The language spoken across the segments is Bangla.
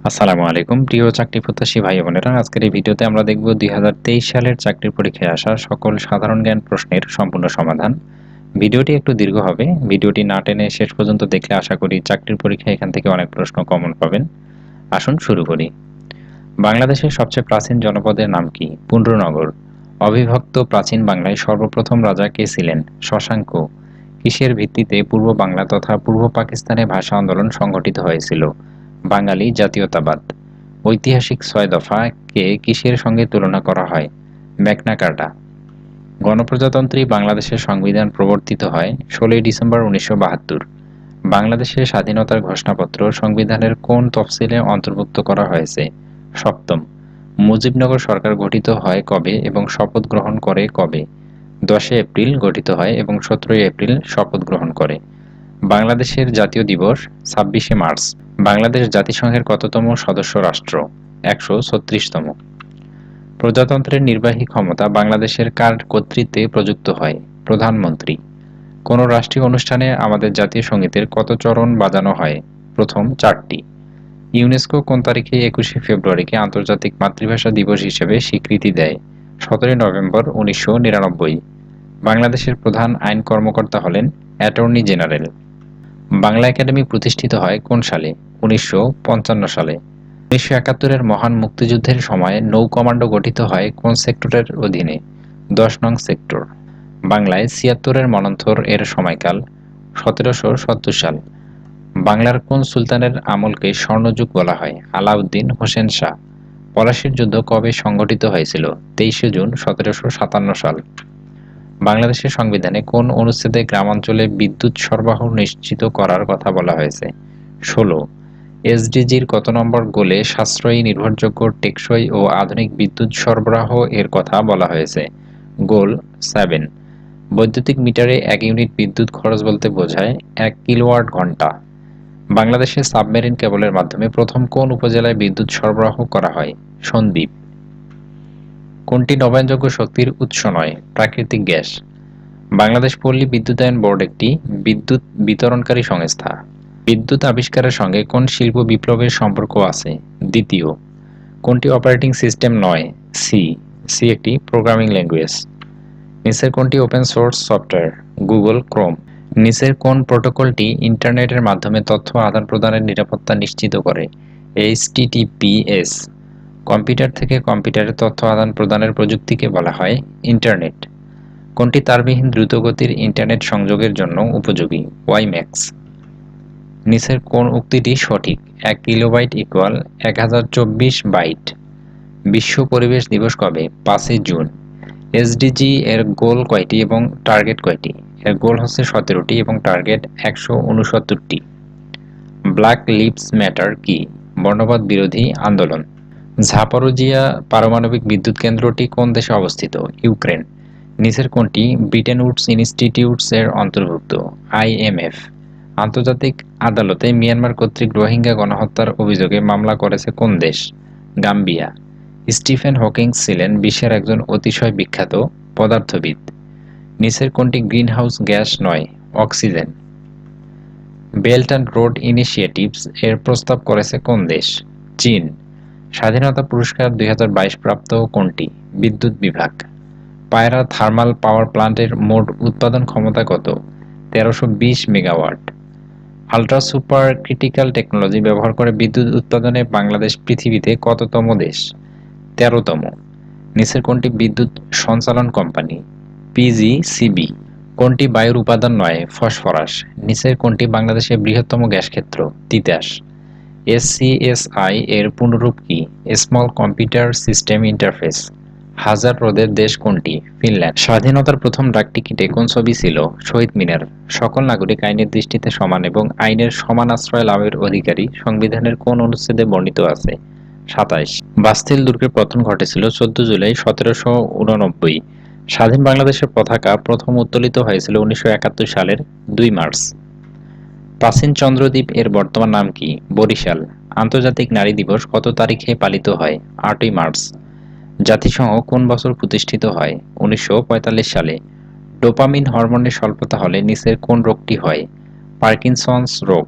আসসালামু আলাইকুম প্রিয় চাকরি প্রত্যাশী ভাই বোনেরা, আজকের এই ভিডিওতে আমরা দেখব 2023 সালের চাকরির পরীক্ষায় আসা সকল সাধারণ জ্ঞান প্রশ্নের সম্পূর্ণ সমাধান। ভিডিওটি একটু দীর্ঘ হবে, ভিডিওটি না টেনে শেষ পর্যন্ত দেখলে আশা করি চাকরির পরীক্ষায় এখান থেকে অনেক প্রশ্ন কমন পাবেন। আসুন শুরু করি। বাংলাদেশের সবচেয়ে প্রাচীন জনপদের নাম কি? পুন্ড্রনগর। অবিভক্ত প্রাচীন বাংলায় সর্বপ্রথম রাজা কে ছিলেন? শশাঙ্ক। কিসের ভিত্তিতে পূর্ব বাংলা তথা পূর্ব পাকিস্তানে ভাষা আন্দোলন সংঘটিত হয়েছিল? বাঙালি জাতীয়তাবাদ। ঐতিহাসিক ৬ দফা কে কিসের সঙ্গে তুলনা করা হয়? ম্যাগনা কার্টা। গণপ্রজাতন্ত্রী বাংলাদেশের সংবিধান প্রবর্তিত হয় ১৬ই ডিসেম্বর ১৯৭২। বাংলাদেশের স্বাধীনতার ঘোষণাপত্র সংবিধানের কোন তফসিলে অন্তর্ভুক্ত করা হয়েছে? সপ্তম। মুজিবনগর সরকার গঠিত হয় কবে এবং শপথ গ্রহণ করে কবে? ১০ এপ্রিল গঠিত হয় এবং ১৭ এপ্রিল শপথ গ্রহণ করে। বাংলাদেশের জাতীয় দিবস ২৬শে মার্চ। বাংলাদেশ জাতিসংঘের কততম সদস্য রাষ্ট্র? ১৩৬তম। প্রজাতন্ত্রের নির্বাহী ক্ষমতা বাংলাদেশের কার কর্তৃত্বে প্রযুক্ত হয়? প্রধানমন্ত্রী। কোন রাষ্ট্রীয় অনুষ্ঠানে আমাদের জাতীয় সঙ্গীতের কত চরণ বাজানো হয়? প্রথম ৪টি। ইউনেস্কো কোন তারিখে ২১শে ফেব্রুয়ারিকে আন্তর্জাতিক মাতৃভাষা দিবস হিসেবে স্বীকৃতি দেয়? ১৭ নভেম্বর ১৯৯৯। বাংলাদেশের প্রধান আইন কর্মকর্তা হলেন অ্যাটর্নি জেনারেল। বাংলা একাডেমি প্রতিষ্ঠিত হয় কোন সালে? ১৯৫৫ সালে। ১৯৭১-এর মহান মুক্তিযুদ্ধের সময় নৌ কমান্ডো গঠিত হয় কোন সেক্টরের অধীনে? ১০ নং সেক্টর। বাংলায় ৭৬-এর মন্বন্তর এর সময়কাল? ১৭৭০ সাল। বাংলার কোন সুলতানের আমলকে স্বর্ণযুগ বলা হয়? আলাউদ্দিন হোসেন শাহ। পলাশীর যুদ্ধ কবে সংঘটিত হয়েছিল? ২৩শে জুন ১৭৫৭ সাল। বাংলাদেশের সংবিধানে কোন অনুচ্ছেদে গ্রামাঞ্চলে বিদ্যুৎ সরবরাহ নিশ্চিত করার কথা বলা হয়েছে? ১৬। এসডিজির কত নম্বর গোলে সাশ্রয়ী, নির্ভরযোগ্য, টেকসই ও আধুনিক বিদ্যুৎ সরবরাহ এর কথা বলা হয়েছে? গোল 7। বৈদ্যুতিক মিটারে ১ ইউনিট বিদ্যুৎ খরচ বলতে বোঝায় ১ কিলোওয়াট ঘণ্টা। বাংলাদেশে সাবমেরিন কেবলের মাধ্যমে প্রথম কোন উপজেলায় বিদ্যুৎ সরবরাহ করা হয়? সন্দ্বীপ। কোনটি নবায়নযোগ্য শক্তির উৎস নয়? প্রাকৃতিক গ্যাস। বাংলাদেশ পল্লী বিদ্যুতায়ন বোর্ড একটি বিদ্যুৎ বিতরণকারী সংস্থা। বিদ্যুৎ আবিষ্কারের সঙ্গে কোন শিল্প বিপ্লবের সম্পর্ক আছে? দ্বিতীয়। কোনটি অপারেটিং সিস্টেম নয়? সি। সি একটি প্রোগ্রামিং ল্যাঙ্গুয়েজ। নিচের কোনটি open source software? Google Chrome. নিচের কোন প্রোটোকলটি ইন্টারনেটের মাধ্যমে তথ্য আদান-প্রদানের নিরাপত্তা নিশ্চিত করে? এইচটিটিপিএস। কম্পিউটার থেকে কম্পিউটারে তথ্য আদান-প্রদানের প্রযুক্তিকে বলা হয় ইন্টারনেট। কোনটি তারবিহীন দ্রুতগতির ইন্টারনেট সংযোগের জন্য উপযোগী? ওয়াইম্যাক্স। নিচের কোন উক্তিটি সঠিক? ১ কিলোবাইট ইকুয়াল ১০২৪ বাইট। বিশ্ব পরিবেশ দিবস কবে? ৫ই জুন। এসডিজি এর গোল কয়টি এবং টার্গেট কয়টি? এর গোল হচ্ছে ১৭টি এবং টার্গেট ১৬৯টি। ব্ল্যাক লিভস ম্যাটার কি? বর্ণবাদ বিরোধী আন্দোলন। জাপোরিজিয়া পারমাণবিক বিদ্যুৎ কেন্দ্রটি কোন দেশে অবস্থিত? ইউক্রেন। নিচের কোনটি ব্রিটেন উডস ইনস্টিটিউটস এর অন্তর্ভুক্ত? আইএমএফ। আন্তর্জাতিক আদালতে মিয়ানমার কর্তৃক রোহিঙ্গা গণহত্যার অভিযোগে মামলা করেছে কোন দেশ? গাম্বিয়া। স্টিফেন হকিং ছিলেন বিশ্বের একজন অতিশয় বিখ্যাত পদার্থবিদ। নিচের কোনটি গ্রিনহাউস গ্যাস নয়? Oxygen. Belt and road initiatives এর প্রস্তাব করেছে কোন দেশ? চীন। স্বাধীনতা পুরস্কার ২০২২ প্রাপ্ত কোনটি? বিদ্যুৎ বিভাগ। পায়রা থার্মাল পাওয়ার প্ল্যান্টের মোট উৎপাদন ক্ষমতা কত? ১৩২০ megawatt. Ultra super critical technology ব্যবহার করে বিদ্যুৎ উৎপাদনে বাংলাদেশ পৃথিবীতে কততম দেশ? ১৩তম। নিচের কোনটি বিদ্যুৎ সঞ্চালন কোম্পানি? পিজিসিবি। কোনটি বায়ুর উপাদান নয়? ফসফরাস। নিচের কোনটি বাংলাদেশের বৃহত্তম গ্যাস ক্ষেত্র? তিতাস। এসসিএসআই এর পূর্ণরূপ কি? Small computer system interface. হাজার হ্রদের দেশ কোনটি? ফিনল্যান্ড। স্বাধীনতার প্রথম ডাকটিকিটে কোন ছবি ছিল? শহীদ মিনার। সকল নাগরিক আইনের দৃষ্টিতে সমান এবং আইনের সমান আশ্রয় লাভের অধিকারী সংবিধানের কোন অনুচ্ছেদে বর্ণিত আছে? ২৭। বাস্তিল দুর্গের পতন ঘটেছিল ১৪ জুলাই ১৭৮৯। স্বাধীন বাংলাদেশের পতাকা প্রথম উত্তোলিত হয়েছিল ১৯৭১ সালের ২ মার্চ। প্রাচীন চন্দ্রদ্বীপ এর বর্তমান নাম কি? বরিশাল। আন্তর্জাতিক নারী দিবস কত তারিখে পালিত হয়? ৮ই মার্চ। জাতিসংঘ কোন বছর প্রতিষ্ঠিত হয়? ১৯৪৫ সালে। ডোপামিন হরমোনের স্বল্পতা হলে নিচের কোন রোগটি হয়? পার্কিনসন্স রোগ।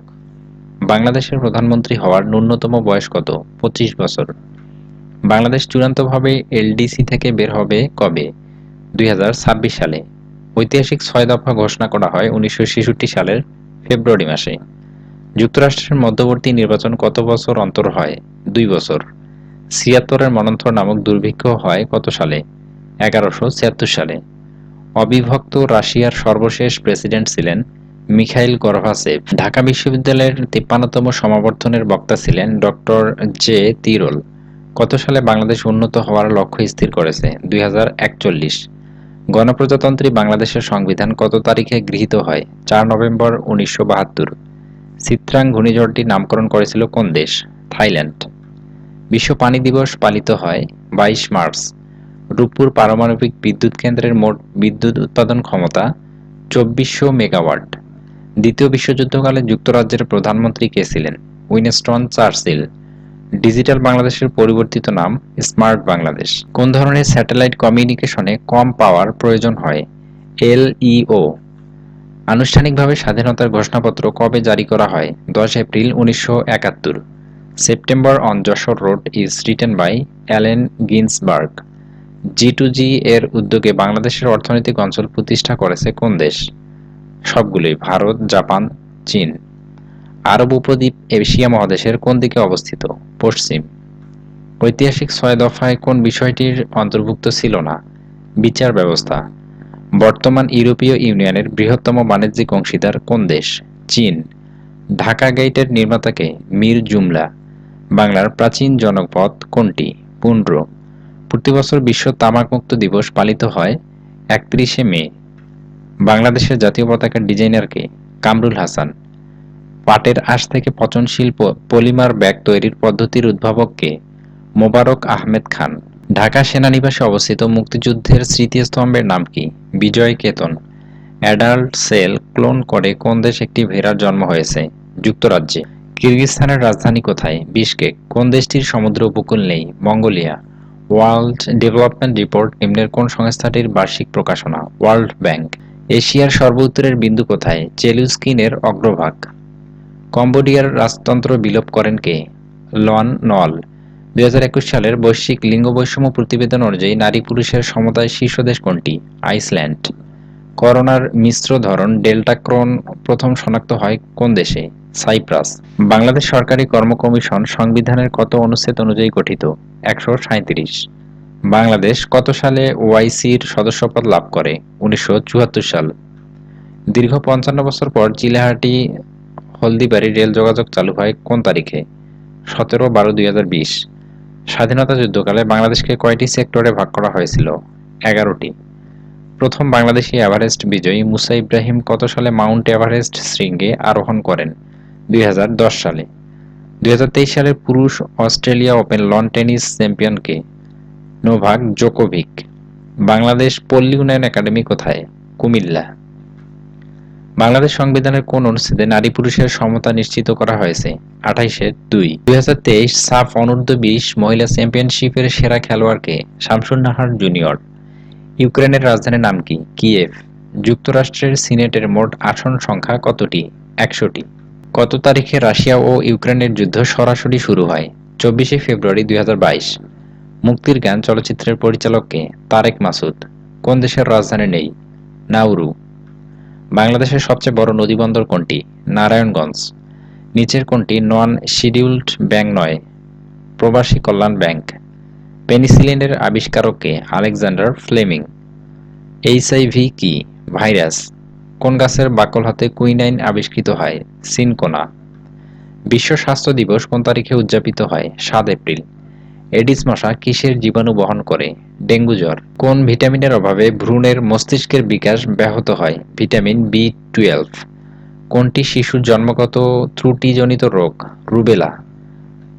বাংলাদেশের প্রধানমন্ত্রী হওয়ার ন্যূনতম বয়স কত? 25 বছর। বাংলাদেশ চূড়ান্তভাবে এলডিসি থেকে বের হবে কবে? 2026 সালে। ঐতিহাসিক 6 দফা ঘোষণা করা হয় 1966 সালের ফেব্রুয়ারি মাসে। যুক্তরাষ্ট্রের মধ্যবর্তী নির্বাচন কত বছর অন্তর হয়? 2 বছর। ছিয়াত্তরের মন্বন্তর নামক দুর্ভিক্ষ হয় কত সালে? 1176 সালে। অবিভক্ত রাশিয়ার সর্বশেষ প্রেসিডেন্ট ছিলেন মিখাইল গর্বাচেভ। ঢাকা বিশ্ববিদ্যালয়ের 53তম সমাবর্তনের বক্তা ছিলেন ডক্টর জে তিরোল। কত সালে বাংলাদেশ উন্নত হওয়ার লক্ষ্য স্থির করেছে? 2041। গণপ্রজাতন্ত্রী বাংলাদেশের সংবিধান কত তারিখে গৃহীত হয়? 4 নভেম্বর 1972। চিত্রাং ঘূর্ণিঝড়টির নামকরণ করেছিল কোন দেশ? থাইল্যান্ড। বিশ্ব পানি দিবস পালিত হয় 22 মার্চ। রূপপুর পারমাণবিক বিদ্যুৎ কেন্দ্রের মোট বিদ্যুৎ উৎপাদন ক্ষমতা 2400 মেগাওয়াট। দ্বিতীয় বিশ্বযুদ্ধকালে যুক্তরাজ্যের প্রধানমন্ত্রী কে ছিলেন? Winston Churchill. ডিজিটাল বাংলাদেশের পরিবর্তিত নাম স্মার্ট বাংলাদেশ। কোন ধরনের স্যাটেলাইট কমিউনিকেশনে কম পাওয়ার প্রয়োজন হয়? এলইও। আনুষ্ঠানিকভাবে স্বাধীনতার ঘোষণাপত্র কবে জারি করা হয়? 10 April 1971। September on Jashore road is written by Allen Ginsberg. জি2জি এর উদ্যোগে বাংলাদেশের অর্থনৈতিক অঞ্চল প্রতিষ্ঠা করেছে কোন দেশ? সবগুলোই, ভারত, জাপান, চীন। আরব উপদ্বীপ এশিয়া মহাদেশের কোন দিকে অবস্থিত? পশ্চিম। ঐতিহাসিক 6 দফায় কোন বিষয়টির অন্তর্ভুক্ত ছিল না? বিচার ব্যবস্থা। বর্তমান ইউরোপীয় ইউনিয়নের বৃহত্তম বাণিজ্যিক অংশীদার কোন দেশ? চীন। ঢাকা গেইটের নির্মাতাকে? মীর জুমলা। বাংলার প্রাচীন জনপদ কোনটি? পুন্ড্র। প্রতিবছর বিশ্ব তামাকমুক্ত দিবস পালিত হয় 31শে মে। বাংলাদেশের জাতীয় পতাকার ডিজাইনার কে? কামরুল হাসান। পাটের আঁশ থেকে পচনশীল পলিমার ব্যাগ তৈরির পদ্ধতির উদ্ভাবক কে? মোবারক আহমেদ খান। ঢাকা সেনানিবাসে অবস্থিত মুক্তিযুদ্ধের স্মৃতিস্তম্ভের নাম কি? বিজয় কেতন। অ্যাডাল্ট সেল ক্লোন করে কোন দেশে একটি ভেড়ার জন্ম হয়েছে? যুক্তরাজ্যে। কিরগিজস্তানের রাজধানী কোথায়? বিশকেক। কোন দেশটির সমুদ্র উপকূল নেই? মঙ্গোলিয়া। ওয়ার্ল্ড ডেভেলপমেন্ট রিপোর্ট নিম্নের কোন সংস্থাটির বার্ষিক প্রকাশনা? World bank. এশিয়ার সর্বোত্তরের বিন্দু কোথায়? চেলুস্কিনের অগ্রভাগ। কম্বোডিয়ার রাজতন্ত্র বিলোপ করেন কে? লন নল। 2021 সালের বৈশ্বিক লিঙ্গ বৈষম্য প্রতিবেদন অনুযায়ী নারী পুরুষের সমতায় শীর্ষ দেশ কোনটি? আইসল্যান্ড। করোনার মিশ্র ধরন ডেল্টা ক্রন প্রথম শনাক্ত হয় কোন দেশে? সাইপ্রাস। বাংলাদেশ সরকারি কর্ম কমিশন সংবিধানের কত অনুচ্ছেদ অনুযায়ী গঠিত? 137। বাংলাদেশ কত সালে ওআইসির সদস্যপদ লাভ করে? 1974 সাল। দীর্ঘ 55 বছর পর চিলাহাটি হলদিবাড়ি রেল যোগাযোগ চালু হয় কোন তারিখে? 17/12/2020। স্বাধীনতা যুদ্ধকালে বাংলাদেশকে কয়টি সেক্টরে ভাগ করা হয়েছিল? 11টি। প্রথম বাংলাদেশি এভারেস্ট বিজয়ী মুসা ইব্রাহিম কত সালে মাউন্ট এভারেস্ট শৃঙ্গে আরোহণ করেন? 2010 সালে। 2023 সালের পুরুষ Australia open lawn tennis champion কে? Novak Djokovic. বাংলাদেশ পল্লী উন্নয়ন একাডেমি কোথায়? কুমিল্লা। বাংলাদেশ সংবিধানের কোন অনুচ্ছেদে নারী পুরুষের সমতা নিশ্চিত করা হয়েছে? 28-2। 2023 সাফ অনূর্ধ্ব-20 মহিলা চ্যাম্পিয়নশিপের সেরা খেলোয়াড় কে? শামসুন নাহার জুনিয়র। ইউক্রেনের রাজধানীর নাম কি? কিয়েভ। যুক্তরাষ্ট্রের সিনেটের মোট আসন সংখ্যা কতটি? 100টি। কত তারিখে রাশিয়া ও ইউক্রেনের যুদ্ধ সরাসরি শুরু হয়? 24শে ফেব্রুয়ারি 2022। মুক্তির গান চলচ্চিত্রের পরিচালক কে? তারেক মাসুদ। কোন দেশের রাজধানী নেই? নাউরু। বাংলাদেশের সবচেয়ে বড় নদীবন্দর কোনটি? নারায়ণগঞ্জ। নিচের কোনটি নন শিডিউলড ব্যাংক নয়? প্রবাসী কল্যাণ ব্যাংক। পেনিসিলিনের আবিষ্কারক কে? Alexander Fleming. এইচআইভি কি? ভাইরাস। কোন গাছের বাকল হতে কুইনাইন আবিষ্কৃত হয়? সিনকোনা। বিশ্ব স্বাস্থ্য দিবস কোন তারিখে উদযাপিত হয়? 7 এপ্রিল। এডিস মশা কিসের জীবাণু বহন করে? ডেঙ্গু জ্বর। কোন ভিটামিনের অভাবে ভ্রূণের মস্তিষ্কের বিকাশ ব্যাহত হয়? ভিটামিন বি12। কোনটি শিশুর জন্মগত ত্রুটিজনিত রোগ? রুবেলা।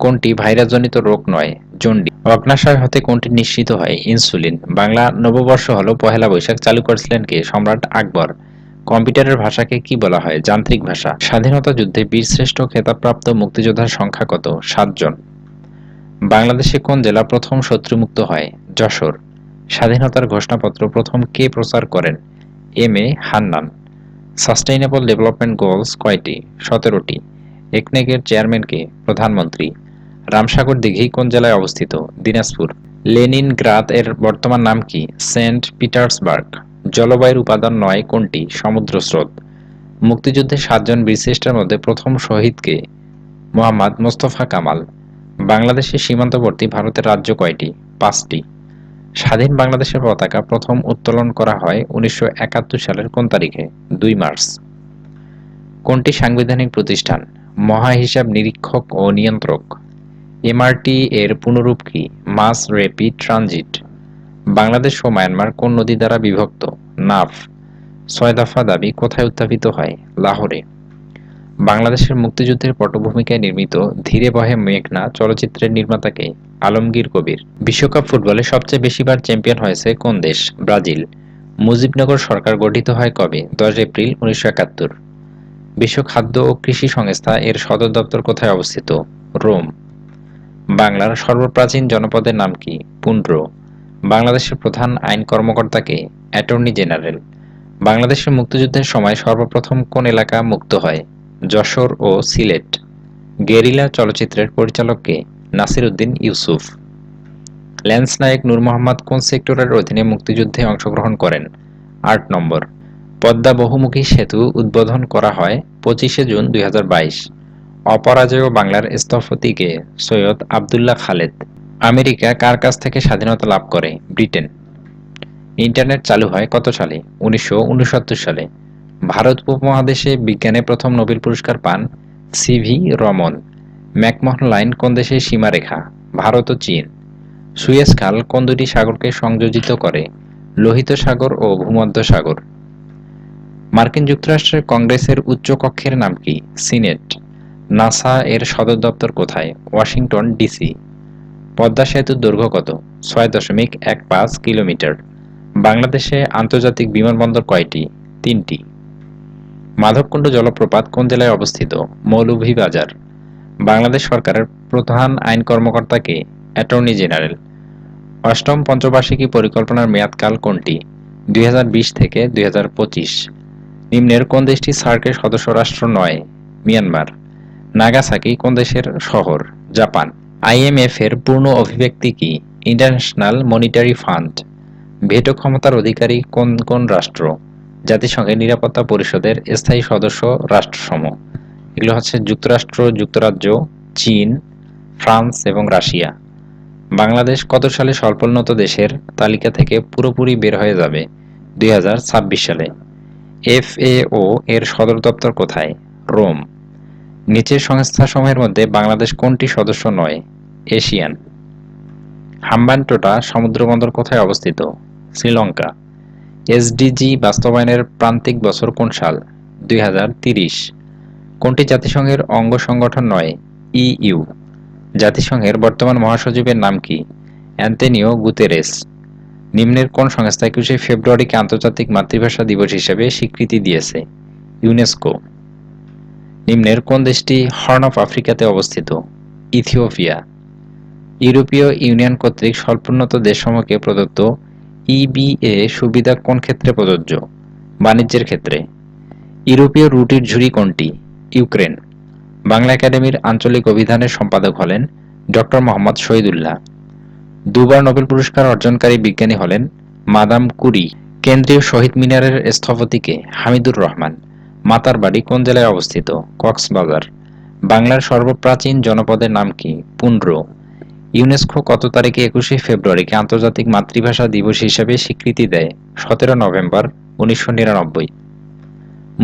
কোনটি ভাইরাসজনিত রোগ নয়? জন্ডিস। অগ্ন্যাশয় হতে কোনটি নিঃসৃত হয়? ইনসুলিন। বাংলা নববর্ষ হল পহেলা বৈশাখ চালু করেছিলেন কে? সম্রাট আকবর। কম্পিউটারের ভাষাকে কি বলা হয়? যান্ত্রিক ভাষা। স্বাধীনতা যুদ্ধে বীরশ্রেষ্ঠ খেতাবপ্রাপ্ত মুক্তিযোদ্ধার সংখ্যা কত? 7 জন। বাংলাদেশে কোন জেলা প্রথম শত্রুমুক্ত হয়? যশোর। স্বাধীনতার ঘোষণাপত্র প্রথম কে প্রচার করেন? M A Hannan. Sustainable development goals কয়টি? 17টি। একনেকের চেয়ারম্যান কে? প্রধানমন্ত্রী। রামসাগর দিঘি কোন জেলায় অবস্থিত? দিনাজপুর। লেনিনগ্রাদ এর বর্তমান নাম কি? Saint Petersburg. জলবায়ুর উপাদান ৯ কোনটি? সমুদ্র স্রোত। মুক্তিযুদ্ধে ৭ জন বীরশ্রেষ্ঠের মধ্যে প্রথম শহীদ কে? মোহাম্মদ মোস্তফা কামাল। বাংলাদেশের সীমান্তবর্তী ভারতের রাজ্য কয়টি? ৫টি। স্বাধীন বাংলাদেশের পতাকা প্রথম উত্তোলন করা হয় ১৯৭১ সালের কোন তারিখে? ২ মার্চ। কোনটি সাংবিধানিক প্রতিষ্ঠান? মহাহিসাব নিরীক্ষক ও নিয়ন্ত্রক। এমআরটি এর পুনরূপ কি? মাস রেপিড ট্রানজিট। বাংলাদেশ ও মায়ানমার কোন নদী দ্বারা বিভক্ত? নাফ। ৬ দফা দাবি কোথায় উত্থাপিত হয়? লাহোরে। বাংলাদেশের মুক্তিযুদ্ধের পটভূমিকায় নির্মিত ধীরে বহে মেঘনা চলচ্চিত্রের নির্মাতা কে? আলমগীর কবির। বিশ্বকাপ ফুটবলে সবচেয়ে বেশিবার চ্যাম্পিয়ন হয়েছে কোন দেশ? ব্রাজিল। মুজিবনগর সরকার গঠিত হয় কবে? ১০ এপ্রিল ১৯৭১। বিশ্ব খাদ্য ও কৃষি সংস্থা এর সদর দপ্তর কোথায় অবস্থিত? রোম। বাংলার সর্বপ্রাচীন জনপদের নাম কি? পুন্ড্র। বাংলাদেশের প্রধান আইন কর্মকর্তা কে? Attorney general. বাংলাদেশের মুক্তিযুদ্ধের সময় সর্বপ্রথম কোন এলাকা মুক্ত হয়? যশোর ও সিলেট। গেরিলা চলচ্চিত্রের পরিচালক কে? নাসির উদ্দিন ইউসুফ। ল্যান্স নায়েক নূর মোহাম্মদ কোন সেক্টরের অধীনে মুক্তিযুদ্ধে অংশগ্রহণ করেন? ৮ নম্বর। পদ্মা বহুমুখী সেতু উদ্বোধন করা হয় ২৫শে জুন ২০২২। অপরাজেয় বাংলার স্থপতি কে? সৈয়দ আবদুল্লাহ খালেদ। আমেরিকা কার কাছ থেকে স্বাধীনতা লাভ করে? ব্রিটেন। ইন্টারনেট চালু হয় কত সালে? ১৯৬৯ সালে। ভারত উপমহাদেশে বিজ্ঞানে প্রথম নোবেল পুরস্কার পান সিভি রমন। ম্যাকমোহন লাইন কোন দেশের সীমারেখা? ভারত ও চীন। সুয়েজ খাল কোন দুটি সাগরকে সংযোজিত করে? লোহিত সাগর ও ভূমধ্য সাগর। মার্কিন যুক্তরাষ্ট্রের কংগ্রেসের উচ্চ কক্ষের নাম কি? সিনেট। নাসা এর সদর দপ্তর কোথায়? Washington DC. পদ্মা সেতুর দৈর্ঘ্য কত? ৬.১৫ কিলোমিটার। বাংলাদেশে আন্তর্জাতিক বিমানবন্দর কয়টি? ৩টি। মাধবকুণ্ড জলপ্রপাত কোন জেলায় অবস্থিত? মৌলভীবাজার। বাংলাদেশ সরকারের প্রধান আইন কর্মকর্তা কে? Attorney general. অষ্টম পঞ্চবার্ষিকী পরিকল্পনার মেয়াদকাল কোনটি? ২০২০ থেকে ২০২৫। নিম্নের কোন দেশটি সার্কের সদস্য রাষ্ট্র নয়? মিয়ানমার। নাগাসাকি কোন দেশের শহর? জাপান। আইএমএফ এর পূর্ণ অভিব্যক্তি কি? International monetary fund. ভেটো ক্ষমতার অধিকারী কোন কোন রাষ্ট্র? জাতিসংঘের নিরাপত্তা পরিষদের স্থায়ী সদস্য রাষ্ট্রসমূহ। এগুলো হচ্ছে যুক্তরাষ্ট্র, যুক্তরাজ্য, চীন, ফ্রান্স এবং রাশিয়া। বাংলাদেশ কত সালে স্বল্পোন্নত দেশের তালিকা থেকে পুরোপুরি বের হয়ে যাবে? ২০২৬ সালে। এফএও এর সদর দপ্তর কোথায়? রোম। নিচের সংস্থাসমূহের মধ্যে বাংলাদেশ কোনটি সদস্য নয়? এশিয়ান। হাম্বানটোটা সমুদ্রবন্দর কোথায় অবস্থিত? শ্রীলঙ্কা। এসডিজি বাস্তবায়নের প্রান্তিক বছর কোন সাল? ২০৩০। কোনটি জাতিসংঘের অঙ্গ সংগঠন নয়? ইইউ। জাতিসংঘের বর্তমান মহাসচিবের নাম কি? Antonio Guterres. নিম্নের কোন সংস্থা ২১শে ফেব্রুয়ারিকে আন্তর্জাতিক মাতৃভাষা দিবস হিসেবে স্বীকৃতি দিয়েছে? ইউনেস্কো। নিম্নের কোন দেশটি হর্ন অফ আফ্রিকাতে অবস্থিত? ইথিওপিয়া। ইউরোপীয় ইউনিয়ন কর্তৃক স্বল্পোন্নত দেশসমূহকে প্রদত্ত ইবিএ সুবিধা কোন ক্ষেত্রে প্রযোজ্য? বাণিজ্যের ক্ষেত্রে। ইউরোপীয় রুটির ঝুড়ি কোনটি? ইউক্রেন। বাংলা একাডেমির আঞ্চলিক অভিধানের সম্পাদক হলেন ড. মোহাম্মদ শহীদুল্লাহ। দুবার নোবেল পুরস্কার অর্জনকারী বিজ্ঞানী হলেন মাদাম কুরি। কেন্দ্রীয় শহীদ মিনারের স্থপতি কে? হামিদুর রহমান। মাতার বাড়ি কোন জেলায় অবস্থিত? কক্সবাজার। বাংলার সর্বপ্রাচীন জনপদের নাম কি? পুন্ড্র। ইউনেস্কো কত তারিখে ২১শে ফেব্রুয়ারিকে আন্তর্জাতিক মাতৃভাষা দিবস হিসেবে স্বীকৃতি দেয়? ১৭ নভেম্বর ১৯৯৯।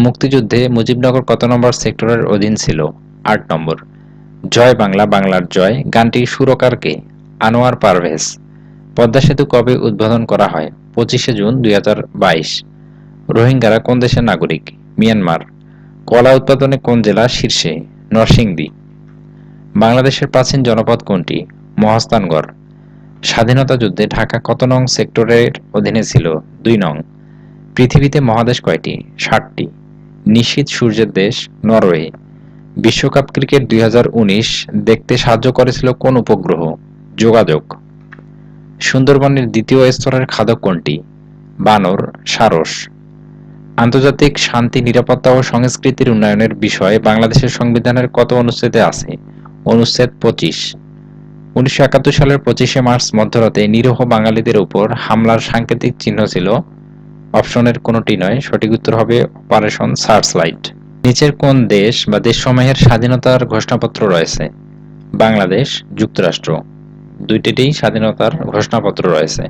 মুক্তিযুদ্ধে মুজিবনগর কত নম্বর সেক্টরের অধীন ছিল? ৮ নম্বর। জয় বাংলা বাংলার জয় গানটির সুরকার কে? আনোয়ার পারভেজ। পদ্মা সেতু কবে উদ্বোধন করা হয়? ২৫শে জুন ২০২২। রোহিঙ্গারা কোন দেশের নাগরিক? মিয়ানমার। কলা উৎপাদনে কোন জেলা শীর্ষে? নরসিংদী। বাংলাদেশের প্রাচীন জনপদ কোনটি? মহাস্থানগড়। স্বাধীনতা যুদ্ধে ঢাকা কত নং সেক্টরের অধীনে ছিল? ২ নং। পৃথিবীতে মহাদেশ কয়টি? ৭টি। নিশীথ সূর্যের দেশ? নরওয়ে। বিশ্বকাপ ক্রিকেট ২০১৯ দেখতে সাহায্য করেছিল কোন উপগ্রহ? যোগাযোগ। সুন্দরবনের দ্বিতীয় স্তরের খাদক কোনটি? বানর, সারস। আন্তর্জাতিক শান্তি, নিরাপত্তা ও সংস্কৃতির উন্নয়নের বিষয়ে বাংলাদেশের সংবিধানের কত অনুচ্ছেদে আছে? অনুচ্ছেদ 25। 1971 সালের 25শে মার্চ মধ্যরাতে নিরীহ বাঙালিদের উপর হামলার সাংকেতিক চিহ্ন ছিল অপশনের কোনটি নয়, সঠিক উত্তর হবে অপারেশন সার্চলাইট। নিচের কোন দেশ বা দেশসমূহের স্বাধীনতার ঘোষণাপত্র রয়েছে? বাংলাদেশ, যুক্তরাষ্ট্র। দুইটিতেই স্বাধীনতার ঘোষণাপত্র রয়েছে।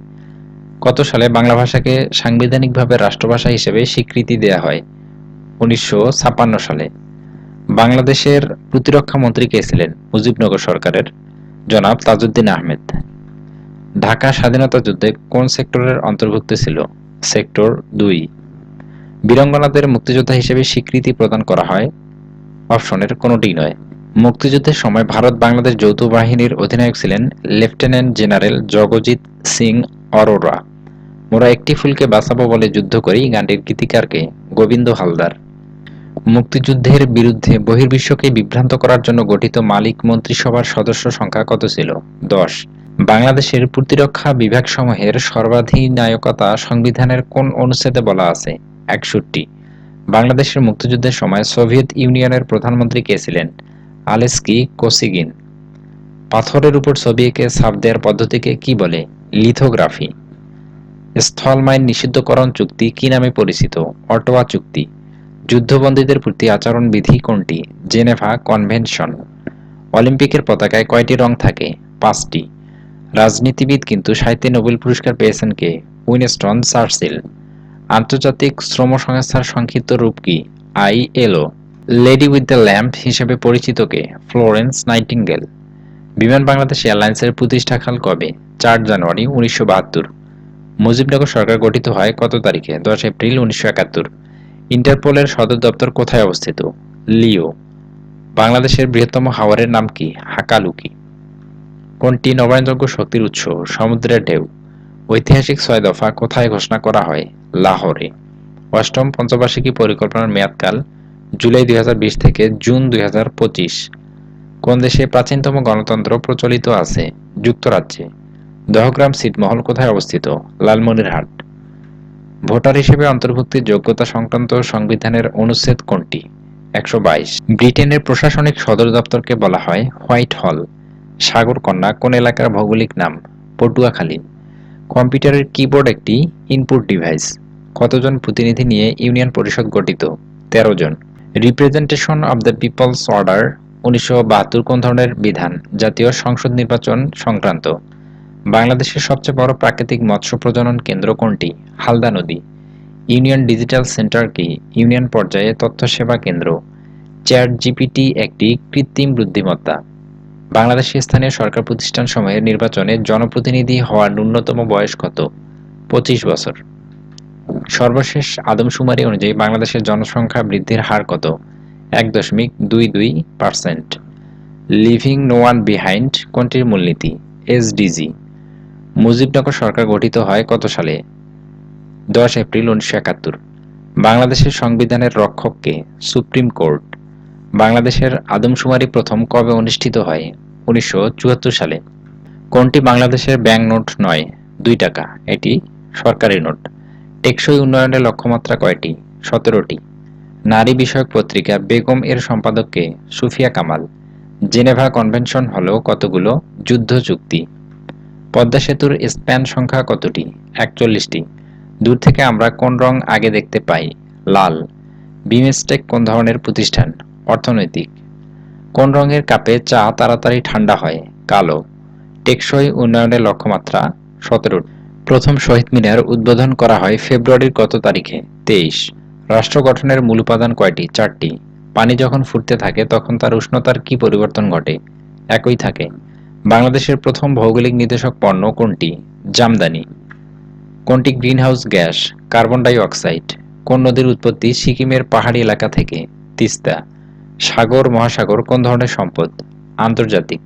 কত সালে বাংলা ভাষাকে সাংবিধানিকভাবে রাষ্ট্রভাষা হিসেবে স্বীকৃতি দেয়া হয়? 1956 সালে। বাংলাদেশের প্রতিরক্ষা মন্ত্রী কে ছিলেন? মুজিবনগর সরকারের জনাব তাজউদ্দিন আহমেদ। ঢাকা স্বাধীনতা যুদ্ধে কোন সেক্টরের অন্তর্ভুক্ত ছিল? সেক্টর 2। বীরাঙ্গনাদের মুক্তিযোদ্ধা হিসেবে স্বীকৃতি প্রদান করা হয়? অপশনের কোনটিই নয়। মুক্তিযুদ্ধের সময় ভারত বাংলাদেশ যৌথ বাহিনীর অধিনায়ক ছিলেন লেফটেন্যান্ট জেনারেল জগজিৎ সিং অরোরা। মোরা একটি ফুলকে বাঁচাবো বলে যুদ্ধ করি গানটির গীতিকার কে? গোবিন্দ হালদার। মুক্তিযুদ্ধের বিরুদ্ধে বহির্বিশ্বকে বিভ্রান্ত করার জন্য গঠিত মালিক মন্ত্রিসভার সদস্য সংখ্যা কত ছিল? 10। বাংলাদেশের প্রতিরক্ষা বিভাগসমূহের সর্বাধিনায়কতা সংবিধানের কোন অনুচ্ছেদে বলা আছে? 61। বাংলাদেশের মুক্তিযুদ্ধের সময় সোভিয়েত ইউনিয়নের প্রধানমন্ত্রী কে ছিলেন? আলেস্কি কোসিগিন। পাথরের উপর ছবি এঁকে ছাপ দেওয়ার পদ্ধতিকে কি বলে? লিথোগ্রাফি। স্থলমাইন নিষিদ্ধকরণ চুক্তি কি নামে পরিচিত? অটোয়া চুক্তি। যুদ্ধবন্দীদের প্রতি আচরণবিধি কোনটি? Geneva convention. অলিম্পিকের পতাকায় কয়টি রং থাকে? 5টি। রাজনীতিবিদ কিন্তু সাহিত্যে নোবেল পুরস্কার পেয়েছেন কে? Winston Churchill. আন্তর্জাতিক শ্রম সংস্থার সংক্ষিপ্ত রূপ কি? ILO. Lady with the lamp হিসেবে পরিচিত কে? Florence nightingale. বিমান বাংলাদেশ এয়ারলাইন্সের প্রতিষ্ঠাকাল কবে? 4 জানুয়ারি 1972। মুজিবনগর সরকার গঠিত হয় কত তারিখে? 10 এপ্রিল 1971। ইন্টারপোলের সদর দপ্তর কোথায় অবস্থিত? লিও। বাংলাদেশের বৃহত্তম হাওরের নাম কি? হাকালুকি। কোনটি নবায়নযোগ্য শক্তির উৎস? সমুদ্রের ঢেউ। ঐতিহাসিক 6 দফা কোথায় ঘোষণা করা হয়? লাহোরে। অষ্টম পঞ্চবার্ষিকী পরিকল্পনার মেয়াদকাল জুলাই 2020 থেকে জুন 2025। কোন দেশে প্রাচীনতম গণতন্ত্র প্রচলিত আছে? যুক্তরাজ্যে। দহগ্রাম ছিটমহল কোথায় অবস্থিত? লালমনিরহাট। ভোটার হিসেবে অন্তর্ভুক্তির যোগ্যতা সংক্রান্ত সংবিধানের অনুচ্ছেদ কোনটি? 122। ব্রিটেনের প্রশাসনিক সদর দপ্তরকে বলা হয় হোয়াইট হল। সাগরকন্যা কোন এলাকার ভৌগোলিক নাম? পটুয়াখালী। কম্পিউটারের কিবোর্ড একটি ইনপুট ডিভাইস। কতজন প্রতিনিধি নিয়ে ইউনিয়ন পরিষদ গঠিত? 13 জন। Representation of the People's Order 1972 কোন ধরনের বিধান? জাতীয় সংসদ নির্বাচন সংক্রান্ত। বাংলাদেশের সবচেয়ে বড় প্রাকৃতিক মৎস্য প্রজনন কেন্দ্র কোনটি? হালদা নদী। ইউনিয়ন ডিজিটাল সেন্টার কি? ইউনিয়ন পর্যায়ে তথ্য সেবা কেন্দ্র। চ্যাট জিপিটি একটি কৃত্রিম বুদ্ধিমত্তা। বাংলাদেশের স্থানীয় সরকার প্রতিষ্ঠানসমূহের নির্বাচনে জনপ্রতিনিধি হওয়ার ন্যূনতম বয়স কত? 25 বছর। সর্বশেষ আদমশুমারি অনুযায়ী বাংলাদেশের জনসংখ্যা বৃদ্ধির হার কত? 1.22%। লিভিং নো ওয়ান বিহাইন্ড কোনটির মূলনীতি? এসডিজি। মুজিবনগর সরকার গঠিত হয় কত সালে? 10 এপ্রিল 1971। বাংলাদেশের সংবিধানের রক্ষক কে? Supreme court. বাংলাদেশের আদমশুমারি প্রথম কবে অনুষ্ঠিত হয়? 1974 সালে। কোনটি বাংলাদেশের ব্যাংক নোট নয়? 2 টাকা, এটি সরকারি নোট। টেকসই উন্নয়নের লক্ষ্যমাত্রা কয়টি? 17টি। নারী বিষয়ক পত্রিকা বেগম এর সম্পাদক কে? সুফিয়া কামাল। জেনেভা কনভেনশন হলো কতগুলো? যুদ্ধ চুক্তি। পদ্মা সেতুর স্প্যান সংখ্যা কতটি? 41টি। দূর থেকে আমরা কোন রং আগে দেখতে পাই? লাল। বিমস্টেক কোন ধরনের প্রতিষ্ঠান? অর্থনৈতিক। কোন রঙের কাপে চা তাড়াতাড়ি ঠান্ডা হয়? কালো। টেকসই উন্নয়নের লক্ষ্যমাত্রা 17। প্রথম শহীদ মিনার উদ্বোধন করা হয় ফেব্রুয়ারির কত তারিখে? 23। রাষ্ট্র গঠনের মূল উপাদান কয়টি? 4টি। পানি যখন ফুটতে থাকে তখন তার উষ্ণতার কি পরিবর্তন ঘটে? একই থাকে। বাংলাদেশের প্রথম ভৌগোলিক নির্দেশক পণ্য কোনটি? জামদানি। কোনটি greenhouse gas? Carbon die oxide. কোন নদীর উৎপত্তি সিকিমের পাহাড়ি এলাকা থেকে? তিস্তা। সাগর মহাসাগর কোন ধরনের সম্পদ? আন্তর্জাতিক।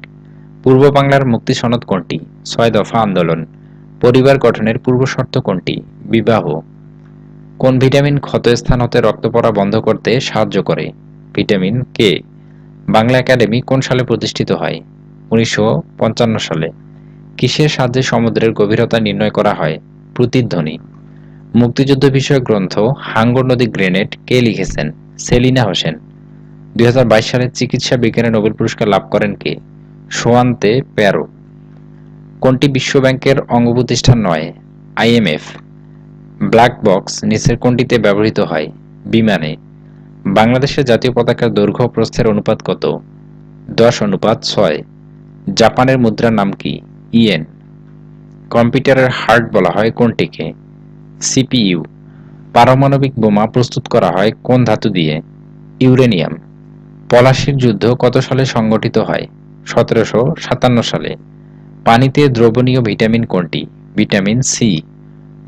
পূর্ব বাংলার মুক্তি সনদ কোনটি? 6 দফা আন্দোলন। পরিবার গঠনের পূর্বশর্ত কোনটি? বিবাহ। কোন ভিটামিন ক্ষতস্থান হতে রক্ত পড়া বন্ধ করতে সাহায্য করে? Vitamin K. বাংলা একাডেমি কোন সালে প্রতিষ্ঠিত হয়? 1955 সালে। কিসের সাহায্যে সমুদ্রের গভীরতা নির্ণয় করা হয়? প্রতিধ্বনি। মুক্তিযুদ্ধ বিষয়ক গ্রন্থ হাঙ্গর নদী গ্রেনেড কে লিখেছেন? সেলিনা হোসেন। 2022 সালে চিকিৎসা বিজ্ঞানে নোবেল পুরস্কার লাভ করেন কে? সোয়ান্তে প্যারো। কোনটি বিশ্বব্যাংকের অঙ্গপ্রতিষ্ঠান নয়? আইএমএফ। ব্ল্যাক বক্স নিচের কোনটিতে ব্যবহৃত হয়? বিমানে। বাংলাদেশের জাতীয় পতাকার দৈর্ঘ্য ও প্রস্থের অনুপাত কত? 10:6। জাপানের মুদ্রার নাম কি? ইয়েন। কম্পিউটারের হার্ট বলা হয় কোনটিকে? সিপিইউ। পারমাণবিক বোমা প্রস্তুত করা হয় কোন ধাতু দিয়ে? ইউরেনিয়াম। পলাশির যুদ্ধ কত সালে সংঘটিত হয়? 1757 সালে। পানিতে দ্রবণীয় ভিটামিন কোনটি? Vitamin C.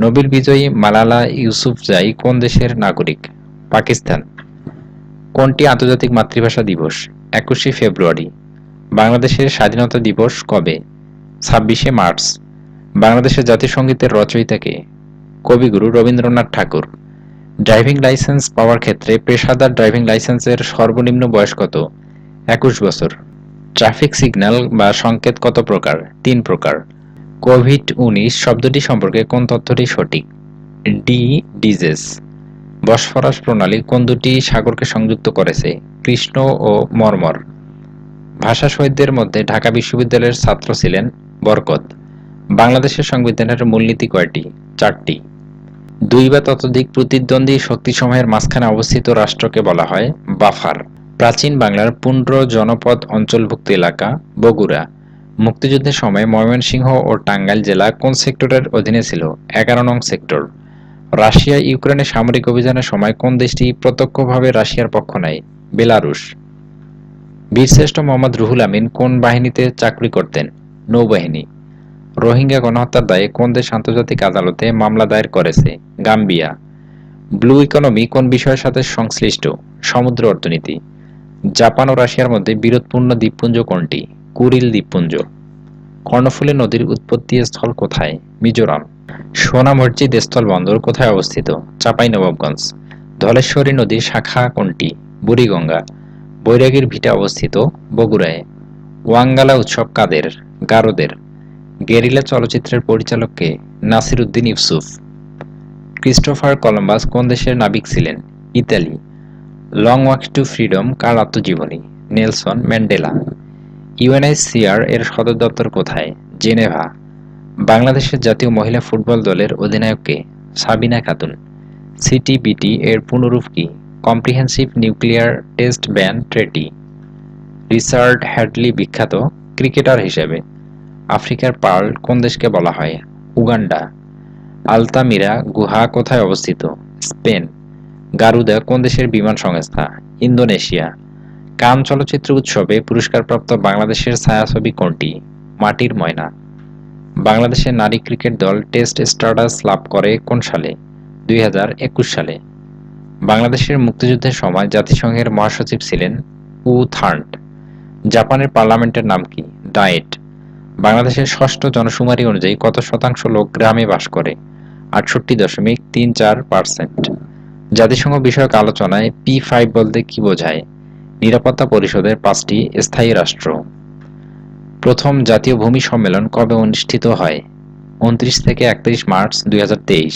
নোবেল বিজয়ী মালালা ইউসুফজাই কোন দেশের নাগরিক? পাকিস্তান। কোনটি আন্তর্জাতিক মাতৃভাষা দিবস? 21শে ফেব্রুয়ারি। বাংলাদেশের স্বাধীনতা দিবস কবে? 26শে মার্চ। বাংলাদেশের জাতীয় সঙ্গীতের রচয়িতা কে? কবিগুরু রবীন্দ্রনাথ ঠাকুর। ড্রাইভিং লাইসেন্স পাওয়ার ক্ষেত্রে পেশাদার ড্রাইভিং লাইসেন্সের সর্বনিম্ন বয়স কত? 21 বছর। ট্রাফিক সিগন্যাল বা সংকেত কত প্রকার? 3 প্রকার। কোভিড-19 শব্দটি সম্পর্কে কোন তথ্যটি সঠিক? ডি. ডিজেস। বসফরাস প্রণালী কোন দুটি সাগরকে সংযুক্ত করেছে? কৃষ্ণ ও মর্মর। ভাষা শহীদদের মধ্যে ঢাকা বিশ্ববিদ্যালয়ের ছাত্র ছিলেন বরকত। বাংলাদেশের সংবিধানের মূলনীতি কয়টি? 4টি। 2 বা ততোধিক প্রতিদ্বন্দ্বী শক্তিসমূহের মাঝখানে অবস্থিত রাষ্ট্রকে বলা হয় বাফার। প্রাচীন বাংলার পুন্ড্র জনপদ অঞ্চলভুক্ত এলাকা বগুড়া। মুক্তিযুদ্ধের সময় ময়মনসিংহ ও টাঙ্গাইল জেলা কোন সেক্টরের অধীনে ছিল? 11 নং সেক্টর। রাশিয়া ইউক্রেনে সামরিক অভিযানের সময় কোন দেশটি প্রত্যক্ষভাবে রাশিয়ার পক্ষ নেয়? বেলারুশ। বীরশ্রেষ্ঠ মোহাম্মদ রুহুল আমিন কোন বাহিনীতে চাকরি করতেন? নৌবাহিনী। রোহিঙ্গা গণহত্যার দায়ে কোন দেশ আন্তর্জাতিক আদালতে মামলা দায়ের করেছে? গাম্বিয়া। ব্লু ইকোনমি কোন বিষয়ের সাথে সংশ্লিষ্ট? সমুদ্র অর্থনীতি। জাপান ও রাশিয়ার মধ্যে বিরোধপূর্ণ দ্বীপপুঞ্জ কোনটি? কুরিল দ্বীপপুঞ্জ। কর্ণফুলী নদীর উৎপত্তি স্থল কোথায়? মিজোরাম। সোনা মসজিদ স্থলবন্দর কোথায় অবস্থিত? চাঁপাইনবাবগঞ্জ। ধলেশ্বরী নদীর শাখা কোনটি? বুড়িগঙ্গা। বৈরাগীর ভিটা অবস্থিত বগুড়ায়। ওয়াঙ্গালা উৎসব কাদের? গারোদের। গেরিলা চলচ্চিত্রের পরিচালক কে? নাসির উদ্দিন ইউসুফ। ক্রিস্টোফার কলম্বাস কোন দেশের নাবিক ছিলেন? Italy. Long Walk to Freedom কার আত্মজীবনী? Nelson Mandela. ইউএনএইচসিআর এর সদর দপ্তর কোথায়? জেনেভা। বাংলাদেশের জাতীয় মহিলা ফুটবল দলের অধিনায়ক কে? সাবিনা খাতুন। সিটিবিটি এর পুনরূপ কি? Comprehensive nuclear test ban treaty. Richard Hadlee বিখ্যাত ক্রিকেটার হিসেবে। আফ্রিকার পার্ল কোন দেশকে বলা হয়? উগান্ডা। আলতামিরা গুহা কোথায় অবস্থিত? স্পেন। গারুদা কোন দেশের বিমান সংস্থা? ইন্দোনেশিয়া। কান চলচ্চিত্র উৎসবে পুরস্কারপ্রাপ্ত বাংলাদেশের ছায়াছবি কোনটি? মাটির ময়না। বাংলাদেশের নারী ক্রিকেট দল টেস্ট স্ট্যাটাস লাভ করে কোন সালে? 2021 সালে। বাংলাদেশের মুক্তিযুদ্ধের সময় জাতিসংঘের মহাসচিব ছিলেন উ থান্ট। জাপানের পার্লামেন্টের নাম কি? ডায়েট। বাংলাদেশের ষষ্ঠ জনশুমারি অনুযায়ী কত শতাংশ লোক গ্রামে বাস করে? 68.34%। জাতিসংঘ বিষয়ক আলোচনায় P5 বলতে কি বোঝায়? নিরাপত্তা পরিষদের 5টি স্থায়ী রাষ্ট্র। প্রথম জাতীয় ভূমি সম্মেলন কবে অনুষ্ঠিত হয়? 29 থেকে 31 মার্চ 2023।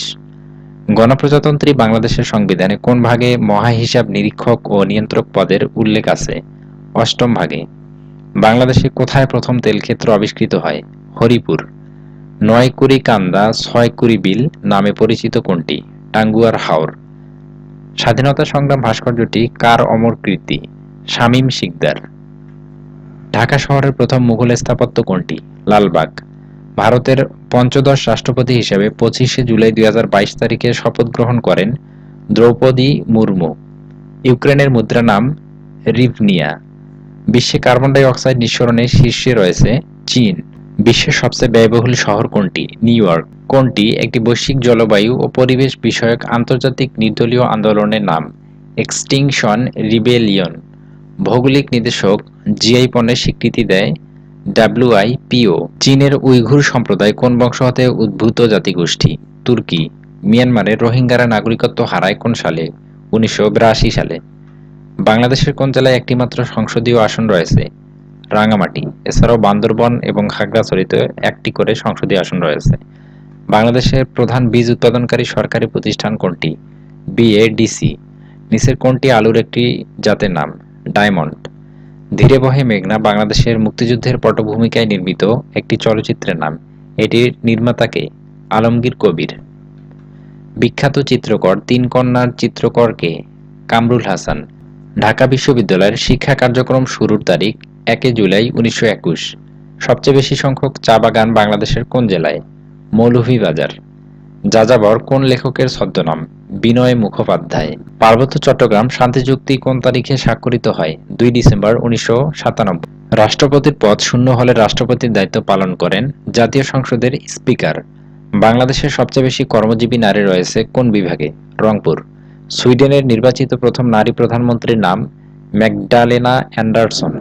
গণপ্রজাতন্ত্রী বাংলাদেশের সংবিধানে কোন ভাগে মহাহিসাব নিরীক্ষক ও নিয়ন্ত্রক পদের উল্লেখ আছে? 8ম ভাগে। বাংলাদেশে কোথায় প্রথম তেলক্ষেত্র আবিষ্কৃত হয়? হরিপুর। 9 কুড়ি কান্দা 6 কুড়ি বিল নামে পরিচিত কোনটি? টাঙ্গুয়ার হাওর। স্বাধীনতা সংগ্রাম ভাস্কর্যটি কার অমর কীর্তি? শামীম শিকদার। ঢাকা শহরের প্রথম মুঘল স্থাপত্য কোনটি? লালবাগ। ভারতের পঞ্চদশ রাষ্ট্রপতি হিসেবে 25শে জুলাই 2022 তারিখে শপথ গ্রহণ করেন দ্রৌপদী মুর্মু। ইউক্রেনের মুদ্রা নাম রিভনিয়া। বিশ্বে কার্বন ডাই অক্সাইড নিঃসরণে শীর্ষে রয়েছে চীন। বিশ্বের সবচেয়ে ব্যয়বহুল শহর কোনটি? New York. কোনটি একটি বৈশ্বিক জলবায়ু ও পরিবেশ বিষয়ক আন্তর্জাতিক নির্দলীয় আন্দোলনের নাম? Extinction rebellion. ভৌগোলিক নির্দেশক জিআই পণ্যের স্বীকৃতি দেয় ডাব্লিউআইপিও। চীনের উইঘুর সম্প্রদায় কোন বংশ হতে উদ্ভূত জাতিগোষ্ঠী? তুর্কি। মিয়ানমারের রোহিঙ্গারা নাগরিকত্ব হারায় কোন সালে? 1982 সালে। বাংলাদেশের কোন জেলায় একটিমাত্র সংসদীয় আসন রয়েছে? রাঙ্গামাটি। এছাড়াও বান্দরবন এবং খাগড়াছড়িতে একটি করে সংসদীয় আসন রয়েছে। বাংলাদেশের প্রধান বীজ উৎপাদনকারী সরকারি প্রতিষ্ঠান কোনটি? বিএডিসি। নিচের কোনটি আলুর একটি জাতের নাম? ডায়মন্ড। ধীরে বহে মেঘনা বাংলাদেশের মুক্তিযুদ্ধের পটভূমিকায় নির্মিত একটি চলচ্চিত্রের নাম। এটির নির্মাতা কে? আলমগীর কবির। বিখ্যাত চিত্রকর তিন কন্যার চিত্রকর কে? কামরুল হাসান। ঢাকা বিশ্ববিদ্যালয়ের শিক্ষা কার্যক্রম শুরুর তারিখ 1 জুলাই 1921। সবচেয়ে বেশি সংখ্যক চা বাগান বাংলাদেশের কোন জেলায়? মৌলভীবাজার। যাযাবর কোন লেখকের ছদ্মনাম? বিনয় মুখোপাধ্যায়। পার্বত্য চট্টগ্রাম শান্তি চুক্তি কোন তারিখে স্বাক্ষরিত হয়? 2 ডিসেম্বর 1997। রাষ্ট্রপতির পদ শূন্য হলে রাষ্ট্রপতির দায়িত্ব পালন করেন জাতীয় সংসদের স্পিকার। বাংলাদেশের সবচেয়ে বেশি কর্মজীবী নারী রয়েছে কোন বিভাগে? রংপুর। সুইডেনের নির্বাচিত প্রথম নারী প্রধানমন্ত্রীর নাম ম্যাগডালেনা অ্যান্ডারসন।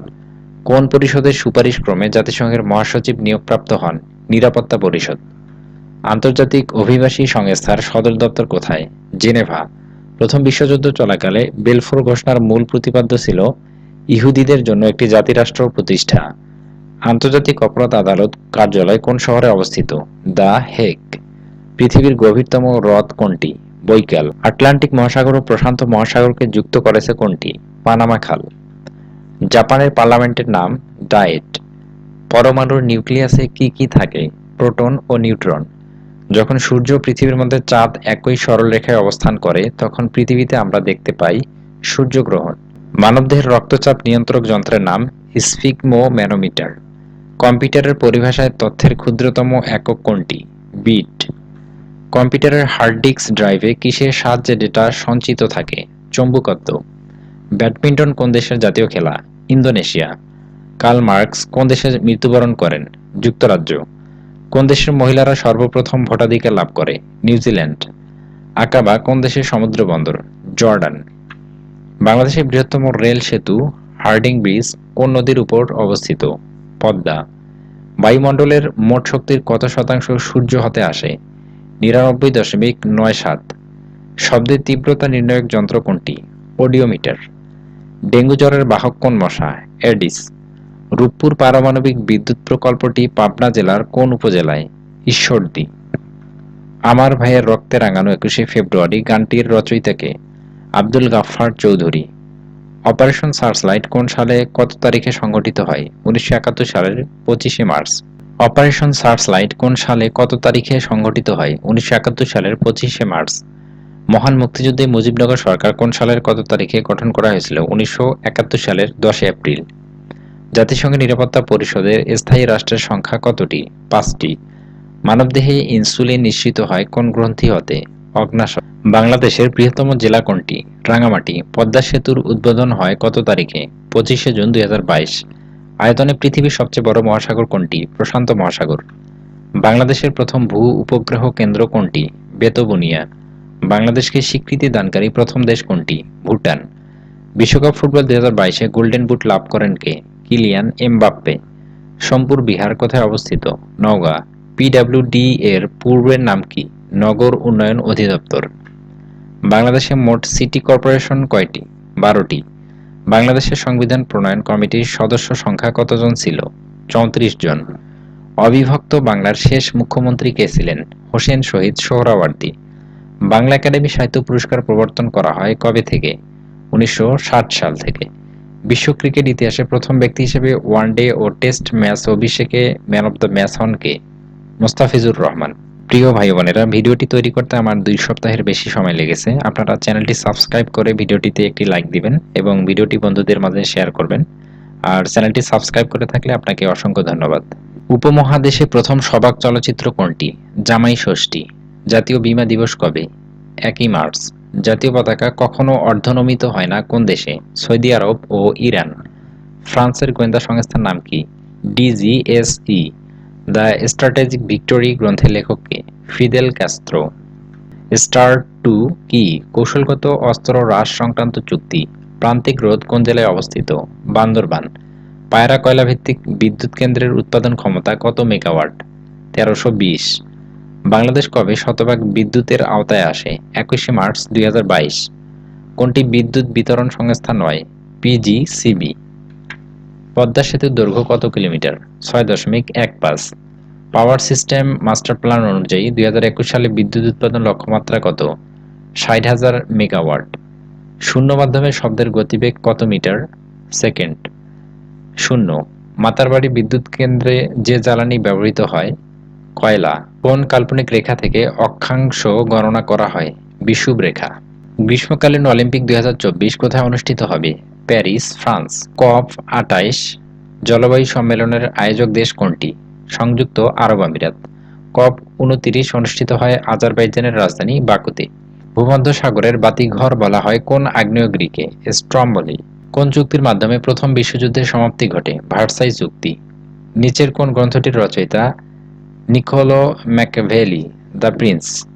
কোন পরিষদের সুপারিশ ক্রমে জাতিসংঘের মহাসচিব নিয়োগপ্রাপ্ত হন? নিরাপত্তা পরিষদ। আন্তর্জাতিক অভিবাসী সংস্থার সদর দপ্তর কোথায়? জেনেভা। প্রথম বিশ্বযুদ্ধ চলাকালে বেলফোর ঘোষণার মূল প্রতিপাদ্য ছিল ইহুদিদের জন্য একটি জাতিরাষ্ট্র প্রতিষ্ঠা। আন্তর্জাতিক অপরাধ আদালত কার্যালয় কোন শহরে অবস্থিত? The Hague. পৃথিবীর গভীরতম হ্রদ কোনটি? বৈকাল। আটলান্টিক মহাসাগর ও প্রশান্ত মহাসাগরকে যুক্ত করেছে কোনটি? পানামা খাল। জাপানের পার্লামেন্টের নাম ডায়েট। পরমাণুর নিউক্লিয়াসে কি কি থাকে? প্রোটন ও নিউট্রন। যখন সূর্য ও পৃথিবীর মধ্যে চাঁদ একই সরলরেখায় অবস্থান করে তখন পৃথিবীতে আমরা দেখতে পাই সূর্যগ্রহণ। মানবদেহের রক্তচাপ নিয়ন্ত্রক যন্ত্রের নাম স্ফিগমোম্যানোমিটার। কম্পিউটারের পরিভাষায় তথ্যের ক্ষুদ্রতম একক কোনটি? বিট। কম্পিউটারের হার্ড ডিস্ক ড্রাইভে কিসের সাহায্যে ডেটা সঞ্চিত থাকে? চৌম্বকত্ব। ব্যাডমিন্টন কোন দেশের জাতীয় খেলা? ইন্দোনেশিয়া। কার্ল মার্কস কোন দেশে মৃত্যুবরণ করেন? যুক্তরাজ্য। কোন দেশের মহিলারা সর্বপ্রথম ভোটাধিকার লাভ করে? নিউজিল্যান্ড। আকাবা কোন দেশের সমুদ্র বন্দর? জর্ডান। বাংলাদেশের বৃহত্তম রেল সেতু হার্ডিং ব্রিজ কোন নদীর উপর অবস্থিত? পদ্মা। বায়ুমণ্ডলের মোট শক্তির কত শতাংশ সূর্য হতে আসে? 99.97। শব্দের তীব্রতা নির্ণায়ক যন্ত্র কোনটি? অডিওমিটার। ডেঙ্গু জ্বরের বাহক কোন মশা? এডিস। রূপপুর পারমাণবিক বিদ্যুৎ প্রকল্পটি পাবনা জেলার কোন উপজেলায়? ঈশ্বরদী। আমার ভাইয়ের রক্তে রাঙানো 21শে ফেব্রুয়ারি গানটির রচয়িতা কে? আব্দুল গাফফার চৌধুরী। অপারেশন সার্চলাইট কোন সালে কত তারিখে সংঘটিত হয়? 1971 সালের 25শে মার্চ। অপারেশন সার্চলাইট কোন সালে কত তারিখে সংঘটিত হয়? 1971 সালের 25শে মার্চ। মহান মুক্তিযুদ্ধে মুজিবনগর সরকার কোন সালের কত তারিখে গঠন করা হয়েছিল? 1971 সালের 10 এপ্রিল। জাতিসংঘের নিরাপত্তা পরিষদের স্থায়ী রাষ্ট্রের সংখ্যা কতটি? 5টি। মানবদেহে ইনসুলিন নিঃসৃত হয় কোন গ্রন্থি হতে? অগ্ন্যাশয়। বাংলাদেশের বৃহত্তম জেলা কোনটি? রাঙ্গামাটি। পদ্মা সেতুর উদ্বোধন হয় কত তারিখে? 25শে জুন 2022। আয়তনে পৃথিবীর সবচেয়ে বড় মহাসাগর কোনটি? প্রশান্ত মহাসাগর। বাংলাদেশের প্রথম ভূ উপগ্রহ কেন্দ্র কোনটি? বেতবুনিয়া। বাংলাদেশকে স্বীকৃতি দানকারী প্রথম দেশ কোনটি? ভুটান। বিশ্বকাপ ফুটবল 2022-এ গোল্ডেন বুট লাভ করেন কে? Kylian Mbappe. সোমপুর বিহার কোথায় অবস্থিত? নওগাঁ। পিডব্লিউডি এর পূর্বের নাম কি? নগর উন্নয়ন অধিদপ্তর। বাংলাদেশে মোট সিটি কর্পোরেশন কয়টি? 12টি। বাংলাদেশের সংবিধান প্রণয়ন কমিটির সদস্য সংখ্যা কতজন ছিল? 34 জন। অবিভক্ত বাংলার শেষ মুখ্যমন্ত্রী কে ছিলেন? হোসেন শহীদ সোহরাওয়ার্দী। বাংলা একাডেমি সাহিত্য পুরস্কার প্রবর্তন করা হয় কবে থেকে? 1960 সাল থেকে। বিশ্ব ক্রিকেট ইতিহাসে প্রথম ব্যক্তি হিসেবে ওয়ানডে ও টেস্ট ম্যাচ অভিষেকে ম্যান অব দ্য ম্যাচ হন কে? মোস্তাফিজুর রহমান। প্রিয় ভাই বোনেরা, ভিডিওটি তৈরি করতে আমার 2 সপ্তাহের বেশি সময় লেগেছে। আপনারা চ্যানেলটি সাবস্ক্রাইব করে ভিডিওটিতে একটি লাইক দিবেন এবং ভিডিওটি বন্ধুদের মাঝে শেয়ার করবেন। আর চ্যানেলটি সাবস্ক্রাইব করে থাকলে আপনাকে অসংখ্য ধন্যবাদ। উপমহাদেশে প্রথম সবাক চলচ্চিত্র কোনটি? জামাই ষষ্ঠী। জাতীয় বীমা দিবস কবে? 1 মার্চ। জাতীয় পতাকা কখনো অর্ধনমিত হয় না কোন দেশে? সৌদি আরব ও ইরান। ফ্রান্সের গোয়েন্দা সংস্থার নাম কি? ডিজিএসই। দ্য স্ট্র্যাটেজিক ভিক্টরি গ্রন্থের লেখক কে? Fidel Castro. স্টার টু কি? কৌশলগত অস্ত্র হ্রাস সংক্রান্ত চুক্তি। প্রান্তিক রোধ কোন জেলায় অবস্থিত? বান্দরবান। পায়রা কয়লা ভিত্তিক বিদ্যুৎ কেন্দ্রের উৎপাদন ক্ষমতা কত মেগাওয়াট? 1320। বাংলাদেশ কবে শতভাগ বিদ্যুতের আওতায় আসে? 21শে মার্চ 2022। কোনটি বিদ্যুৎ বিতরণ সংস্থা নয়? পিজিসিবি। পদ্মা সেতুর দৈর্ঘ্য কত kilometre? 6.15। Power system master plan অনুযায়ী 2021 সালে বিদ্যুৎ উৎপাদন লক্ষ্যমাত্রা কত? 60,000 মেগাওয়াট। শূন্য মাধ্যমে শব্দের গতিবেগ কত মিটার সেকেন্ড? শূন্য। মাতারবাড়ি বিদ্যুৎ কেন্দ্রে যে জ্বালানি ব্যবহৃত হয়? কয়লা। কোন কাল্পনিক রেখা থেকে অক্ষাংশ গণনা করা হয়? বিষুব রেখা। গ্রীষ্মকালীন অলিম্পিক 2024 কোথায় অনুষ্ঠিত হবে? Paris, France. COP28 জলবায়ু সম্মেলনের আয়োজক দেশ কোনটি? সংযুক্ত আরব আমিরাত। COP29 অনুষ্ঠিত হয় আজারবাইজানের রাজধানী বাকুতে। ভূমধ্যসাগরের বাতিঘর বলা হয় কোন আগ্নেয়গিরিকে? স্ট্রম্বলি। কোন চুক্তির মাধ্যমে প্রথম বিশ্বযুদ্ধের সমাপ্তি ঘটে? ভার্সাই চুক্তি। নিচের কোন গ্রন্থটির রচয়িতা Niccolo Machiavelli? The Prince.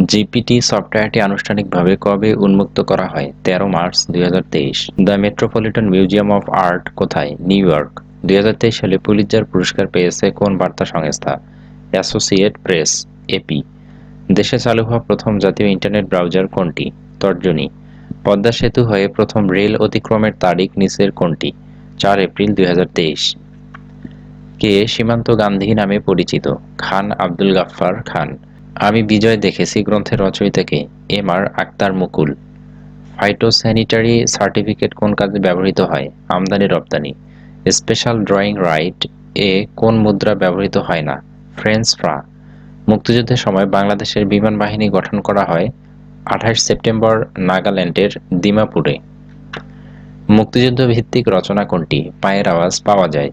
GPT সফটওয়্যারটি আনুষ্ঠানিকভাবে কবে উন্মুক্ত করা হয়? 13 March 2023। The Metropolitan Museum of Art কোথায়? New York. 2023 সালে পুলিৎজার পুরস্কার পেয়েছে কোন বার্তা সংস্থা? Associated Press, AP. দেশে চালু হওয়া প্রথম জাতীয় ইন্টারনেট ব্রাউজার কোনটি? তর্জনী। পদ্মা সেতু হয়ে প্রথম রেল অতিক্রমের তারিখ নিচের কোনটি? 4 এপ্রিল 2023। কে সীমান্ত গান্ধী নামে পরিচিত? খান আব্দুল গাফফার খান। আমি বিজয় দেখেছি গ্রন্থের রচয়িতাকে? এম.আর. আখতার মুকুল। ফাইটোস্যানিটারি সার্টিফিকেট কোন কাজে ব্যবহৃত হয়? আমদানি রপ্তানি। স্পেশাল ড্রয়িং রাইট এ কোন মুদ্রা ব্যবহৃত হয় না? ফ্রেঞ্চ ফ্রা। মুক্তিযুদ্ধের সময় বাংলাদেশের বিমান বাহিনী গঠন করা হয় 28 সেপ্টেম্বর নাগাল্যান্ডের দিমাপুরে। মুক্তিযুদ্ধ ভিত্তিক রচনা কোনটি? পায়ের আওয়াজ পাওয়া যায়।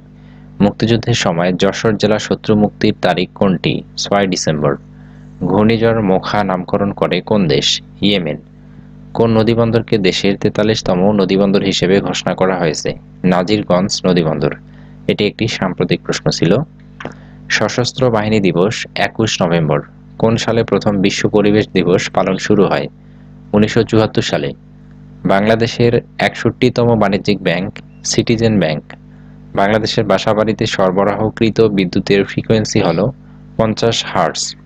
মুক্তিযুদ্ধের সময় যশোর জেলা শত্রু মুক্তির তারিখ কোনটি? 6 ডিসেম্বর। ঘূর্ণিঝড় মোখা নামকরণ করে কোন দেশ? ইয়েমেন। কোন নদীবন্দরকে দেশের 43তম নদীবন্দর হিসেবে ঘোষণা করা হয়েছে? নাজিরগঞ্জ নদীবন্দর। এটি একটি সাম্প্রতিক প্রশ্ন ছিল। সশস্ত্র বাহিনী দিবস 21 নভেম্বর। কোন সালে প্রথম বিশ্ব পরিবেশ দিবস পালন শুরু হয়? 1974 সালে। বাংলাদেশের 61তম বাণিজ্যিক ব্যাংক সিটিজেন ব্যাংক। বাংলাদেশের বাসাবাড়িতে সরবরাহকৃত বিদ্যুতের ফ্রিকোয়েন্সি হল 50 হার্টজ।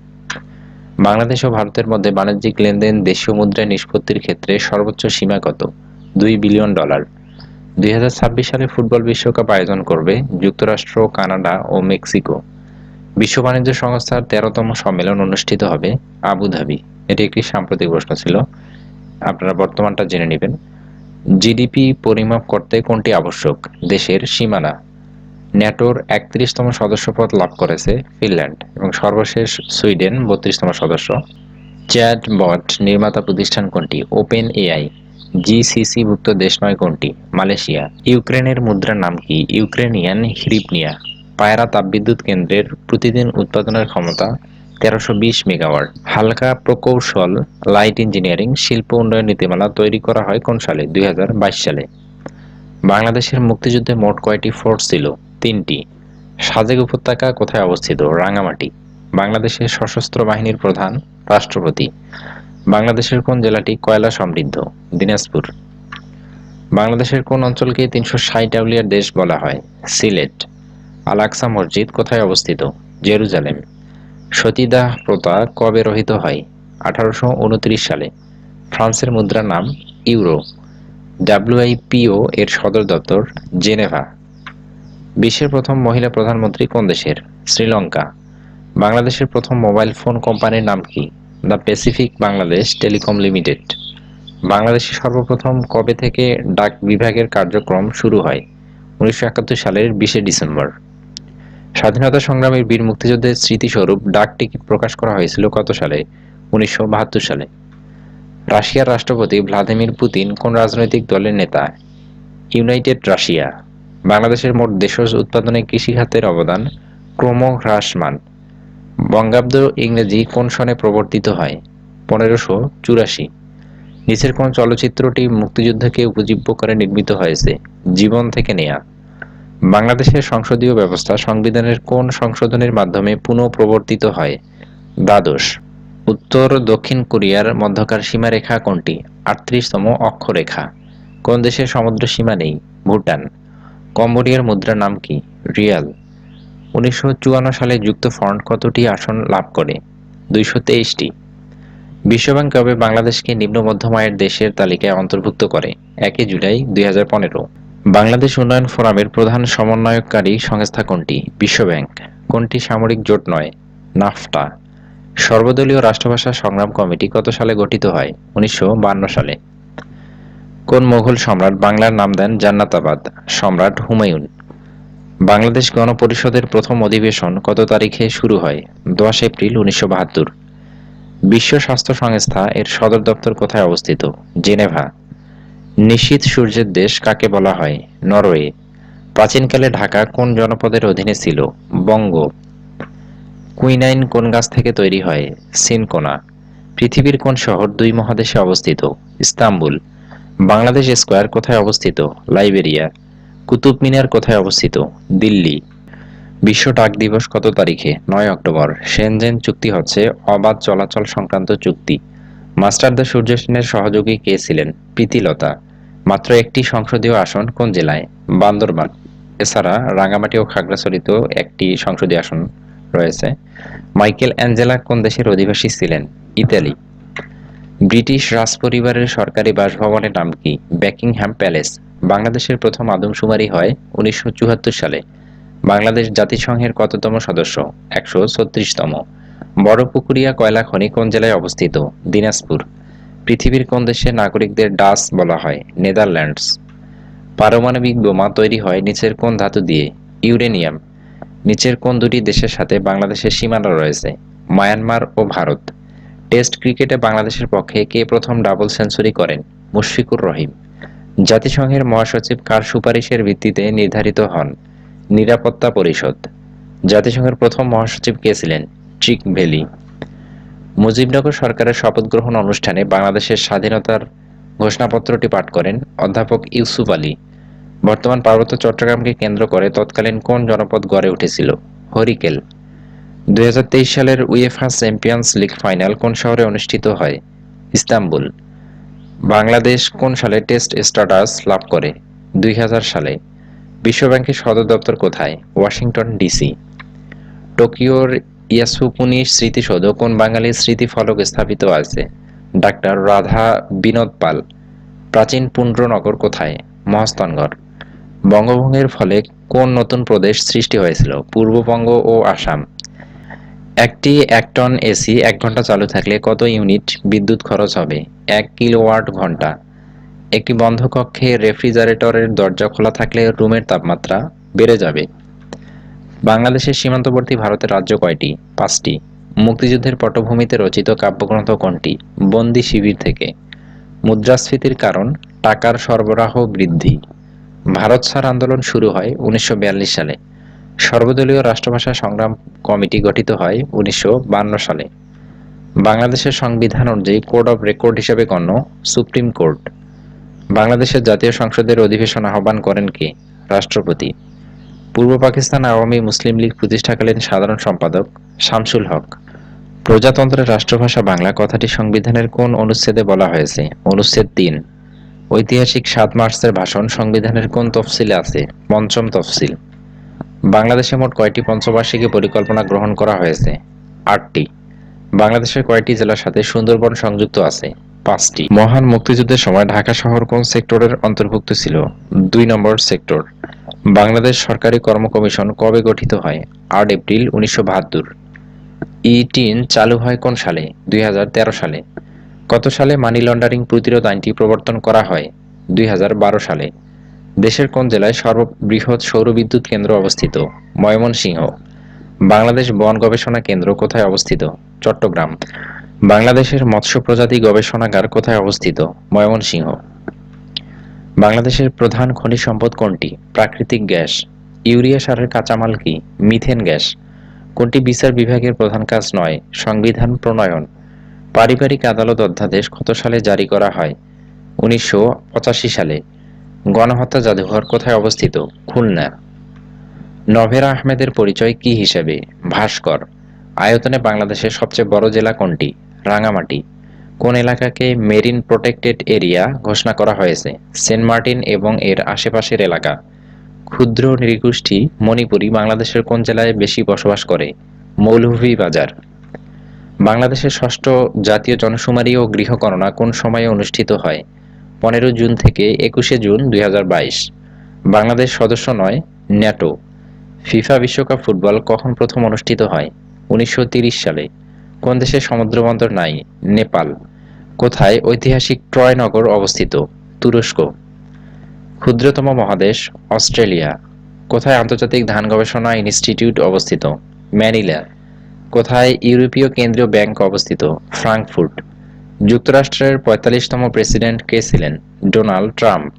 বাংলাদেশ ও ভারতের মধ্যে বাণিজ্যিক লেনদেন দেশীয় মুদ্রায় নিষ্পত্তির ক্ষেত্রে সর্বোচ্চ সীমা কত? $2 বিলিয়ন। 2026 সালে ফুটবল বিশ্বকাপ আয়োজন করবে যুক্তরাষ্ট্র, কানাডা ও মেক্সিকো। বিশ্ব বাণিজ্য সংস্থার 13তম সম্মেলন অনুষ্ঠিত হবে আবুধাবি। এটি একটি সাম্প্রতিক প্রশ্ন ছিল, আপনারা বর্তমানটা জেনে নেবেন। জিডিপি পরিমাপ করতে কোনটি আবশ্যক? দেশের সীমানা। ন্যাটোর 31তম সদস্যপদ লাভ করেছে ফিনল্যান্ড এবং সর্বশেষ সুইডেন 32তম সদস্য। চ্যাটবট নির্মাতা প্রতিষ্ঠান কোনটি? Open AI. জিসিসিভুক্ত দেশ নয় কোনটি? মালয়েশিয়া। ইউক্রেনের মুদ্রার নাম কি? ইউক্রেনিয়ান হ্রিবনিয়া। পায়রা তাপবিদ্যুৎ কেন্দ্রের প্রতিদিন উৎপাদনের ক্ষমতা 1320 মেগাওয়াট। হালকা প্রকৌশল লাইট ইঞ্জিনিয়ারিং শিল্প উন্নয়ন নীতিমালা তৈরি করা হয় কোন সালে? 2022 সালে। বাংলাদেশের মুক্তিযুদ্ধে মোট কয়টি ফোর্ট ছিল? 3টি। সাজেক উপত্যকা কোথায় অবস্থিত? রাঙামাটি। বাংলাদেশের সশস্ত্র বাহিনীর প্রধান রাষ্ট্রপতি। বাংলাদেশের কোন জেলাটি কয়লা সমৃদ্ধ? দিনাজপুর। বাংলাদেশের কোন অঞ্চলকে 360 আউলিয়ার দেশ বলা হয়? সিলেট। আল-আকসা মসজিদ কোথায় অবস্থিত? জেরুজালেম। সতীদাহ প্রথা কবে রহিত হয়? 1829 সালে। ফ্রান্সের মুদ্রার নাম ইউরো। ডাব্লিউআইপিও এর সদর দপ্তর জেনেভা। বিশ্বের প্রথম মহিলা প্রধানমন্ত্রী কোন দেশের? শ্রীলঙ্কা। বাংলাদেশের প্রথম মোবাইল ফোন কোম্পানির নাম কি? The Pacific Bangladesh telecom limited. বাংলাদেশে সর্বপ্রথম কবে থেকে ডাক বিভাগের কার্যক্রম শুরু হয়? 1971 সালের 20 ডিসেম্বর। স্বাধীনতা সংগ্রামীর বীর মুক্তিযুদ্ধের স্মৃতিস্বরূপ ডাক টিকিট প্রকাশ করা হয়েছিল কত সালে? 1972 সালে। রাশিয়ার রাষ্ট্রপতি ভ্লাদিমির পুতিন কোন রাজনৈতিক দলের নেতা? United Russia. বাংলাদেশের মোট দেশজ উৎপাদনে কৃষি খাতের অবদান ক্রমহ্রাসমান। বঙ্গাব্দ ইংরেজি কোন সনে প্রবর্তিত হয়? 1584। নিচের কোন চলচ্চিত্রটি মুক্তিযুদ্ধকে উপজীব্য করে নির্মিত হয়েছে? জীবন থেকে নেয়া। বাংলাদেশের সংসদীয় ব্যবস্থা সংবিধানের কোন সংশোধনের মাধ্যমে পুনঃপ্রবর্তিত হয়? দ্বাদশ। উত্তর দক্ষিণ কোরিয়ার মধ্যকার সীমারেখা কোনটি? 38তম অক্ষরেখা। কোন দেশের সমুদ্র সীমা নেই? ভুটান। কম্বোডিয়ার মুদ্রার নাম কি? রিয়াল। 1954 সালে যুক্ত ফ্রন্ট কতটি আসন লাভ করে? 223টি। বিশ্বব্যাংক কবে বাংলাদেশকে নিম্ন মধ্যম আয়ের দেশের তালিকায় অন্তর্ভুক্ত করে? 1 জুলাই 2015। বাংলাদেশ উন্নয়ন ফোরামের প্রধান সমন্বয়কারী সংস্থা কোনটি? বিশ্বব্যাংক। কোনটি সামরিক জোট নয়? নাফটা। সর্বদলীয় রাষ্ট্রভাষা সংগ্রাম কমিটি কত সালে গঠিত হয়? 1952 সালে। কোন মোগল সম্রাট বাংলার নাম দেন জান্নাতাবাদ? সম্রাট হুমায়ুন। বাংলাদেশ গণপরিষদের প্রথম অধিবেশন কত তারিখে শুরু হয়? 10 এপ্রিল 1972। বিশ্ব স্বাস্থ্য সংস্থা এর সদর দপ্তর কোথায় অবস্থিত? জেনেভা। নিশীথ সূর্যের দেশ কাকে বলা হয়? নরওয়ে। প্রাচীনকালে ঢাকা কোন জনপদের অধীনে ছিল? বঙ্গ। কুইনাইন কোন গাছ থেকে তৈরি হয়? সিনকোনা। পৃথিবীর কোন শহর দুই মহাদেশে অবস্থিত? ইস্তাম্বুল। বাংলাদেশ স্কয়ার কোথায় অবস্থিত? লাইবেরিয়া। কুতুব মিনার কোথায় অবস্থিত? দিল্লি। বিশ্ব ডাক দিবস কত তারিখে? 9 অক্টোবর। শেনজেন চুক্তি হচ্ছে অবাধ চলাচল সংক্রান্ত চুক্তি। মাস্টার দ্য সূর্য সেনের সহযোগী কে ছিলেন? প্রীতিলতা। মাত্র একটি সংসদীয় আসন কোন জেলায়? বান্দরবান। এছাড়া রাঙ্গামাটি ও খাগড়াছড়িতেও একটি সংসদীয় আসন রয়েছে। মাইকেল অ্যাঞ্জেলা কোন দেশের অধিবাসী ছিলেন? ইতালি। ব্রিটিশ রাজপরিবারের সরকারি বাসভবনের নাম কি? Buckingham palace. বাংলাদেশের প্রথম আদমশুমারি হয় 1974 সালে। বাংলাদেশ জাতিসংঘের কততম সদস্য? 136তম। বড়পুকুরিয়া কয়লা খনি কোন জেলায় অবস্থিত? দিনাজপুর। পৃথিবীর কোন দেশের নাগরিকদের ডাচ বলা হয়? নেদারল্যান্ডস। পারমাণবিক বোমা তৈরি হয় নিচের কোন ধাতু দিয়ে? ইউরেনিয়াম। নিচের কোন দুটি দেশের সাথে বাংলাদেশের সীমানা রয়েছে? মায়ানমার ও ভারত। টেস্ট ক্রিকেটে বাংলাদেশের পক্ষে কে প্রথম ডাবল সেঞ্চুরি করেন? মুশফিকুর রহিম। জাতিসংঘের মহাসচিব কার সুপারিশের ভিত্তিতে নির্ধারিত হন? নিরাপত্তা পরিষদ। জাতিসংঘের প্রথম মহাসচিব কে ছিলেন? চিক ভেলি। মুজিবনগর সরকারের শপথ গ্রহণ অনুষ্ঠানে বাংলাদেশের স্বাধীনতার ঘোষণাপত্রটি পাঠ করেন অধ্যাপক ইউসুফ আলী। বর্তমান পার্বত্য চট্টগ্রামকে কেন্দ্র করে তৎকালীন কোন জনপদ গড়ে উঠেছিল? হরিকেল। 2023 সালের উয়েফা চ্যাম্পিয়নস লিগ ফাইনাল কোন শহরে অনুষ্ঠিত হয়? ইস্তাম্বুল। বাংলাদেশ কোন সালে টেস্ট স্ট্যাটাস লাভ করে? 2000 সালে। বিশ্বব্যাংকের সদর দপ্তর কোথায়? Washington DC. টোকিওর ইয়াসুকুনি স্মৃতিসৌধ কোন বাঙালির স্মৃতিফলক স্থাপিত আছে? ডাক্তার রাধা বিনোদ পাল। প্রাচীন পুণ্ড্রনগর কোথায়? মহাস্থানগড়। বঙ্গভঙ্গের ফলে কোন নতুন প্রদেশ সৃষ্টি হয়েছিল? পূর্ববঙ্গ ও আসাম। একটি 1 টন এসি 1 ঘন্টা চালু থাকলে কত ইউনিট বিদ্যুৎ খরচ হবে? 1 কিলোওয়াট ঘন্টা। একটি বন্ধ কক্ষে রেফ্রিজারেটরের দরজা খোলা থাকলে রুমের তাপমাত্রা বেড়ে যাবে। বাংলাদেশের সীমান্তবর্তী ভারতের রাজ্য কয়টি? 5টি। মুক্তিযুদ্ধের পটভূমিতে রচিত কাব্যগ্রন্থ কোনটি? বন্দি শিবির থেকে। মুদ্রাস্ফীতির কারণ টাকার সরবরাহ বৃদ্ধি। ভারত ছাড় আন্দোলন শুরু হয় 1942 সালে। সর্বদলীয় রাষ্ট্রভাষা সংগ্রাম কমিটি গঠিত হয় 1952 সালে। বাংলাদেশের সংবিধান অনুযায়ী কোড অব রেকর্ড হিসেবে গণ্য সুপ্রিম কোর্ট। বাংলাদেশের জাতীয় সংসদের অধিবেশন আহ্বান করেন কে? রাষ্ট্রপতি। পূর্ব পাকিস্তান আওয়ামী মুসলিম লীগ প্রতিষ্ঠাকালীন সাধারণ সম্পাদক শামসুল হক। প্রজাতন্ত্রের রাষ্ট্রভাষা বাংলা কথাটি সংবিধানের কোন অনুচ্ছেদে বলা হয়েছে? অনুচ্ছেদ 3। ঐতিহাসিক 7 মার্চের ভাষণ সংবিধানের কোন তফসিলে আছে? পঞ্চম তফসিল। বাংলাদেশে মোট কয়টি পঞ্চবার্ষিকী পরিকল্পনা গ্রহণ করা হয়েছে? 8টি। বাংলাদেশের কয়টি জেলার সাথে সুন্দরবন সংযুক্ত আছে? 5টি। মহান মুক্তিযুদ্ধের সময় ঢাকা শহর কোন সেক্টরের অন্তর্ভুক্ত ছিল? 2 নম্বর সেক্টর। বাংলাদেশ সরকারি কর্ম কমিশন কবে গঠিত হয়? 8 এপ্রিল 1972। ই-টিন চালু হয় কোন সালে? 2013 সালে। কত সালে মানি লন্ডারিং প্রতিরোধ আইনটি প্রবর্তন করা হয়? 2012 সালে। দেশের কোন জেলায় সর্ববৃহৎ সৌরবিদ্যুৎ কেন্দ্র অবস্থিত? ময়মনসিংহ। বাংলাদেশ বন গবেষণা কেন্দ্র কোথায় অবস্থিত? চট্টগ্রাম। বাংলাদেশের মৎস্য প্রজাতি গবেষণাগার কোথায় অবস্থিত? ময়মনসিংহ। বাংলাদেশের প্রধান খনিজ সম্পদ কোনটি? প্রাকৃতিক গ্যাস। ইউরিয়া সারের কাঁচামাল কি? Methane gas. কোনটি বিচার বিভাগের প্রধান কাজ নয়? সংবিধান প্রণয়ন। পারিবারিক আদালত অধ্যাদেশ কত সালে জারি করা হয়? 1985 সালে। গণহত্যা জাদুঘর কোথায় অবস্থিত? খুলনা। নভেরা আহমেদের পরিচয় কি হিসেবে? ভাস্কর। আয়তনে বাংলাদেশের সবচেয়ে বড় জেলা কোনটি? রাঙ্গামাটি। কোন এলাকাকে মেরিন প্রোটেক্টেড এরিয়া ঘোষণা করা হয়েছে? সেন্ট মার্টিন এবং এর আশেপাশের এলাকা। ক্ষুদ্র নৃগোষ্ঠী মণিপুরী বাংলাদেশের কোন জেলায় বেশি বসবাস করে? মৌলভীবাজার। বাংলাদেশের ষষ্ঠ জাতীয় জনশুমারি ও গৃহগণনা কোন সময়ে অনুষ্ঠিত হয়? 15 জুন থেকে 21 জুন 2022। বাংলাদেশ সদস্য নয় ন্যাটো। ফিফা বিশ্বকাপ ফুটবল কখন প্রথম অনুষ্ঠিত হয়? ১৯৩০ সালে। কোন দেশে সমুদ্রবন্দর নাই? নেপাল। কোথায় ঐতিহাসিক ট্রয় নগর অবস্থিত? তুরস্ক। ক্ষুদ্রতম মহাদেশ? অস্ট্রেলিয়া। কোথায় আন্তর্জাতিক ধান গবেষণা ইনস্টিটিউট অবস্থিত? ম্যানিলা। কোথায় ইউরোপীয় কেন্দ্রীয় ব্যাংক অবস্থিত? ফ্রাঙ্কফুর্ট। যুক্তরাষ্ট্রের ৪৫তম প্রেসিডেন্ট কে ছিলেন? Donald Trump.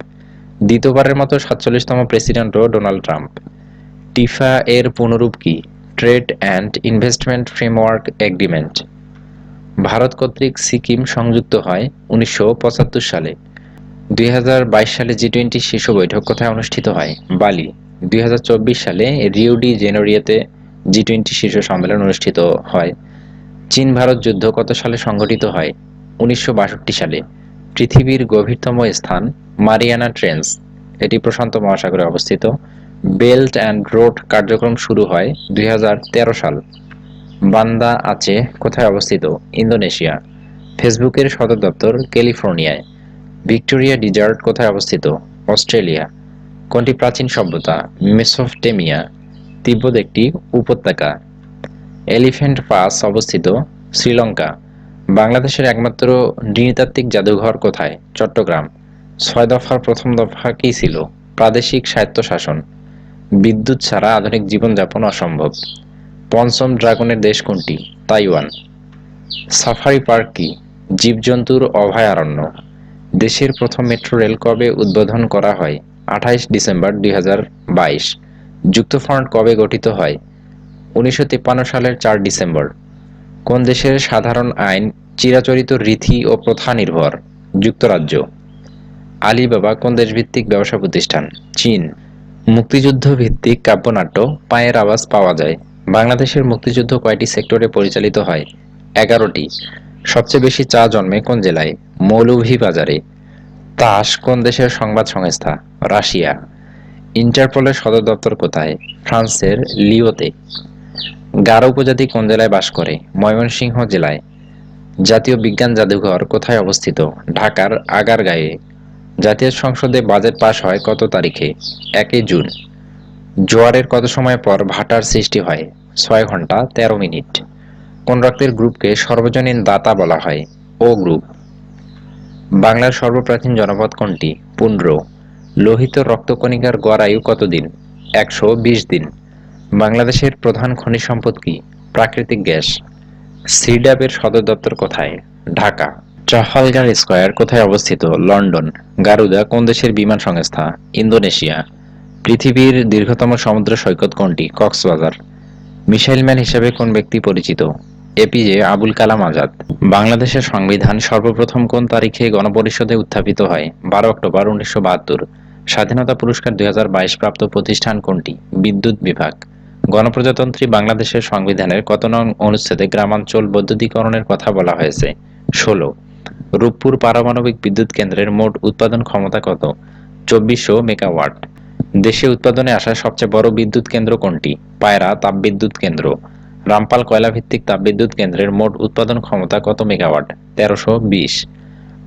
দ্বিতীয়বারের মতো ৪৭তম প্রেসিডেন্টও ডোনাল্ড ট্রাম্প। টিফা এর পুনরূপ কি? Trade and investment framework agreement. Bharat কর্তৃক সিকিম সংযুক্ত হয় ১৯৭৫ সালে। ২০২২ সালে জি-20 শীর্ষ বৈঠক কোথায় অনুষ্ঠিত হয়? বালি। ২০২৪ সালে রিও ডি জেনেরিওতে জি-20 শীর্ষ সম্মেলন অনুষ্ঠিত হয়। চীন ভারত যুদ্ধ কত সালে সংঘটিত হয়? ১৯৬২ সালে। পৃথিবীর গভীরতম স্থান? Mariana trench. এটি প্রশান্ত মহাসাগরে অবস্থিত। বেল্ট অ্যান্ড রোড কার্যক্রম শুরু হয় ২০১৩ সাল। বান্দা আচে কোথায় অবস্থিত? ইন্দোনেশিয়া। ফেসবুকের সদর দপ্তর ক্যালিফোর্নিয়ায়। ভিক্টোরিয়া ডিজার্ট কোথায় অবস্থিত? অস্ট্রেলিয়া। কোনটি প্রাচীন সভ্যতা? মেসোপটেমিয়া। তিব্বত একটি উপত্যকা। এলিফ্যান্ট পাস অবস্থিত? শ্রীলঙ্কা। বাংলাদেশের একমাত্র নৃতাত্ত্বিক জাদুঘর কোথায়? চট্টগ্রাম। ৬ দফার প্রথম দফা কী ছিল? প্রাদেশিক স্বায়ত্তশাসন। বিদ্যুৎ ছাড়া আধুনিক জীবনযাপন অসম্ভব। পঞ্চম ড্রাগনের দেশ কোনটি? তাইওয়ান। সাফারি পার্ক কি? জীবজন্তুর অভয়ারণ্য। দেশের প্রথম মেট্রো রেল কবে উদ্বোধন করা হয়? ২৮ ডিসেম্বর ২০২২। যুক্তফ্রন্ট কবে গঠিত হয়? ১৯৫৩ সালের ৪ ডিসেম্বর। কোন দেশের সাধারণ আইন চিরাচরিত রীতি ও প্রথা নির্ভর? যুক্তরাজ্য। আলিবাবা কোন দেশভিত্তিক ব্যবসা প্রতিষ্ঠান? চীন। মুক্তিযুদ্ধ ভিত্তিক কাব্যনাট্য পায়ের আওয়াজ পাওয়া যায়। বাংলাদেশের মুক্তিযুদ্ধ কয়টি সেক্টরে পরিচালিত হয়? ১১টি। সবচেয়ে বেশি চা জন্মে কোন জেলায়? মৌলভীবাজারে। তাস কোন দেশের সংবাদ সংস্থা? রাশিয়া। ইন্টারপোলের সদর দপ্তর কোথায়? ফ্রান্সের লিওতে। গারো উপজাতি কোন জেলায় বাস করে? ময়মনসিংহ জেলায়। জাতীয় বিজ্ঞান জাদুঘর কোথায় অবস্থিত? ঢাকার আগারগাঁয়ে। জাতীয় সংসদে বাজেট পাস হয় কত তারিখে? ১ জুন। জোয়ারের কত সময় পর ভাটার সৃষ্টি হয়? ৬ ঘন্টা ১৩ মিনিট। কোন রক্তের গ্রুপকে সর্বজনীন দাতা বলা হয়? ও গ্রুপ। বাংলার সর্বপ্রাচীন জনপদ কোনটি? পুন্ড্র। লোহিত রক্তকণিকার গড় আয়ু কতদিন? ১২০ দিন। বাংলাদেশের প্রধান খনিজ সম্পদ কি? প্রাকৃতিক গ্যাস। সিডাবের সদর দপ্তর কোথায়? ঢাকা। ট্রাফালগার স্কয়ার কোথায় অবস্থিত? লন্ডন। গারুদা কোন দেশের বিমান সংস্থা? ইন্দোনেশিয়া। পৃথিবীর দীর্ঘতম সমুদ্র সৈকত কোনটি? কক্সবাজার। মিসাইল ম্যান হিসেবে কোন ব্যক্তি পরিচিত? এপিজে আবুল কালাম আজাদ। বাংলাদেশের সংবিধান সর্বপ্রথম কোন তারিখে গণপরিষদে উত্থাপিত হয়? ১২ অক্টোবর ১৯৭২। স্বাধীনতা পুরস্কার ২০২২ প্রাপ্ত প্রতিষ্ঠান কোনটি? বিদ্যুৎ বিভাগ। গণপ্রজাতন্ত্রী বাংলাদেশের সংবিধানের কত নং অনুচ্ছেদে গ্রামাঞ্চল বৈদ্যুতিকরণের কথা বলা হয়েছে? ১৬। রূপপুর পারমাণবিক বিদ্যুৎ কেন্দ্রের মোট উৎপাদন ক্ষমতা কত? ২৪০০ মেগাওয়াট। দেশে উৎপাদনে আসা সবচেয়ে বড় বিদ্যুৎ কেন্দ্র কোনটি? পায়রা তাপবিদ্যুৎ কেন্দ্র। রামপাল কয়লাভিত্তিক তাপবিদ্যুৎ কেন্দ্রের মোট উৎপাদন ক্ষমতা কত মেগাওয়াট? ১৩২০।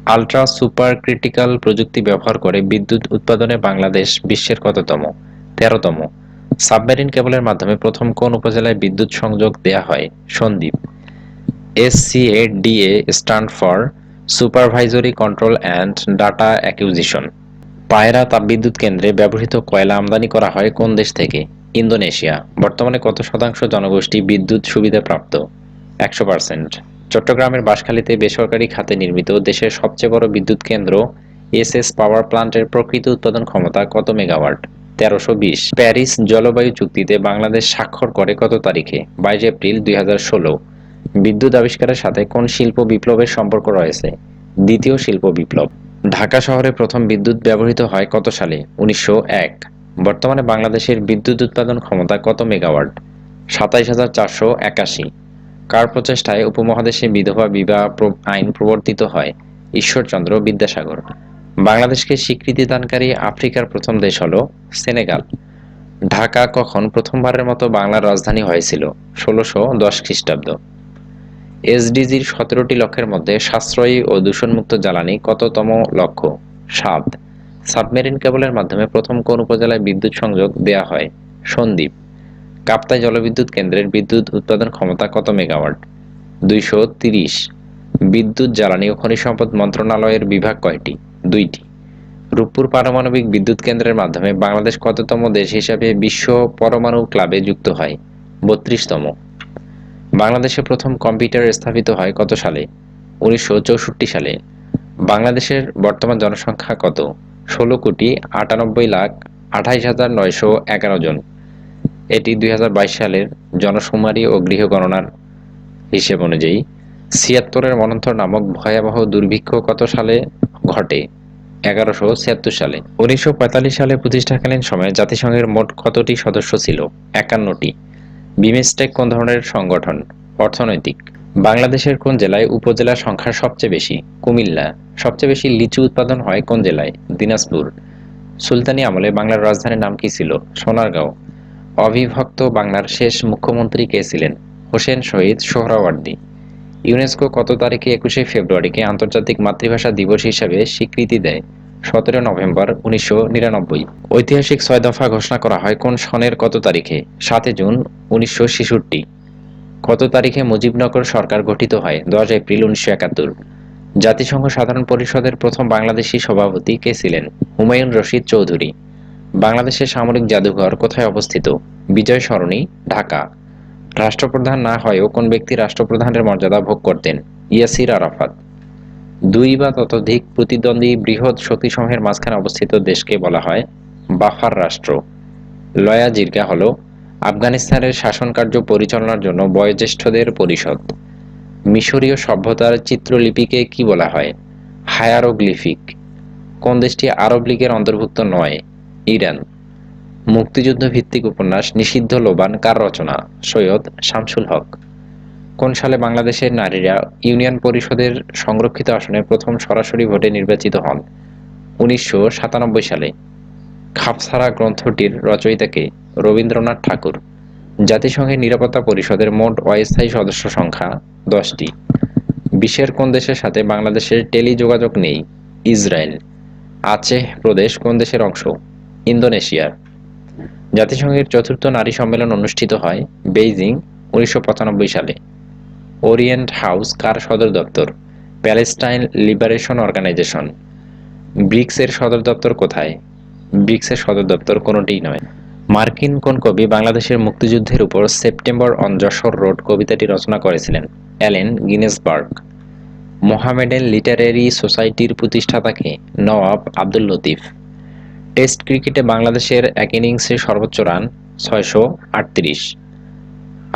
আল্ট্রা সুপার ক্রিটিক্যাল প্রযুক্তি ব্যবহার করে বিদ্যুৎ উৎপাদনে বাংলাদেশ বিশ্বের কততম? ১৩তম। সাবমেরিন কেবলের মাধ্যমে প্রথম কোন উপজেলায় বিদ্যুৎ সংযোগ দেয়া হয়? Sandwip. SCADA stand for supervisory control and data acquisition. পায়রা তাপবিদ্যুৎ কেন্দ্রে ব্যবহৃত কয়লা আমদানি করা হয় কোন দেশ থেকে? ইন্দোনেশিয়া। বর্তমানে কত শতাংশ জনগোষ্ঠী বিদ্যুৎ সুবিধাপ্রাপ্ত? ১০০%। চট্টগ্রামের বাঁশখালীতে বেসরকারি খাতে নির্মিত দেশের সবচেয়ে বড় বিদ্যুৎ কেন্দ্র এসএস পাওয়ার প্ল্যান্টের প্রকৃত উৎপাদন ক্ষমতা কত মেগাওয়াট? ১৩২০। প্যারিস জলবায়ু চুক্তিতে বাংলাদেশ স্বাক্ষর করে কত তারিখে? ২২ এপ্রিল ২০১৬। বিদ্যুৎ আবিষ্কারের সাথে কোন শিল্প বিপ্লবের সম্পর্ক রয়েছে? দ্বিতীয় শিল্প বিপ্লব। ঢাকা শহরে প্রথম বিদ্যুৎ ব্যবহৃত হয় কত সালে? ১৯০১। বর্তমানে বাংলাদেশের বিদ্যুৎ উৎপাদন ক্ষমতা কত মেগাওয়াট? ২৭,৪৮১। কার প্রচেষ্টায় উপমহাদেশে বিধবা বিবাহ আইন প্রবর্তিত হয়? ঈশ্বরচন্দ্র বিদ্যাসাগর। বাংলাদেশকে স্বীকৃতিদানকারী আফ্রিকার প্রথম দেশ হল সেনেগাল। ঢাকা কখন প্রথমবারের মতো বাংলার রাজধানী হয়েছিল? ১৬১০ খ্রিস্টাব্দ। এসডিজির ১৭টি লক্ষ্যের মধ্যে সাশ্রয়ী ও দূষণমুক্ত জ্বালানি কততম লক্ষ্য? ৭। সাবমেরিন কেবলের মাধ্যমে প্রথম কোন উপজেলায় বিদ্যুৎ সংযোগ দেয়া হয়? সন্দ্বীপ। কাপ্তাই জলবিদ্যুৎ কেন্দ্রের বিদ্যুৎ উৎপাদন ক্ষমতা কত মেগাওয়াট? 230। বিদ্যুৎ, জ্বালানি ও খনিজ সম্পদ মন্ত্রণালয়ের বিভাগ কয়টি? 2টি। রূপপুর পারমাণবিক বিদ্যুৎ কেন্দ্রের মাধ্যমে বাংলাদেশ কততম দেশ হিসাবে বিশ্ব পরমাণু ক্লাবে যুক্ত হয়? 32তম। বাংলাদেশে প্রথম কম্পিউটার স্থাপিত হয় কত সালে? 1964 সালে। বাংলাদেশের বর্তমান জনসংখ্যা কত? 16,98,28,911 জন। এটি 2022 সালের জনশুমারি ও গৃহগণনার হিসেব অনুযায়ী। 76-এর মন্বন্তর নামক ভয়াবহ দুর্ভিক্ষ কত সালে ঘটে? 1176 সালে। 1945 সালে প্রতিষ্ঠাকালীন সময়ে জাতিসংঘের মোট কতটি সদস্য ছিল? 51টি। বিমস্টেক কোন ধরনের সংগঠন? অর্থনৈতিক। বাংলাদেশের কোন জেলায় উপজেলার সংখ্যা সবচেয়ে বেশি? কুমিল্লা। সবচেয়ে বেশি লিচু উৎপাদন হয় কোন জেলায়? দিনাজপুর। সুলতানি আমলে বাংলার রাজধানীর নাম কি ছিল? সোনারগাঁও। অবিভক্ত বাংলার শেষ মুখ্যমন্ত্রী কে ছিলেন? হোসেন শহীদ সোহরাওয়ার্দী। ইউনেস্কো কত তারিখে 21শে ফেব্রুয়ারিকে আন্তর্জাতিক মাতৃভাষা দিবস হিসাবে স্বীকৃতি দেয়? 17 নভেম্বর 1999। ঐতিহাসিক 6 দফা ঘোষণা করা হয় কোন সনের কত তারিখে? 7 জুন 1966। কত তারিখে মুজিবনগর সরকার গঠিত হয়? 10 এপ্রিল 1971। জাতিসংঘ সাধারণ পরিষদের প্রথম বাংলাদেশী সভাপতি কে ছিলেন? হুমায়ুন রশিদ চৌধুরী। বাংলাদেশের সামরিক জাদুঘর কোথায় অবস্থিত? বিজয় সরণি, ঢাকা। রাষ্ট্রপ্রধান না হয়েও কোন ব্যক্তি রাষ্ট্রপ্রধানের মর্যাদা ভোগ করতেন? ইয়াসির আরাফাত। 2 বা ততোধিক প্রতিদ্বন্দ্বী বৃহৎ শক্তিসমূহের মাঝখানে অবস্থিত দেশকে বলা হয় বাফার রাষ্ট্র। লয়া জিরগা হল আফগানিস্তানের শাসনকার্য পরিচালনার জন্য বয়োজ্যেষ্ঠদের পরিষদ। মিশরীয় সভ্যতার চিত্রলিপিকে কি বলা হয়? হায়ারোগ্লিফিক। কোন দেশটি আরব লীগের অন্তর্ভুক্ত নয়? ইরান। মুক্তিযুদ্ধ ভিত্তিক উপন্যাস নিষিদ্ধ লোবান কার রচনা? সৈয়দ শামসুল হক। কোন সালে বাংলাদেশের নারীরা ইউনিয়ন পরিষদের সংরক্ষিত আসনে প্রথম সরাসরি ভোটে নির্বাচিত হন? 1997 সালে। খাপছাড়া গ্রন্থটির রচয়িতা কে? রবীন্দ্রনাথ ঠাকুর। জাতিসংঘের নিরাপত্তা পরিষদের মোট অস্থায়ী সদস্য সংখ্যা 10টি। বিশ্বের কোন দেশের সাথে বাংলাদেশের টেলিযোগাযোগ নেই? ইসরায়েল। আচেহ প্রদেশ কোন দেশের অংশ? ইন্দোনেশিয়ার। জাতিসংঘের চতুর্থ নারী সম্মেলন অনুষ্ঠিত হয় বেইজিং 1995 সালে। ওরিয়েন্ট হাউস কার সদর দপ্তর? Palestine liberation organisation. ব্রিক্সের সদর দপ্তর কোথায়? ব্রিক্সের সদর দপ্তর কোনোটিই নয়। মার্কিন কোন কবি বাংলাদেশের মুক্তিযুদ্ধের উপর সেপ্টেম্বর অন যশোর রোড কবিতাটি রচনা করেছিলেন? অ্যালেন গিনেসবার্গ। মোহামেডান লিটারেরি সোসাইটির প্রতিষ্ঠাতা কে? নওয়াব আব্দুল লতিফ। টেস্ট ক্রিকেটে বাংলাদেশের এক ইনিংসে সর্বোচ্চ রান 638।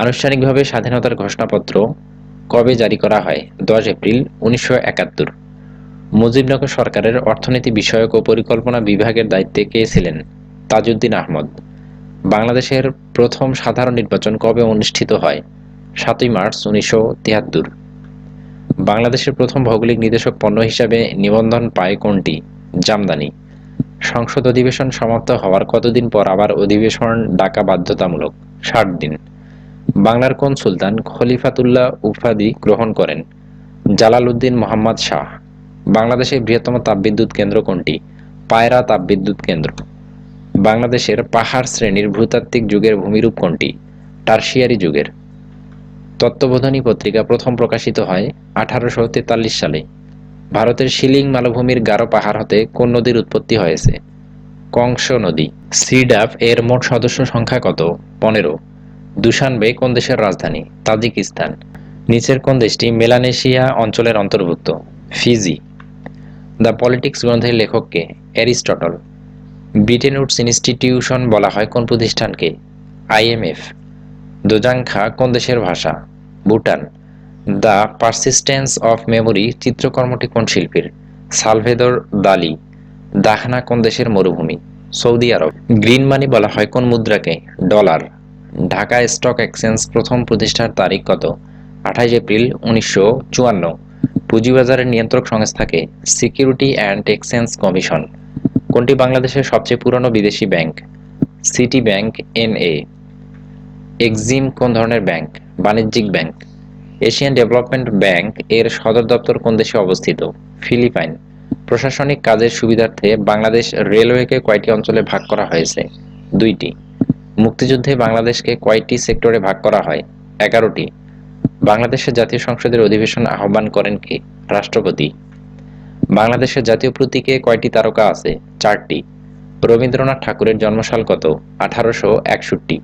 আনুষ্ঠানিকভাবে স্বাধীনতার ঘোষণাপত্র কবে জারি করা হয়? 10 এপ্রিল 1971। মুজিবনগর সরকারের অর্থনীতি বিষয়ক ও পরিকল্পনা বিভাগের দায়িত্বে কে ছিলেন? তাজউদ্দিন আহমদ। বাংলাদেশের প্রথম সাধারণ নির্বাচন কবে অনুষ্ঠিত হয়? 7 মার্চ 1973। বাংলাদেশের প্রথম ভৌগোলিক নির্দেশক পণ্য হিসাবে নিবন্ধন পায় কোনটি? জামদানি। সংসদ অধিবেশন সমাপ্ত হওয়ার কতদিন পর আবার অধিবেশন ডাকা বাধ্যতামূলক? 60 দিন। বাংলার কোন সুলতান খলিফাতুল্লাহ উপাধি গ্রহণ করেন? জালালউদ্দিন মোহাম্মদ শাহ। বাংলাদেশের বৃহত্তম তাপবিদ্যুৎ কেন্দ্র কোনটি? পায়রা তাপবিদ্যুৎ কেন্দ্র। বাংলাদেশের পাহাড় শ্রেণীর ভূতাত্ত্বিক যুগের ভূমিরূপ কোনটি? টারশিয়ারি যুগের। তত্ত্ববোধিনী পত্রিকা প্রথম প্রকাশিত হয় 1843 সালে। ভারতের শিলিং মালভূমির গারো পাহাড় হতে কোন নদীর উৎপত্তি হয়েছে? কংস নদী। সিডাফ এর মোট সদস্য সংখ্যা কত? 15। দুশানবে কোন দেশের রাজধানী? তাজিকিস্তান। নিচের কোন দেশটি মেলানেশিয়া অঞ্চলের অন্তর্ভুক্ত? ফিজি। দ্য পলিটিক্স গ্রন্থের লেখক কে? অ্যারিস্টটল। ব্রিটেন উডস ইনস্টিটিউশন বলা হয় কোন প্রতিষ্ঠানকে? আইএমএফ। দোজাংখা কোন দেশের ভাষা? Bhutan. The Persistence of Memory চিত্রকর্মটি কোন শিল্পীর? সালভেদর দালি। দাহনা কোন দেশের মরুভূমি? সৌদি আরব। গ্রিন মানি বলা হয় কোন মুদ্রাকে? ডলার। ঢাকা স্টক এক্সচেঞ্জ প্রথম প্রতিষ্ঠার তারিখ কত? 28 এপ্রিল 1954। পুঁজিবাজারের নিয়ন্ত্রক সংস্থাকে? Security and exchange commission. কোনটি বাংলাদেশের সবচেয়ে পুরনো বিদেশি ব্যাংক? City bank NA. এক্সিম কোন ধরনের ব্যাংক? বাণিজ্যিক ব্যাংক। এশিয়ান ডেভেলপমেন্ট ব্যাংক এর সদর দপ্তর কোন দেশে অবস্থিত? ফিলিপাইন। প্রশাসনিক কাজের সুবিধার্থে বাংলাদেশ রেলওয়েকে কয়টি অঞ্চলে ভাগ করা হয়েছে? 2টি। মুক্তিযুদ্ধে বাংলাদেশকে কয়টি সেক্টরে ভাগ করা হয়? 11টি। বাংলাদেশের জাতীয় সংসদের অধিবেশন আহ্বান করেন কে? রাষ্ট্রপতি। বাংলাদেশের জাতীয় প্রতীকে কয়টি তারকা আছে? 4টি। রবীন্দ্রনাথ ঠাকুরের জন্মসাল কত? 1861।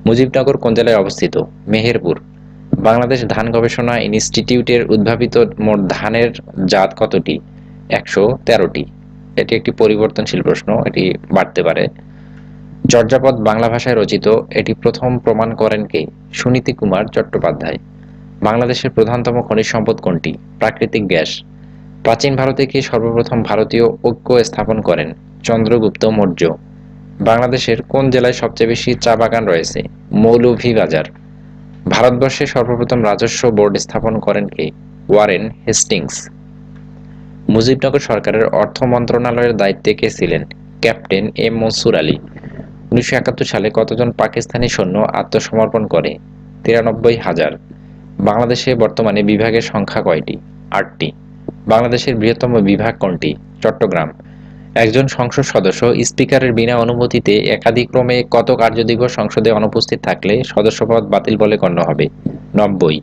মুজিবনগর কোন জেলায় অবস্থিত? মেহেরপুর। বাংলাদেশ ধান গবেষণা ইনস্টিটিউটের উদ্ভাবিত মোট ধানের জাত কতটি? 113টি। এটি একটি পরিবর্তনশীল প্রশ্ন, এটি বাড়তে পারে। চর্যাপদ বাংলা ভাষায় রচিত, এটি প্রথম প্রমাণ করেন কে? সুনীতি কুমার চট্টোপাধ্যায়। বাংলাদেশের প্রধানতম খনিজ সম্পদ কোনটি? প্রাকৃতিক গ্যাস। প্রাচীন ভারতে কে সর্বপ্রথম ভারতীয় ঐক্য স্থাপন করেন? চন্দ্রগুপ্ত মৌর্য। বাংলাদেশের কোন জেলায় সবচেয়ে বেশি চা বাগান রয়েছে? মৌলভীবাজার। ভারতবর্ষে সর্বপ্রথম রাজস্ব বোর্ড স্থাপন করেন কে? Warren Hastings. মুজিবনগর সরকারের অর্থ মন্ত্রণালয়ের দায়িত্বে কে ছিলেন? Captain M Mansur Ali. 1971 সালে কতজন পাকিস্তানি সৈন্য আত্মসমর্পণ করে? 93,000। বাংলাদেশে বর্তমানে বিভাগের সংখ্যা কয়টি? 8টি। বাংলাদেশের বৃহত্তম বিভাগ কোনটি? চট্টগ্রাম। একজন সংসদ সদস্য স্পিকারের বিনা অনুমতিতে একাদিক্রমে কত কার্যদিবস সংসদে অনুপস্থিত থাকলে সদস্যপদ বাতিল বলে গণ্য হবে? 90।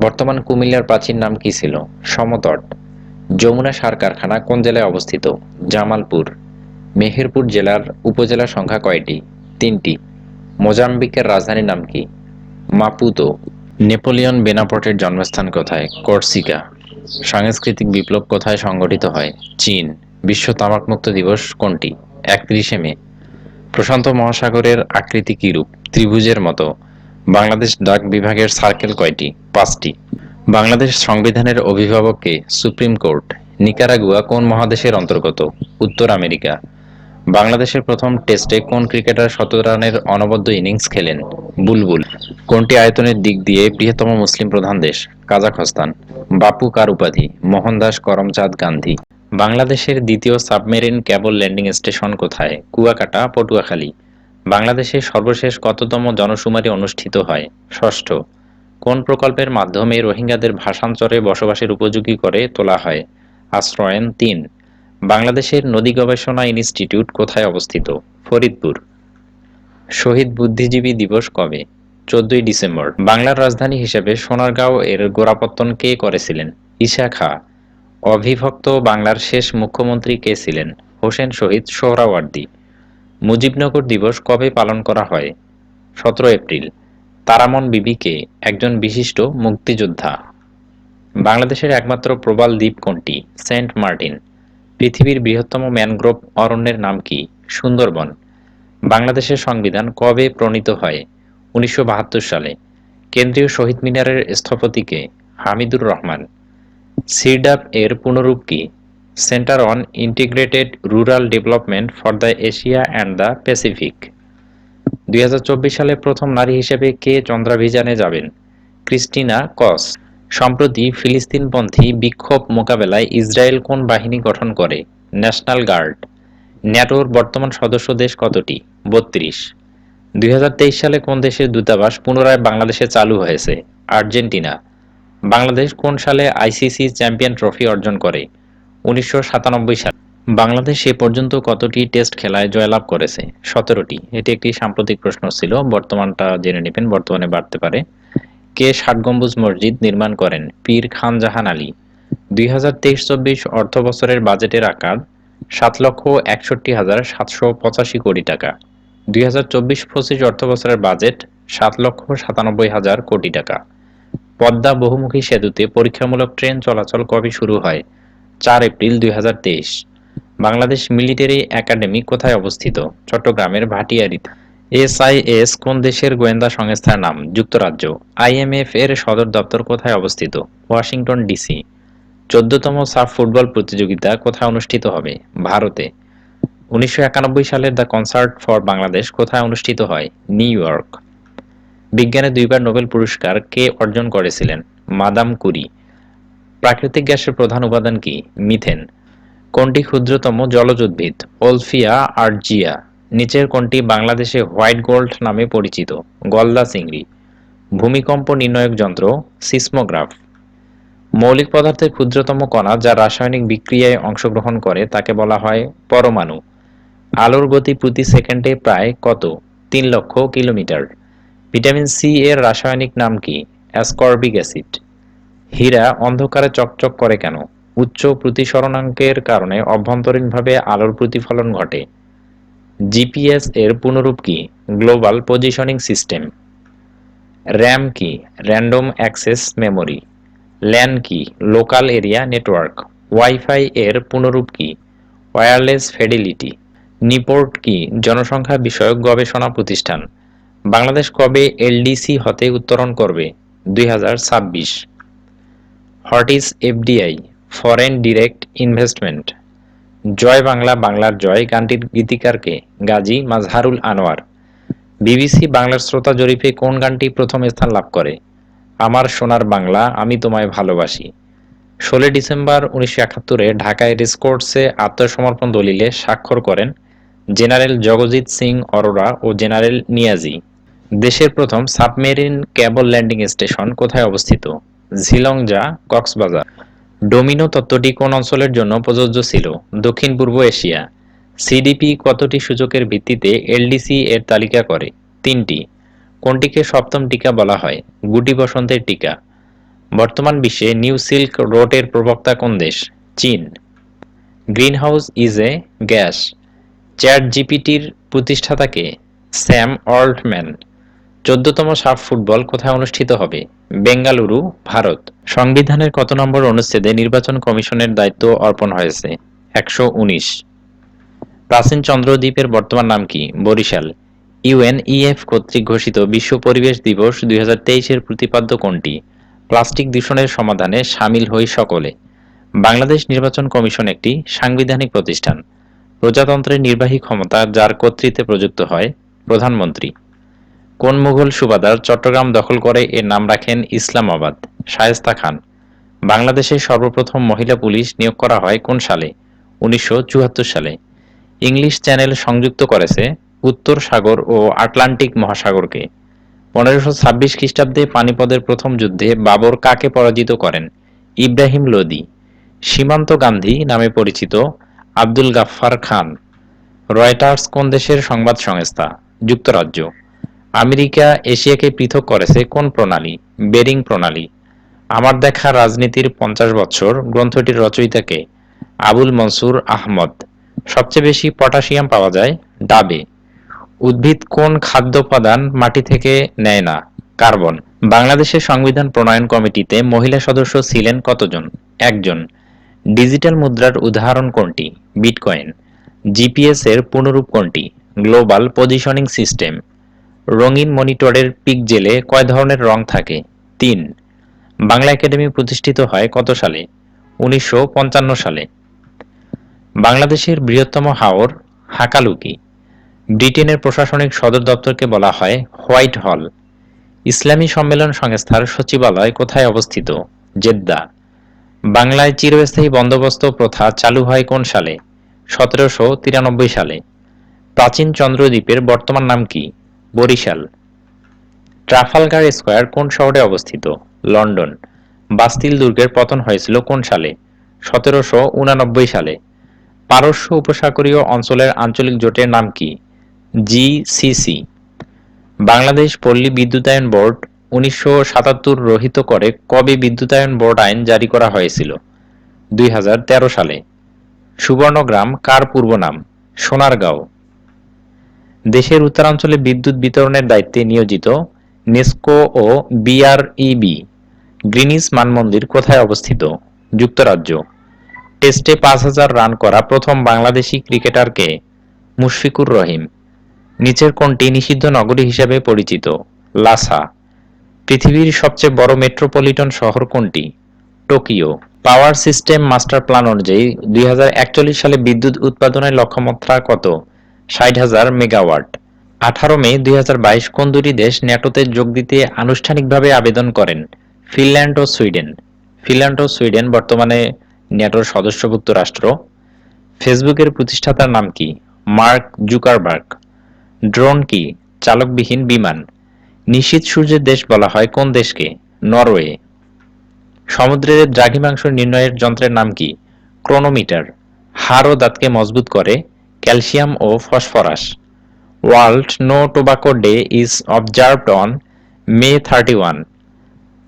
বর্তমান কুমিল্লার প্রাচীন নাম কি ছিল? সমতট। যমুনা সার কারখানা কোন জেলায় অবস্থিত? জামালপুর। মেহেরপুর জেলার উপজেলা সংখ্যা কয়টি? 3টি। মোজাম্বিকের রাজধানীর নাম কি? মাপুতো। নেপোলিয়ন বেনাপোর্টের জন্মস্থান কোথায়? কর্সিকা। সাংস্কৃতিক বিপ্লব কোথায় সংঘটিত হয়? চীন। বিশ্ব তামাকমুক্ত দিবস কোনটি? 31শে মে। প্রশান্ত মহাসাগরের আকৃতি কিরূপ? ত্রিভুজের মতো। বাংলাদেশ ডাক বিভাগের সার্কেল কয়টি? 5টি। বাংলাদেশ সংবিধানের অভিভাবক কে? Supreme court. নিকারাগুয়া কোন মহাদেশের অন্তর্গত? উত্তর আমেরিকা। বাংলাদেশের প্রথম টেস্টে কোন ক্রিকেটার 100 রানের অনবদ্য ইনিংস খেলেন? বুলবুল। কোনটি আয়তনের দিক দিয়ে বৃহত্তম মুসলিম প্রধান দেশ? কাজাখস্তান। বাপু কার উপাধি? মোহনদাস করমচাঁদ গান্ধী। বাংলাদেশের দ্বিতীয় সাবমেরিন কেবল ল্যান্ডিং স্টেশন কোথায়? কুয়াকাটা, পটুয়াখালী। বাংলাদেশের সর্বশেষ কততম জনশুমারি অনুষ্ঠিত হয়? 6ষ্ঠ। কোন প্রকল্পের মাধ্যমে রোহিঙ্গাদের ভাষান্তরে বসবাসের উপযোগী করে তোলা হয়? আশ্রয়ন 3। বাংলাদেশের নদী গবেষণা ইনস্টিটিউট কোথায় অবস্থিত? ফরিদপুর। শহীদ বুদ্ধিজীবী দিবস কবে? 14ই ডিসেম্বর। বাংলার রাজধানী হিসেবে সোনারগাঁও এর গোড়াপত্তন কে করেছিলেন? ঈশা খাঁ। অবিভক্ত বাংলার শেষ মুখ্যমন্ত্রী কে ছিলেন? হোসেন শহীদ সোহরাওয়ার্দী। মুজিবনগর দিবস কবে পালন করা হয়? 17 এপ্রিল। তারামন বিবি কে? একজন বিশিষ্ট মুক্তিযোদ্ধা। বাংলাদেশের একমাত্র প্রবাল দ্বীপ কোনটি? Saint Martin. পৃথিবীর বৃহত্তম ম্যানগ্রোভ অরণ্যের নাম কি? সুন্দরবন। বাংলাদেশের সংবিধান কবে প্রণীত হয়? 1972 সালে। কেন্দ্রীয় শহীদ মিনারের স্থপতি কে? হামিদুর রহমান। সিরডাপ এর পুনরূপ কি? Centre on integrated rural development for the Asia and the Pacific. 2024 সালে প্রথম নারী হিসেবে কে চন্দ্রাভিযানে যাবেন? Christina Koch. সম্প্রতি ফিলিস্তিনপন্থী বিক্ষোভ মোকাবেলায় ইসরায়েল কোন বাহিনী গঠন করে? National guard. ন্যাটোর বর্তমান সদস্য দেশ কতটি? 32। 2023 সালে কোন দেশের দূতাবাস পুনরায় বাংলাদেশে চালু হয়েছে? আর্জেন্টিনা। বাংলাদেশ কোন সালে আইসিসি চ্যাম্পিয়ন ট্রফি অর্জন করে? 1997 সালে। বাংলাদেশ এ পর্যন্ত কতটি টেস্ট খেলায় জয়লাভ করেছে? 17টি। এটি একটি সাম্প্রতিক প্রশ্ন ছিল, বর্তমানটা জেনে নেবেন, বর্তমানে বাড়তে পারে। কে 60 গম্বুজ মসজিদ নির্মাণ করেন? পীর খানজাহান আলী। 2023-24 অর্থবছরের বাজেটের আকার 7,61,785 কোটি টাকা। 2024-25 অর্থবছরের বাজেট 7,97,000 কোটি টাকা। পদ্মা বহুমুখী সেতুতে পরীক্ষামূলক ট্রেন চলাচল কবে শুরু হয়? 4 এপ্রিল 2023। বাংলাদেশ মিলিটারি একাডেমি কোথায় অবস্থিত? চট্টগ্রামের ভাটিয়ারীতে। এসআইএস কোন দেশের গোয়েন্দা সংস্থার নাম? যুক্তরাজ্য। আইএমএফ এর সদর দপ্তর কোথায় অবস্থিত? Washington DC. 14তম সাফ ফুটবল প্রতিযোগিতা কোথায় অনুষ্ঠিত হবে? ভারতে। 1991 সালের দ্য কনসার্ট ফর বাংলাদেশ কোথায় অনুষ্ঠিত হয়? New York. বিজ্ঞানে 2বার নোবেল পুরস্কার কে অর্জন করেছিলেন? Madame Curie. প্রাকৃতিক গ্যাসের প্রধান উপাদান কি? মিথেন। কোনটি ক্ষুদ্রতম জলজ উদ্ভিদ? ওলফিয়া আর্জিয়া। নিচের কোনটি বাংলাদেশে হোয়াইট গোল্ড নামে পরিচিত? গলদা চিংড়ি। ভূমিকম্প নির্ণায়ক যন্ত্র? সিসমোগ্রাফ। মৌলিক পদার্থের ক্ষুদ্রতম কণা যা রাসায়নিক বিক্রিয়ায় অংশগ্রহণ করে তাকে বলা হয় পরমাণু। আলোর গতি প্রতি সেকেন্ডে প্রায় কত? 3 লক্ষ কিলোমিটার। ভিটামিন সি এর রাসায়নিক নাম কি? Ascorbic acid. হীরা অন্ধকারে চকচক করে কেন? উচ্চ প্রতিসরণাঙ্কের কারণে অভ্যন্তরীণভাবে আলোর প্রতিফলন ঘটে। জিপিএস এর পুনরূপ কি? Global positioning system. র্যাম কি? Random access memory. ল্যান কি? Local area network. ওয়াইফাই এর পুনরূপ কি? Wireless fidelity. নিপোর্ট কি? জনসংখ্যা বিষয়ক গবেষণা প্রতিষ্ঠান। বাংলাদেশ কবে এলডিসি হতে উত্তরণ করবে? 2026। What is FDI? Foreign direct investment. Joy Bangla বাংলার জয় গানটির গীতিকার কে? গাজী মাজহারুল আনোয়ার। বিবিসি বাংলার শ্রোতা জরিপে কোন গানটি প্রথম স্থান লাভ করে? আমার সোনার বাংলা আমি তোমায় ভালোবাসি। 16 ডিসেম্বর 1971 ঢাকায় রেসকোর্সে আত্মসমর্পণ দলিলে স্বাক্ষর করেন জেনারেল জগজিৎ সিং অরোরা ও জেনারেল নিয়াজি। দেশের প্রথম সাবমেরিন কেবল ল্যান্ডিং স্টেশন কোথায় অবস্থিত? ঝিলংজা, কক্সবাজার। ডোমিনো তত্ত্বটি কোন অঞ্চলের জন্য প্রযোজ্য ছিল? দক্ষিণ পূর্ব এশিয়া। সিডিপি কতটি সূচকের ভিত্তিতে এলডিসি এর তালিকা করে? 3টি। কোনটিকে সপ্তম টিকা বলা হয়? গুটি বসন্তের টিকা। বর্তমান বিশ্বে নিউ সিল্ক রোডের প্রবক্তা কোন দেশ? চীন। Greenhouse is a gas. চ্যাট জিপিটির প্রতিষ্ঠাতা কে? Sam Altman. 14তম সাফ ফুটবল কোথায় অনুষ্ঠিত হবে? বেঙ্গালুরু, ভারত। সংবিধানের কত নম্বর অনুচ্ছেদে নির্বাচন কমিশনের দায়িত্ব অর্পণ হয়েছে? 119। প্রাচীন চন্দ্রদ্বীপের বর্তমান নাম কি? বরিশাল। ইউএনইএফ কর্তৃক ঘোষিত বিশ্ব পরিবেশ দিবস 2023-এর প্রতিপাদ্য কোনটি? প্লাস্টিক দূষণের সমাধানে শামিল হই সকলে। বাংলাদেশ নির্বাচন কমিশন একটি সাংবিধানিক প্রতিষ্ঠান। প্রজাতন্ত্রের নির্বাহী ক্ষমতা যার কর্তৃত্বে প্রযুক্ত হয়? প্রধানমন্ত্রী। কোন মুঘল সুবাদার চট্টগ্রাম দখল করে এর নাম রাখেন ইসলামাবাদ? শায়েস্তা খান। বাংলাদেশের সর্বপ্রথম মহিলা পুলিশ নিয়োগ করা হয় কোন সালে? 1974 সালে। ইংলিশ চ্যানেল সংযুক্ত করেছে উত্তর সাগর ও আটলান্টিক মহাসাগরকে। 1526 খ্রিস্টাব্দে পানিপদের প্রথম যুদ্ধে বাবর কাকে পরাজিত করেন? ইব্রাহিম লোদি। সীমান্ত গান্ধী নামে পরিচিত আব্দুল গাফফার খান। রয়টার্স কোন দেশের সংবাদ সংস্থা? যুক্তরাজ্য। আমেরিকা এশিয়াকে পৃথক করেছে কোন প্রণালী? বেরিং প্রণালী। আমার দেখা রাজনীতির 50 বছর গ্রন্থটির রচয়িতা কে? আবুল মনসুর আহমদ। সবচেয়ে বেশি পটাশিয়াম পাওয়া যায় ডাবে। উদ্ভিদ কোন খাদ্য উপাদান মাটি থেকে নেয় না? কার্বন। বাংলাদেশের সংবিধান প্রণয়ন কমিটিতে মহিলা সদস্য ছিলেন কতজন? 1 জন। ডিজিটাল মুদ্রার উদাহরণ কোনটি? বিটকয়েন। জিপিএস এর পুনরূপ কোনটি? Global positioning system. রঙিন মনিটরের পিকজেলে কয় ধরনের রং থাকে? 3। বাংলা একাডেমি প্রতিষ্ঠিত হয় কত সালে? 1955 সালে। বাংলাদেশের বৃহত্তম হাওর হাকালুকি। ব্রিটেনের প্রশাসনিক সদর দপ্তরকে বলা হয় হোয়াইট হল। ইসলামী সম্মেলন সংস্থার সচিবালয় কোথায় অবস্থিত? জেদ্দা। বাংলায় চিরস্থায়ী বন্দোবস্ত প্রথা চালু হয় কোন সালে? 1793 সালে। প্রাচীন চন্দ্রদ্বীপের বর্তমান নাম কি? বরিশাল। ট্রাফালগার স্কয়ার কোন শহরে অবস্থিত? লন্ডন। বাস্তিল দুর্গের পতন হয়েছিল কোন সালে? 1789 সালে। পারস্য উপসাগরীয় অঞ্চলের আঞ্চলিক জোটের নাম কি? জিসিসি। বাংলাদেশ পল্লী বিদ্যুতায়ন বোর্ড 1977 রহিত করে কবে বিদ্যুতায়ন বোর্ড আইন জারি করা হয়েছিল? 2013 সালে। সুবর্ণগ্রাম কার পূর্ব নাম? সোনারগাঁও। দেশের উত্তরাঞ্চলে বিদ্যুৎ বিতরণের দায়িত্বে নিয়োজিত নেসকো ও বিআরইবি। গ্রিনিচ মানমন্দির কোথায় অবস্থিত? যুক্তরাজ্য। টেস্টে 5000 রান করা প্রথম বাংলাদেশি ক্রিকেটার কে? মুশফিকুর রহিম। নিচের কোনটি নিষিদ্ধ নগরী হিসেবে পরিচিত? লাসা। পৃথিবীর সবচেয়ে বড় মেট্রোপলিটন শহর কোনটি? Tokyo. Power system master plan অনুযায়ী 2041 সালে বিদ্যুৎ উৎপাদনের লক্ষ্যমাত্রা কত? 60,000 মেগাওয়াট। 18 মে 2022 কোন দুটি দেশ ন্যাটোতে যোগ দিতে আনুষ্ঠানিকভাবে আবেদন করেন? ফিনল্যান্ড ও সুইডেন। ফিনল্যান্ড ও সুইডেন বর্তমানে ন্যাটোর সদস্যভুক্ত রাষ্ট্র। ফেসবুকের প্রতিষ্ঠাতার নাম কি? Mark Zuckerberg. ড্রোন কি? চালকবিহীন বিমান। নিশীথ সূর্যের দেশ বলা হয় কোন দেশকে? নরওয়ে। সমুদ্রের দ্রাঘিমাংশ নির্ণয়ের যন্ত্রের নাম কি? ক্রোনোমিটার। হাড় ও দাঁতকে মজবুত করে ক্যালসিয়াম ও phosphorus. World no tobacco day is observed on May 31।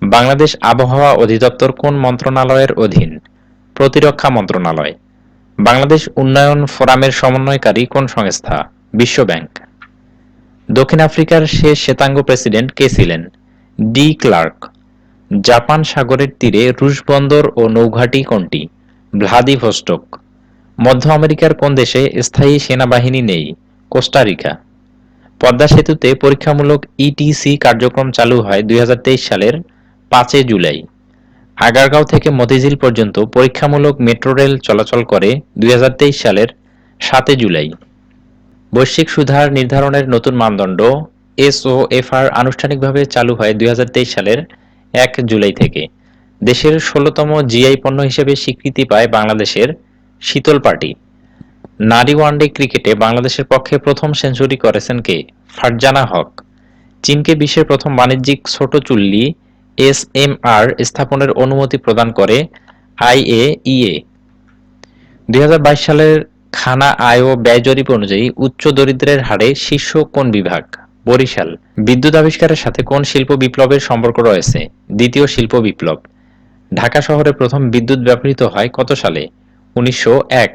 বাংলাদেশ আবহাওয়া অধিদপ্তর কোন মন্ত্রণালয়ের অধীন? প্রতিরক্ষা মন্ত্রণালয়। বাংলাদেশ উন্নয়ন ফোরামের সমন্বয়কারী কোন সংস্থা? বিশ্ব ব্যাংক। দক্ষিণ আফ্রিকার শেষ শ্বেতাঙ্গ প্রেসিডেন্ট কে ছিলেন? D clerk. জাপান সাগরের তীরে রুশ বন্দর ও নৌঘাঁটি কোনটি? ভ্লাদিভস্টোক। মধ্য আমেরিকার কোন দেশে স্থায়ী সেনাবাহিনী নেই? কোস্টারিকা। পদ্মা সেতুতে পরীক্ষামূলক ইটিসি কার্যক্রম চালু হয় 2023 সালের 5 জুলাই। আগারগাঁও থেকে মতিঝিল পর্যন্ত পরীক্ষামূলক মেট্রো রেল চলাচল করে 2023 সালের 7 জুলাই। বৈশ্বিক সুধার নির্ধারণের নতুন মানদণ্ড এসওএফআর আনুষ্ঠানিকভাবে চালু হয় 2023 সালের 1 জুলাই থেকে। দেশের 16তম জিআই পণ্য হিসেবে স্বীকৃতি পায় বাংলাদেশের শীতল পাটি। নারী ওয়ানডে ক্রিকেটে বাংলাদেশের পক্ষে প্রথম সেঞ্চুরি করেছেন কে? ফারজানা হক। চীনকে বিশ্বের প্রথম বাণিজ্যিক ছোট চুল্লি এসএমআর স্থাপনের অনুমতি প্রদান করে আইএইএ। 2022 সালের খানা আয় ও ব্যয় জরিপ অনুযায়ী উচ্চ দরিদ্রের হারে শীর্ষ কোন বিভাগ? বরিশাল। বিদ্যুৎ আবিষ্কারের সাথে কোন শিল্প বিপ্লবের সম্পর্ক রয়েছে? দ্বিতীয় শিল্প বিপ্লব। ঢাকা শহরে প্রথম বিদ্যুৎ ব্যবহৃত হয় কত সালে? 1901।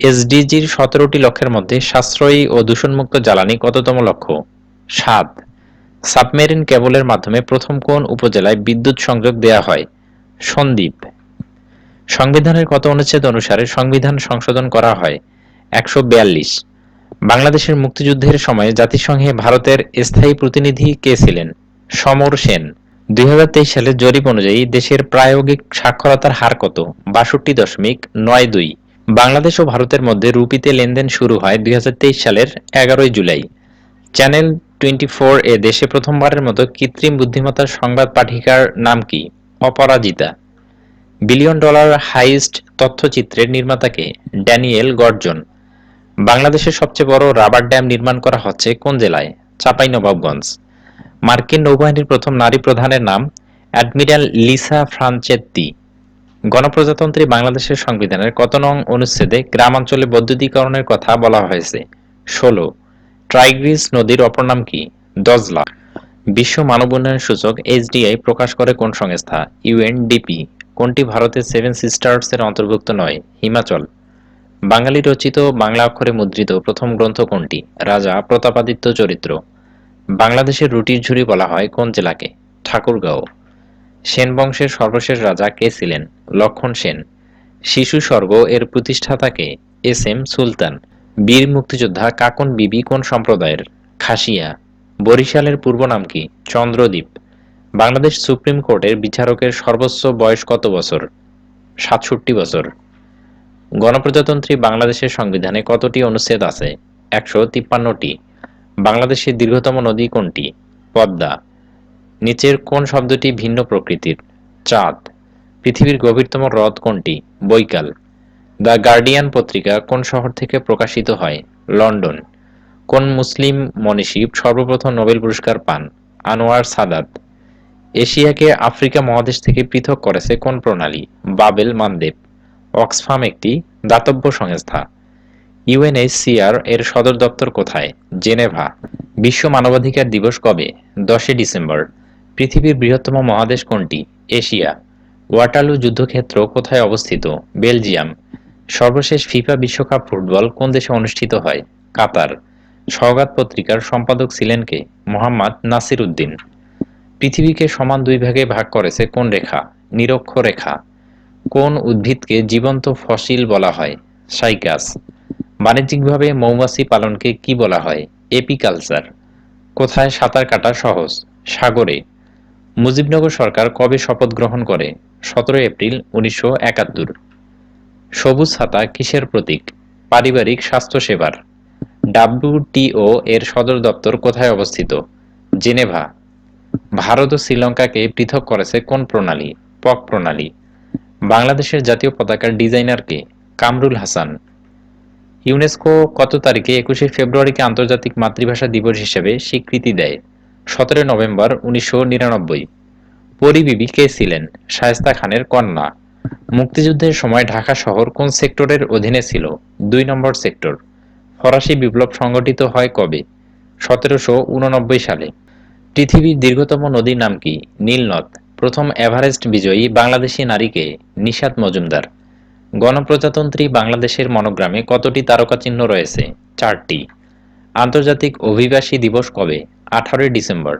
এসডিজির 17টি লক্ষ্যের মধ্যে সাশ্রয়ী ও দূষণমুক্ত জ্বালানি কততম লক্ষ্য? 7। সাবমেরিন কেবলের মাধ্যমে প্রথম কোন উপজেলায় বিদ্যুৎ সংযোগ দেয়া হয়? সন্দ্বীপ। সংবিধানের কত অনুচ্ছেদ অনুসারে সংবিধান সংশোধন করা হয়? 142। বাংলাদেশের মুক্তিযুদ্ধের সময় জাতিসংঘে ভারতের স্থায়ী প্রতিনিধি কে ছিলেন? সমর সেন। 2023 সালের জরিপ অনুযায়ী দেশের প্রায়োগিক সাক্ষরতার হার কত? 62.92। বাংলাদেশ ও ভারতের মধ্যে রুপিতে লেনদেন শুরু হয় 2023 সালের 11 জুলাই। চ্যানেল 24 এ দেশে প্রথমবারের মতো কৃত্রিম বুদ্ধিমত্তার সংবাদ পাঠিকার নাম কি? অপরাজিতা। বিলিয়ন ডলার হাইস্ট তথ্যচিত্রের নির্মাতাকে? Daniel Gordon. বাংলাদেশের সবচেয়ে বড় রাবার ড্যাম নির্মাণ করা হচ্ছে কোন জেলায়? চাঁপাইনবাবগঞ্জ। মার্কিন নৌবাহিনীর প্রথম নারী প্রধানের নাম? Admiral Lisa Franchetti. গণপ্রজাতন্ত্রী বাংলাদেশের সংবিধানের কত নং অনুচ্ছেদে গ্রামাঞ্চলে বৈদ্যুতিকরণের কথা বলা হয়েছে? 16। টাইগ্রিস নদীর অপর নাম কি? দজলা। বিশ্ব মানব উন্নয়ন সূচক এইচডিআই প্রকাশ করে কোন সংস্থা? ইউএনডিপি। কোনটি ভারতের সেভেন সিস্টার্স এর অন্তর্ভুক্ত নয়? হিমাচল। বাঙালি রচিত বাংলা অক্ষরে মুদ্রিত প্রথম গ্রন্থ কোনটি? রাজা প্রতাপাদিত্য চরিত্র। বাংলাদেশের রুটির ঝুড়ি বলা হয় কোন জেলাকে? ঠাকুরগাঁও। সেন বংশের সর্বশেষ রাজা কে ছিলেন? লক্ষণ সেন। শিশু স্বর্গ এর প্রতিষ্ঠাতা কে? এস এম সুলতান। বীর মুক্তিযোদ্ধা কাকন বিবি কোন সম্প্রদায়ের? খাসিয়া। বরিশালের পূর্ব নাম কি? চন্দ্রদ্বীপ। বাংলাদেশ সুপ্রিম কোর্টের বিচারকের সর্বোচ্চ বয়স কত বছর? 67 বছর। গণপ্রজাতন্ত্রী বাংলাদেশের সংবিধানে কতটি অনুচ্ছেদ আছে? 153টি। বাংলাদেশের দীর্ঘতম নদী কোনটি? পদ্মা। নিচের কোন শব্দটি ভিন্ন প্রকৃতির? চাঁদ। পৃথিবীর গভীরতম হ্রদ কোনটি? বৈকাল। দ্য গার্ডিয়ান পত্রিকা কোন শহর থেকে প্রকাশিত হয়? লন্ডন। কোন মুসলিম মনীষী সর্বপ্রথম নোবেল পুরস্কার পান? আনোয়ার সাদাত। এশিয়াকে আফ্রিকা মহাদেশ থেকে পৃথক করেছে কোন প্রণালী? বাবেল মানদেব। অক্সফাম একটি দাতব্য সংস্থা। ইউএনএইচসিআর এর সদর দপ্তর কোথায়? জেনেভা। বিশ্ব মানবাধিকার দিবস কবে? 10 ডিসেম্বর। পৃথিবীর বৃহত্তম মহাদেশ কোনটি? এশিয়া। ওয়াটারলু যুদ্ধক্ষেত্র কোথায় অবস্থিত? বেলজিয়াম। সর্বশেষ ফিফা বিশ্বকাপ ফুটবল কোন দেশে অনুষ্ঠিত হয়? কাতার। সওগাত পত্রিকার সম্পাদক ছিলেন কে? মোহাম্মদ নাসির উদ্দিন। পৃথিবীকে সমান দুই ভাগে ভাগ করেছে কোন রেখা? নিরক্ষরেখা। কোন উদ্ভিদকে জীবন্ত ফসিল বলা হয়? সাইকাস। বাণিজ্যিকভাবে মৌমাছি পালনকে কি বলা হয়? এপিকালচার। কোথায় সাঁতার কাটা সহজ? সাগরে। মুজিবনগর সরকার কবে শপথ গ্রহণ করে? 17 এপ্রিল 1971। সবুজ ছাতা কিসের প্রতীক? পারিবারিক স্বাস্থ্যসেবার। ডাব্লিউটিও এর সদর দপ্তর কোথায় অবস্থিত? জেনেভা। ভারত ও শ্রীলঙ্কাকে পৃথক করেছে কোন প্রণালী? পক প্রণালী। বাংলাদেশের জাতীয় পতাকার ডিজাইনার কে? কামরুল হাসান। ইউনেস্কো কত তারিখে 21শে ফেব্রুয়ারিকে আন্তর্জাতিক মাতৃভাষা দিবস হিসেবে স্বীকৃতি দেয়? 17 নভেম্বর 1999। পরী বিবি কে ছিলেন? শায়েস্তা খানের কন্যা। মুক্তিযুদ্ধের সময় ঢাকা শহর কোন সেক্টরের অধীনে ছিল? 2 নম্বর সেক্টর। ফরাসি বিপ্লব সংগঠিত হয় কবে? 1789 সালে। পৃথিবীর দীর্ঘতম নদীর নাম কি? নীল নদ। প্রথম এভারেস্ট বিজয়ী বাংলাদেশী নারীকে? নিশাত মজুমদার। গণপ্রজাতন্ত্রী বাংলাদেশের মনোগ্রামে কতটি তারকা চিহ্ন রয়েছে? 4টি। আন্তর্জাতিক অভিবাসী দিবস কবে? 18 ডিসেম্বর।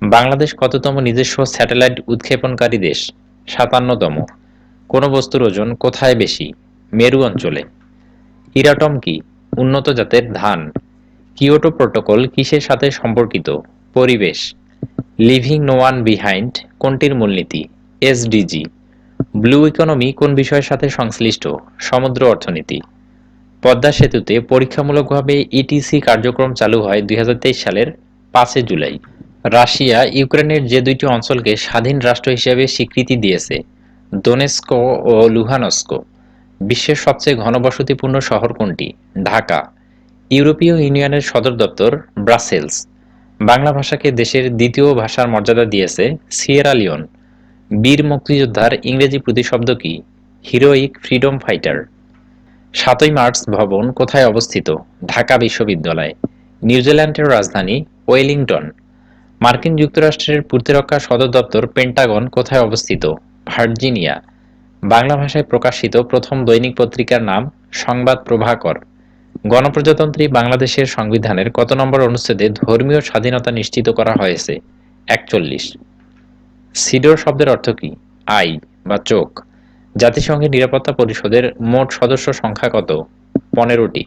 বাংলাদেশ কততম নিজস্ব স্যাটেলাইট উৎক্ষেপণকারী দেশ? 57তম। কোন বস্তুর ওজন কোথায় বেশি? মেরু অঞ্চলে। ইরাটম কি? উন্নত জাতের ধান। কিয়োটো প্রোটোকল কিসের সাথে সম্পর্কিত? পরিবেশ। লিভিং নো ওয়ান বিহাইন্ড কোনটির মূলনীতি? এসডিজি। ব্লু ইকোনমি কোন বিষয়ের সাথে সংশ্লিষ্ট? সমুদ্র অর্থনীতি। পদ্মা সেতুতে পরীক্ষামূলকভাবে ইটিসি কার্যক্রম চালু হয় 2023 সালের 5 জুলাই। রাশিয়া ইউক্রেনের যে দুইটি অঞ্চলকে স্বাধীন রাষ্ট্র হিসেবে স্বীকৃতি দিয়েছে? দোনেস্ক ও লুহানস্ক। বিশ্বের সবচেয়ে ঘনবসতিপূর্ণ শহর কোনটি? ঢাকা। ইউরোপীয় ইউনিয়নের সদর দপ্তর ব্রাসেলস। বাংলা ভাষাকে দেশের দ্বিতীয় ভাষার মর্যাদা দিয়েছে সিয়েরা লিওন। বীর মুক্তিযোদ্ধার ইংরেজি প্রতিশব্দ কি? Heroic freedom fighter. 7ই মার্চ ভবন কোথায় অবস্থিত? ঢাকা বিশ্ববিদ্যালয়। নিউজিল্যান্ডের রাজধানী ওয়েলিংটন। মার্কিন যুক্তরাষ্ট্রের প্রতিরক্ষা সদর দপ্তর পেন্টাগন কোথায় অবস্থিত? ভার্জিনিয়া। বাংলা ভাষায় প্রকাশিত প্রথম দৈনিক পত্রিকার নাম সংবাদ প্রভাকর। গণপ্রজাতন্ত্রী বাংলাদেশের সংবিধানের কত নম্বর অনুচ্ছেদে ধর্মীয় স্বাধীনতা নিশ্চিত করা হয়েছে? 41। সিডর শব্দের অর্থ কি? আই বা চোখ। জাতিসংঘের নিরাপত্তা পরিষদের মোট সদস্য সংখ্যা কত? 15টি।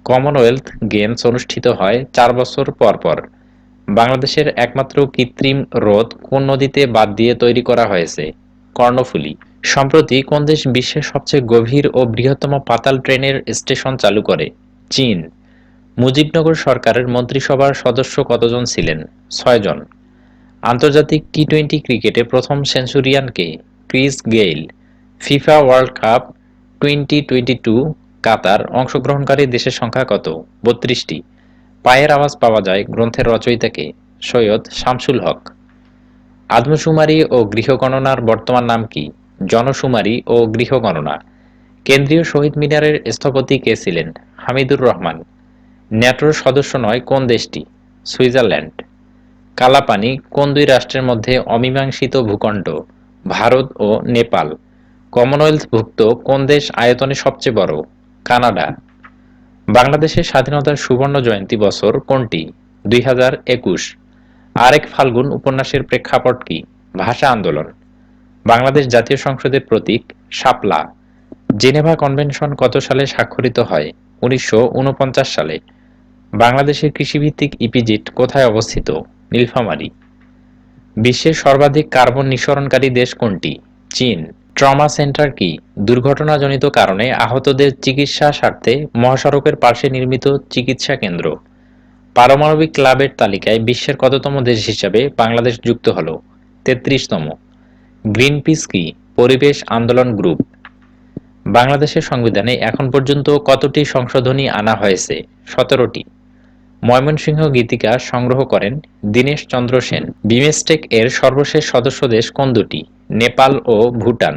কমনওয়েলথ গেমস অনুষ্ঠিত হয় 4 বছর পর পর। বাংলাদেশের একমাত্র কৃত্রিম হ্রদ কোন নদীতে বাঁধ দিয়ে তৈরি করা হয়েছে? কর্ণফুলী। সম্প্রতি কোন দেশ বিশ্বের সবচেয়ে গভীর ও বৃহত্তম পাতাল ট্রেনের স্টেশন চালু করে? চীন। মুজিবনগর সরকারের মন্ত্রিসভার সদস্য কতজন ছিলেন? 6 জন। আন্তর্জাতিক টি-20 ক্রিকেটে প্রথম সেঞ্চুরিয়ান কে? Chris Gayle. FIFA world cup 2022 Qatar অংশগ্রহণকারী দেশের সংখ্যা কত? 32টি। পায়ের আওয়াজ পাওয়া যায় গ্রন্থের রচয়িতা কে? সৈয়দ শামসুল হক। আদমশুমারি ও গৃহগণনার বর্তমান নাম কি? জনশুমারি ও গৃহগণনা। কেন্দ্রীয় শহীদ মিনারের স্থপতি কে ছিলেন? হামিদুর রহমান। ন্যাটোর সদস্য নয় কোন দেশটি? সুইজারল্যান্ড। কালাপানি কোন দুই রাষ্ট্রের মধ্যে অমীমাংসিত ভূখণ্ড? ভারত ও নেপাল। কমনওয়েলথভুক্ত কোন দেশ আয়তনে সবচেয়ে বড়? কানাডা। বাংলাদেশের স্বাধীনতার সুবর্ণ জয়ন্তী বছর কোনটি? 2021। আরেক ফাল্গুন উপন্যাসের প্রেক্ষাপট কি? ভাষা আন্দোলন। বাংলাদেশ জাতীয় সংসদের প্রতীক শাপলা। জেনেভা কনভেনশন কত সালে স্বাক্ষরিত হয়? 1949 সালে। বাংলাদেশের কৃষিভিত্তিক ইপিজেড কোথায় অবস্থিত? নীলফামারী। বিশ্বের সর্বাধিক কার্বন নিঃসরণকারী দেশ কোনটি? চীন। ট্রমা সেন্টার কি? দুর্ঘটনাজনিত কারণে আহতদের চিকিৎসা স্বার্থে মহাসড়কের পাশে নির্মিত চিকিৎসা কেন্দ্র। পারমাণবিক ক্লাবের তালিকায় বিশ্বের কততম দেশ হিসাবে বাংলাদেশ যুক্ত হল? 33তম। গ্রিনপিস কি? পরিবেশ আন্দোলন গ্রুপ। বাংলাদেশের সংবিধানে এখন পর্যন্ত কতটি সংশোধনী আনা হয়েছে? 17টি। ময়মনসিংহ গীতিকা সংগ্রহ করেন দীনেশ চন্দ্র সেন। বিমস্টেক এর সর্বশেষ সদস্য দেশ কোন দুটি? নেপাল ও ভুটান।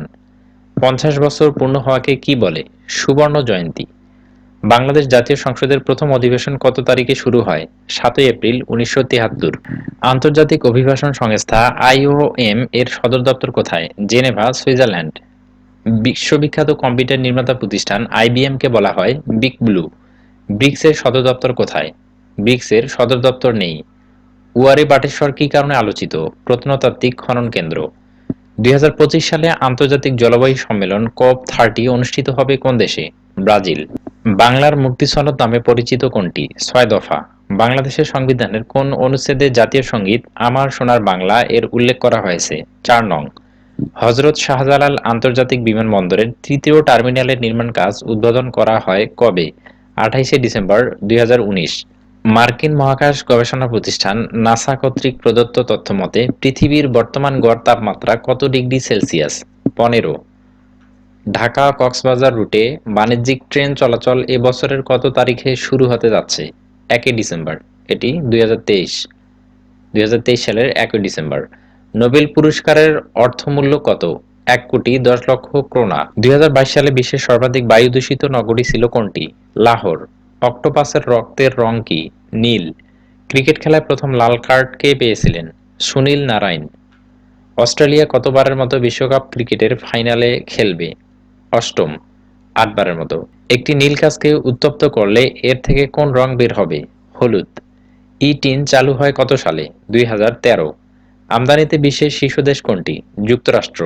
50 বছর পূর্ণ হওয়াকে কি বলে? সুবর্ণ জয়ন্তী। বাংলাদেশ জাতীয় সংসদের প্রথম অধিবেশন কত তারিখে শুরু হয়? 7 এপ্রিল 1973। আন্তর্জাতিক অভিবাসন সংস্থা আইওএম এর সদর দপ্তর কোথায়? Geneva, Switzerland. বিশ্ববিখ্যাত কম্পিউটার নির্মাতা প্রতিষ্ঠান আইবিএম কে বলা হয় বিগ ব্লু। ব্রিক্স এর সদর দপ্তর কোথায়? ব্রিক্স এর সদর দপ্তর নেই। উয়ারি বাটেশ্বর কি কারণে আলোচিত? প্রত্নতাত্ত্বিক খনন কেন্দ্র। 2025 সালে আন্তর্জাতিক জলবায়ু সম্মেলন COP30 অনুষ্ঠিত হবে কোন দেশে? ব্রাজিল। বাংলার মুক্তিসনদ নামে পরিচিত কোনটি? 6 দফা। বাংলাদেশের সংবিধানের কোন অনুচ্ছেদে জাতীয় সঙ্গীত আমার সোনার বাংলা এর উল্লেখ করা হয়েছে? 4 নং। হযরত শাহজালাল আন্তর্জাতিক বিমানবন্দরের তৃতীয় টার্মিনালের নির্মাণ কাজ উদ্বোধন করা হয় কবে? 28 ডিসেম্বর 2019। মার্কিন মহাকাশ গবেষণা প্রতিষ্ঠান নাসা কর্তৃক প্রদত্ত তথ্যমতে পৃথিবীর বর্তমান গড় তাপমাত্রা কত ডিগ্রি সেলসিয়াস? 15। ঢাকা-কক্সবাজার রুটে বাণিজ্যিক ট্রেন চলাচল এ বছরের কত তারিখে শুরু হতে যাচ্ছে? 1 ডিসেম্বর। এটি 2023 সালের 1 ডিসেম্বর। নোবেল পুরস্কারের অর্থমূল্য কত? 1,10,00,000 ক্রোনা। 2022 সালে বিশ্বের সর্বাধিক বায়ু দূষিত নগরী ছিল কোনটি? লাহোর। অক্টোপাসের রক্তের রং কি? নীল। ক্রিকেট খেলায় প্রথম লাল কার্ড কে পেয়েছিলেন? সুনীল নারাইন। অস্ট্রেলিয়া কতবারের মতো বিশ্বকাপ ক্রিকেটের ফাইনালে খেলবে? অষ্টম। ৮ বারের মতো। একটি নীল গাছকে উত্তপ্ত করলে এর থেকে কোন রং বের হবে? হলুদ। ই-টিন চালু হয় কত সালে? ২০১৩। আমদানিতে বিশ্বের শীর্ষ দেশ কোনটি? যুক্তরাষ্ট্র।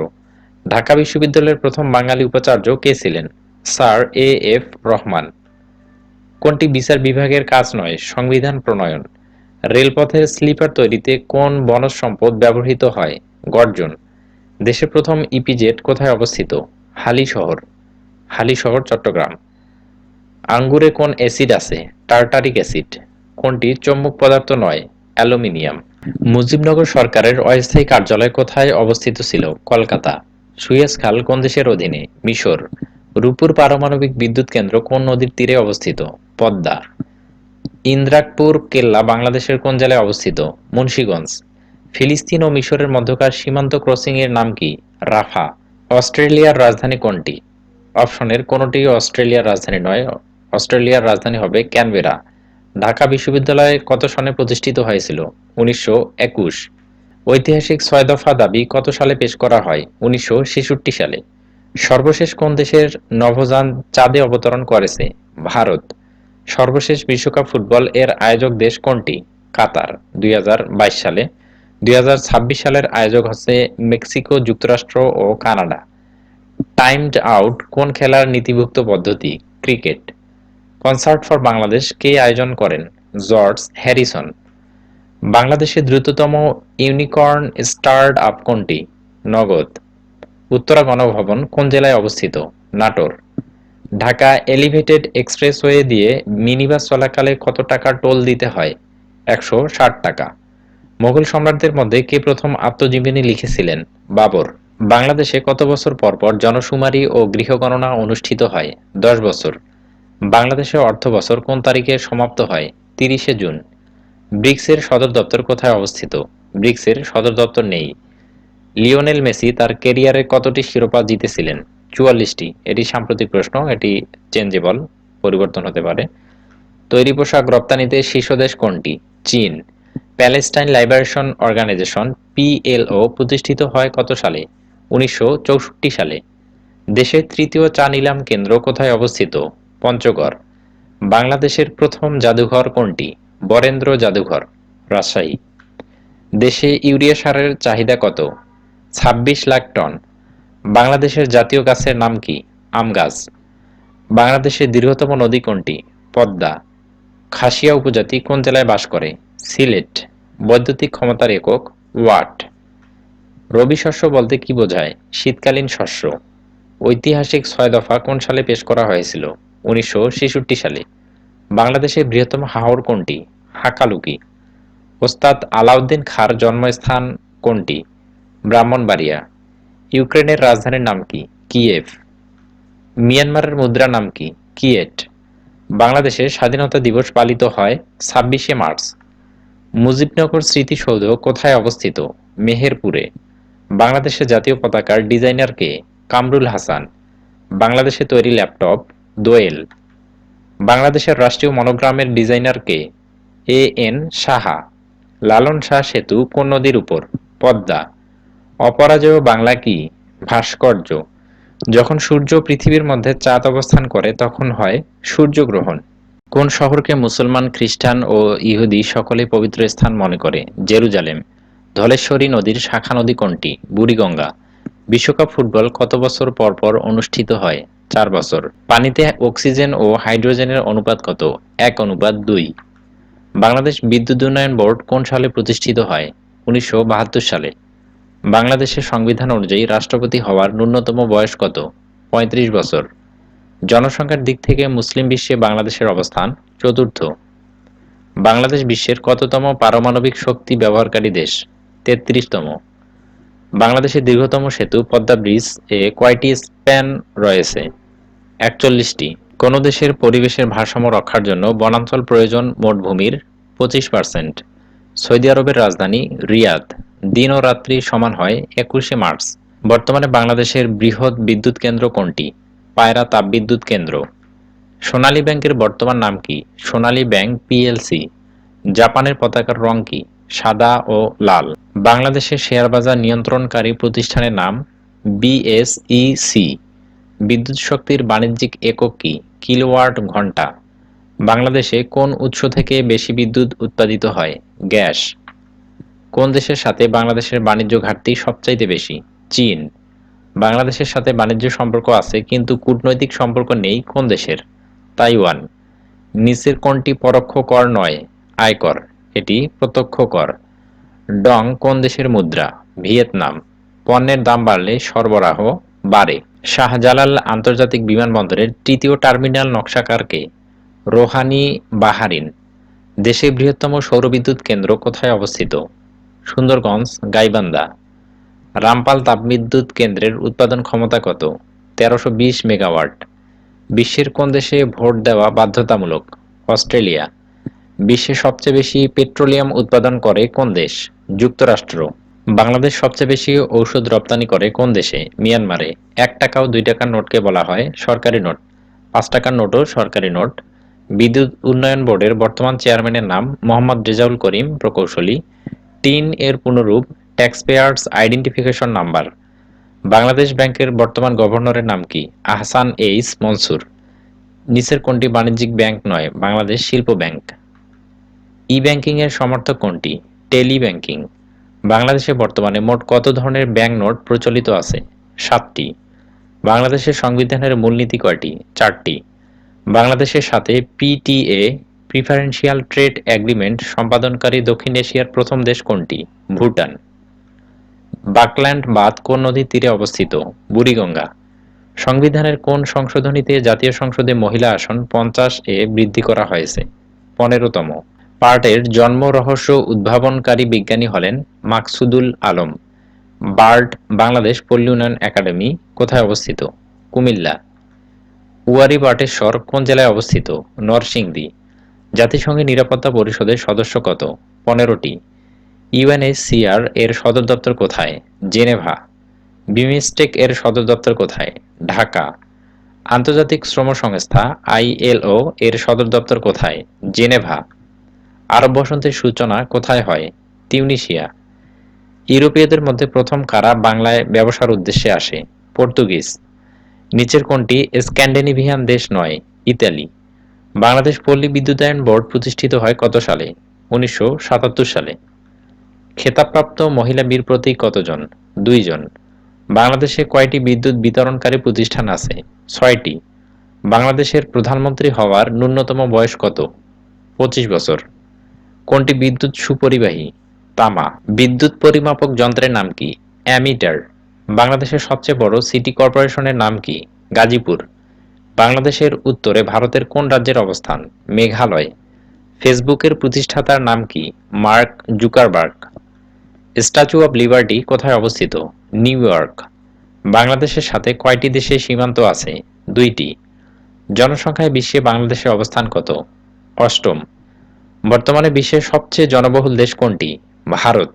ঢাকা বিশ্ববিদ্যালয়ের প্রথম বাঙালি উপাচার্য কে ছিলেন? Sir A F Rahman. কোনটি বিচার বিভাগের কাজ নয়? সংবিধান প্রণয়ন। রেলপথের স্লিপার তৈরিতে কোন বনজ সম্পদ ব্যবহৃত হয়? গর্জন। দেশের প্রথম ইপিজেড কোথায় অবস্থিত? হালিশহর। হালিশহর চট্টগ্রাম। আঙ্গুরে কোন অ্যাসিড আছে? Tartaric acid. কোনটি চৌম্বক পদার্থ নয়? অ্যালুমিনিয়াম। মুজিবনগর সরকারের অস্থায়ী কার্যালয় কোথায় অবস্থিত ছিল? কলকাতা। সুয়েজ খাল কোন দেশের অধীনে? মিশর। রূপপুর পারমাণবিক বিদ্যুৎ কেন্দ্র কোন নদীর তীরে অবস্থিত? পদ্মা। ইন্দ্রাকপুর কেল্লা বাংলাদেশের কোন জেলায় অবস্থিত? মুন্সিগঞ্জ। ফিলিস্তিন ও মিশরের মধ্যকার সীমান্ত ক্রসিং এর নাম কি? রাফা। অস্ট্রেলিয়ার রাজধানী কোনটি? অপশনের কোনটি অস্ট্রেলিয়ার রাজধানী নয়। অস্ট্রেলিয়ার রাজধানী হবে ক্যানবেরা। ঢাকা বিশ্ববিদ্যালয় কত সনে প্রতিষ্ঠিত হয়েছিল? ১৯২১। ঐতিহাসিক ৬ দফা দাবি কত সালে পেশ করা হয়? ১৯৬৬ সালে। সর্বশেষ কোন দেশের নভোযান চাঁদে অবতরণ করেছে? ভারত। সর্বশেষ বিশ্বকাপ ফুটবল এর আয়োজক দেশ কোনটি? কাতার ২০২২ সালে। ২০২৬ সালের আয়োজক হচ্ছে মেক্সিকো, যুক্তরাষ্ট্র ও কানাডা। টাইমড আউট কোন খেলার নীতিভুক্ত পদ্ধতি? ক্রিকেট। কনসার্ট ফর বাংলাদেশ কে আয়োজন করেন? George Harrison. বাংলাদেশের দ্রুততম ইউনিকর্ন স্টার্ট আপ কোনটি? নগদ। উত্তরা গণভবন কোন জেলায় অবস্থিত? নাটোর। ঢাকা এলিভেটেড এক্সপ্রেসওয়ে দিয়ে মিনিবাস চলাকালে কত টাকা টোল দিতে হয়? ১৬০ টাকা। মোগল সম্রাটদের মধ্যে কে প্রথম আত্মজীবনী লিখেছিলেন? বাবর। বাংলাদেশে কত বছর পর পর জনশুমারি ও গৃহগণনা অনুষ্ঠিত হয়? ১০ বছর। বাংলাদেশের অর্থবছর কোন তারিখে সমাপ্ত হয়? ৩০শে জুন। ব্রিক্সের সদর দপ্তর কোথায় অবস্থিত? ব্রিক্সের সদর দপ্তর নেই। লিওনেল মেসি তার ক্যারিয়ারে কতটি শিরোপা জিতেছিলেন? ৪৪টি। এটি সাম্প্রতিক প্রশ্ন, এটি চেঞ্জেবল, পরিবর্তন হতে পারে। তৈরি পোশাক রপ্তানিতে শীর্ষ দেশ কোনটি? চীন। প্যালেস্টাইন লাইবারেশন অর্গানাইজেশন পিএলও প্রতিষ্ঠিত হয় কত সালে? ১৯৬৪ সালে। দেশের তৃতীয় চা নিলাম কেন্দ্র কোথায় অবস্থিত? পঞ্চগড়। বাংলাদেশের প্রথম জাদুঘর কোনটি? বরেন্দ্র জাদুঘর, রাজশাহী। দেশে ইউরিয়া সারের চাহিদা কত? ২৬ লাখ টন। বাংলাদেশের জাতীয় গাছের নাম কি? আম গাছ। বাংলাদেশের দীর্ঘতম নদী কোনটি? পদ্মা। খাসিয়া উপজাতি কোন জেলায় বাস করে? সিলেট। বৈদ্যুতিক ক্ষমতার একক? ওয়াট। রবি শস্য বলতে কি বোঝায়? শীতকালীন শস্য। ঐতিহাসিক ৬ দফা কোন সালে পেশ করা হয়েছিল? ১৯৬৬ সালে। বাংলাদেশের বৃহত্তম হাওর কোনটি? হাকালুকি। ওস্তাদ আলাউদ্দিন খাঁর জন্মস্থান কোনটি? ব্রাহ্মণবাড়িয়া। ইউক্রেনের রাজধানীর নাম কি? কিয়েভ। মিয়ানমারের মুদ্রার নাম কি? কিয়েট। বাংলাদেশে স্বাধীনতা দিবস পালিত হয় ২৬শে মার্চ। মুজিবনগর স্মৃতিসৌধ কোথায় অবস্থিত? মেহেরপুরে। বাংলাদেশের জাতীয় পতাকার ডিজাইনার কে? কামরুল হাসান। বাংলাদেশে তৈরি ল্যাপটপ? দোয়েল। বাংলাদেশের রাষ্ট্রীয় মনোগ্রামের ডিজাইনার কে? A N Saha. লালন শাহ সেতু কোন নদীর উপর? পদ্মা। অপরাজেয় বাংলা কি? ভাস্কর্য। যখন সূর্য পৃথিবীর মধ্যে চাঁদ অবস্থান করে তখন হয় সূর্যগ্রহণ। কোন শহরকে মুসলমান, খ্রিস্টান ও ইহুদি সকলে পবিত্র স্থান মনে করে? জেরুজালেম। ধলেশ্বরী নদীর শাখা নদী কোনটি? বুড়িগঙ্গা। বিশ্বকাপ ফুটবল কত বছর পর পর অনুষ্ঠিত হয়? ৪ বছর। পানিতে অক্সিজেন ও হাইড্রোজেনের অনুপাত কত? ১:২। বাংলাদেশ বিদ্যুৎ উন্নয়ন বোর্ড কোন সালে প্রতিষ্ঠিত হয়? ১৯৭২ সালে। বাংলাদেশের সংবিধান অনুযায়ী রাষ্ট্রপতি হওয়ার ন্যূনতম বয়স কত? ৩৫ বছর। জনসংখ্যার দিক থেকে মুসলিম বিশ্বে বাংলাদেশের অবস্থান চতুর্থ। বাংলাদেশ বিশ্বের কততম পারমাণবিক শক্তি ব্যবহারকারী দেশ? ৩৩তম। বাংলাদেশের দীর্ঘতম সেতু পদ্মা ব্রিজ এ কয়টি স্প্যান রয়েছে? ৪১টি। কোন দেশের পরিবেশের ভারসাম্য রক্ষার জন্য বনাঞ্চল প্রয়োজন মোট ভূমির ২৫%? সৌদি আরবের রাজধানী রিয়াদ। দিন ও রাত্রি সমান হয় ২১শে মার্চ। বর্তমানে বাংলাদেশের বৃহৎ বিদ্যুৎ কেন্দ্র কোনটি? পায়রা তাপবিদ্যুৎ কেন্দ্র। সোনালী ব্যাংকের বর্তমান নাম কি? সোনালী ব্যাংক পিএলসি। জাপানের পতাকার রং কি? সাদা ও লাল। বাংলাদেশের শেয়ার বাজার নিয়ন্ত্রণকারী প্রতিষ্ঠানের নাম? বিএসইসি। বিদ্যুৎ শক্তির বাণিজ্যিক একক কি? কিলোওয়াট ঘন্টা। বাংলাদেশে কোন উৎস থেকে বেশি বিদ্যুৎ উৎপাদিত হয়? গ্যাস। কোন দেশের সাথে বাংলাদেশের বাণিজ্য ঘাটতি সবচাইতে বেশি? চীন। বাংলাদেশের সাথে বাণিজ্য সম্পর্ক আছে কিন্তু কূটনৈতিক সম্পর্ক নেই কোন দেশের? তাইওয়ান। নিচের কোনটি পরোক্ষ কর নয়? আয়কর। এটি প্রত্যক্ষ কর। ডং কোন দেশের মুদ্রা? ভিয়েতনাম। পণ্যের দাম বাড়লে সরবরাহ বাড়ে। শাহজালাল আন্তর্জাতিক বিমানবন্দরের তৃতীয় টার্মিনাল নকশাকারকে? রোহানি বাহারিন। দেশের বৃহত্তম সৌরবিদ্যুৎ কেন্দ্র কোথায় অবস্থিত? সুন্দরগঞ্জ, গাইবান্ধা। রামপাল তাপবিদ্যুৎ কেন্দ্রের উৎপাদন ক্ষমতা কত? ১৩২০ মেগাওয়াট। বিশ্বের কোন দেশে ভোট দেওয়া বাধ্যতামূলক? অস্ট্রেলিয়া। বিশ্বে সবচেয়ে বেশি পেট্রোলিয়াম উৎপাদন করে কোন দেশ? যুক্তরাষ্ট্র। বাংলাদেশ সবচেয়ে বেশি ঔষধ রপ্তানি করে কোন দেশে? মিয়ানমারে। ১ টাকা ও ২ টাকার নোটকে বলা হয় সরকারি নোট। ৫ টাকার নোটও সরকারি নোট। বিদ্যুৎ উন্নয়ন বোর্ডের বর্তমান চেয়ারম্যানের নাম? মোহাম্মদ রেজাউল করিম, প্রকৌশলী। টিন এর পুনরূপ? Tax payers identification number. Bangladesh ব্যাংকের বর্তমান গভর্নরের নাম কি? আহসান এইচ মনসুর। নিচের কোনটি বাণিজ্যিক ব্যাংক নয়? বাংলাদেশ শিল্প ব্যাংক। ই ব্যাংকিং এর সমর্থক কোনটি? Tele banking. বাংলাদেশে বর্তমানে মোট কত ধরনের ব্যাংক নোট প্রচলিত আছে? ৭টি। বাংলাদেশের সংবিধানের মূলনীতি কয়টি? ৪টি। বাংলাদেশের সাথে পিটিএ প্রিফারেন্সিয়াল ট্রেড এগ্রিমেন্ট সম্পাদনকারী দক্ষিণ এশিয়ার প্রথম দেশ কোনটি? ভুটান। বাকল্যান্ড বাঁধ কোন নদীর তীরে অবস্থিত? বুড়িগঙ্গা। সংবিধানের কোন সংশোধনীতে জাতীয় সংসদে মহিলা আসন ৫০-এ বৃদ্ধি করা হয়েছে? ১৫তম। পার্টের জন্ম রহস্য উদ্ভাবনকারী বিজ্ঞানী হলেন মাকসুদুল আলম। বার্ড বাংলাদেশ পল্লী উন্নয়ন একাডেমি কোথায় অবস্থিত? কুমিল্লা। উয়ারী বাটেশ্বর কোন জেলায় অবস্থিত? নরসিংদী। জাতিসংঘের নিরাপত্তা পরিষদের সদস্য কত? ১৫টি। ইউএনএইচসিআর এর সদর দপ্তর কোথায়? জেনেভা। বিমস্টেক এর সদর দপ্তর কোথায়? ঢাকা। আন্তর্জাতিক শ্রম সংস্থা আইএলও এর সদর দপ্তর কোথায়? জেনেভা। আরব বসন্তের সূচনা কোথায় হয়? তিউনিসিয়া। ইউরোপীয়দের মধ্যে প্রথম কারা বাংলায় ব্যবসার উদ্দেশ্যে আসে? পর্তুগিজ। নিচের কোনটি স্ক্যান্ডিনেভিয়ান দেশ নয়? ইতালি। বাংলাদেশ পল্লী বিদ্যুতায়ন বোর্ড প্রতিষ্ঠিত হয় কত সালে? ১৯৭৭ সালে। খেতাবপ্রাপ্ত মহিলা বীর প্রতীক কতজন? ২ জন। বাংলাদেশে কয়টি বিদ্যুৎ বিতরণকারী প্রতিষ্ঠান আছে? ৬টি। বাংলাদেশের প্রধানমন্ত্রী হওয়ার ন্যূনতম বয়স কত? ২৫ বছর। কোনটি বিদ্যুৎ সুপরিবাহী? তামা। বিদ্যুৎ পরিমাপক যন্ত্রের নাম কি? অ্যামিটার। বাংলাদেশের সবচেয়ে বড় সিটি কর্পোরেশনের নাম কি? গাজীপুর। বাংলাদেশের উত্তরে ভারতের কোন রাজ্যের অবস্থান? মেঘালয়। ফেসবুকের প্রতিষ্ঠাতার নাম কি? Mark Zuckerberg. Statue of liberty কোথায় অবস্থিত? New York. বাংলাদেশের সাথে কয়টি দেশের সীমান্ত আছে? ২টি। জনসংখ্যায় বিশ্বে বাংলাদেশের অবস্থান কত? অষ্টম। বর্তমানে বিশ্বের সবচেয়ে জনবহুল দেশ কোনটি? ভারত।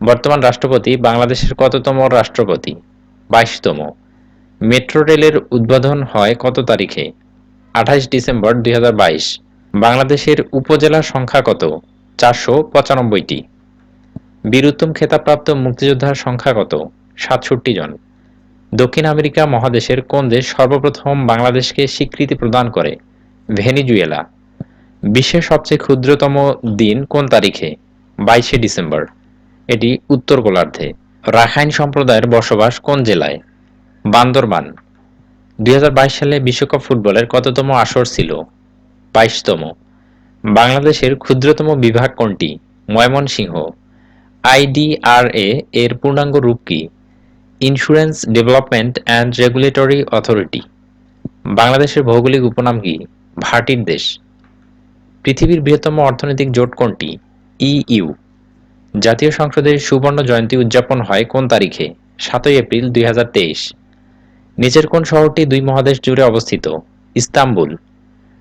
বর্তমান রাষ্ট্রপতি বাংলাদেশের কততম রাষ্ট্রপতি? ২২তম। মেট্রো রেলের উদ্বোধন হয় কত তারিখে? ২৮ ডিসেম্বর ২০২২। বাংলাদেশের উপজেলার সংখ্যা কত? ৪৯৫টি। বীর উত্তম খেতাবপ্রাপ্ত মুক্তিযোদ্ধার সংখ্যা কত? ৬৭ জন। দক্ষিণ আমেরিকা মহাদেশের কোন দেশ সর্বপ্রথম বাংলাদেশকে স্বীকৃতি প্রদান করে? ভেনেজুয়েলা। বিশ্বের সবচেয়ে ক্ষুদ্রতম দিন কোন তারিখে? ২২শে ডিসেম্বর। এটি উত্তর গোলার্ধে। রাখাইন সম্প্রদায়ের বসবাস কোন জেলায়? বান্দরবান। ২০২২ সালে বিশ্বকাপ ফুটবলের কততম আসর ছিল? ২২তম। বাংলাদেশের ক্ষুদ্রতম বিভাগ কোনটি? ময়মনসিংহ। আইডিআরএ এর পূর্ণাঙ্গ রূপ কি? Insurance development and regulatory authority. বাংলাদেশের ভৌগোলিক উপনাম কি? ভাটির দেশ। পৃথিবীর বৃহত্তম অর্থনৈতিক জোট কোনটি? ইইউ। জাতীয় সংসদের সুবর্ণ জয়ন্তী উদযাপন হয় কোন তারিখে? ৭ এপ্রিল ২০২৩। নিচের কোন শহরটি দুই মহাদেশ জুড়ে অবস্থিত? ইস্তাম্বুল।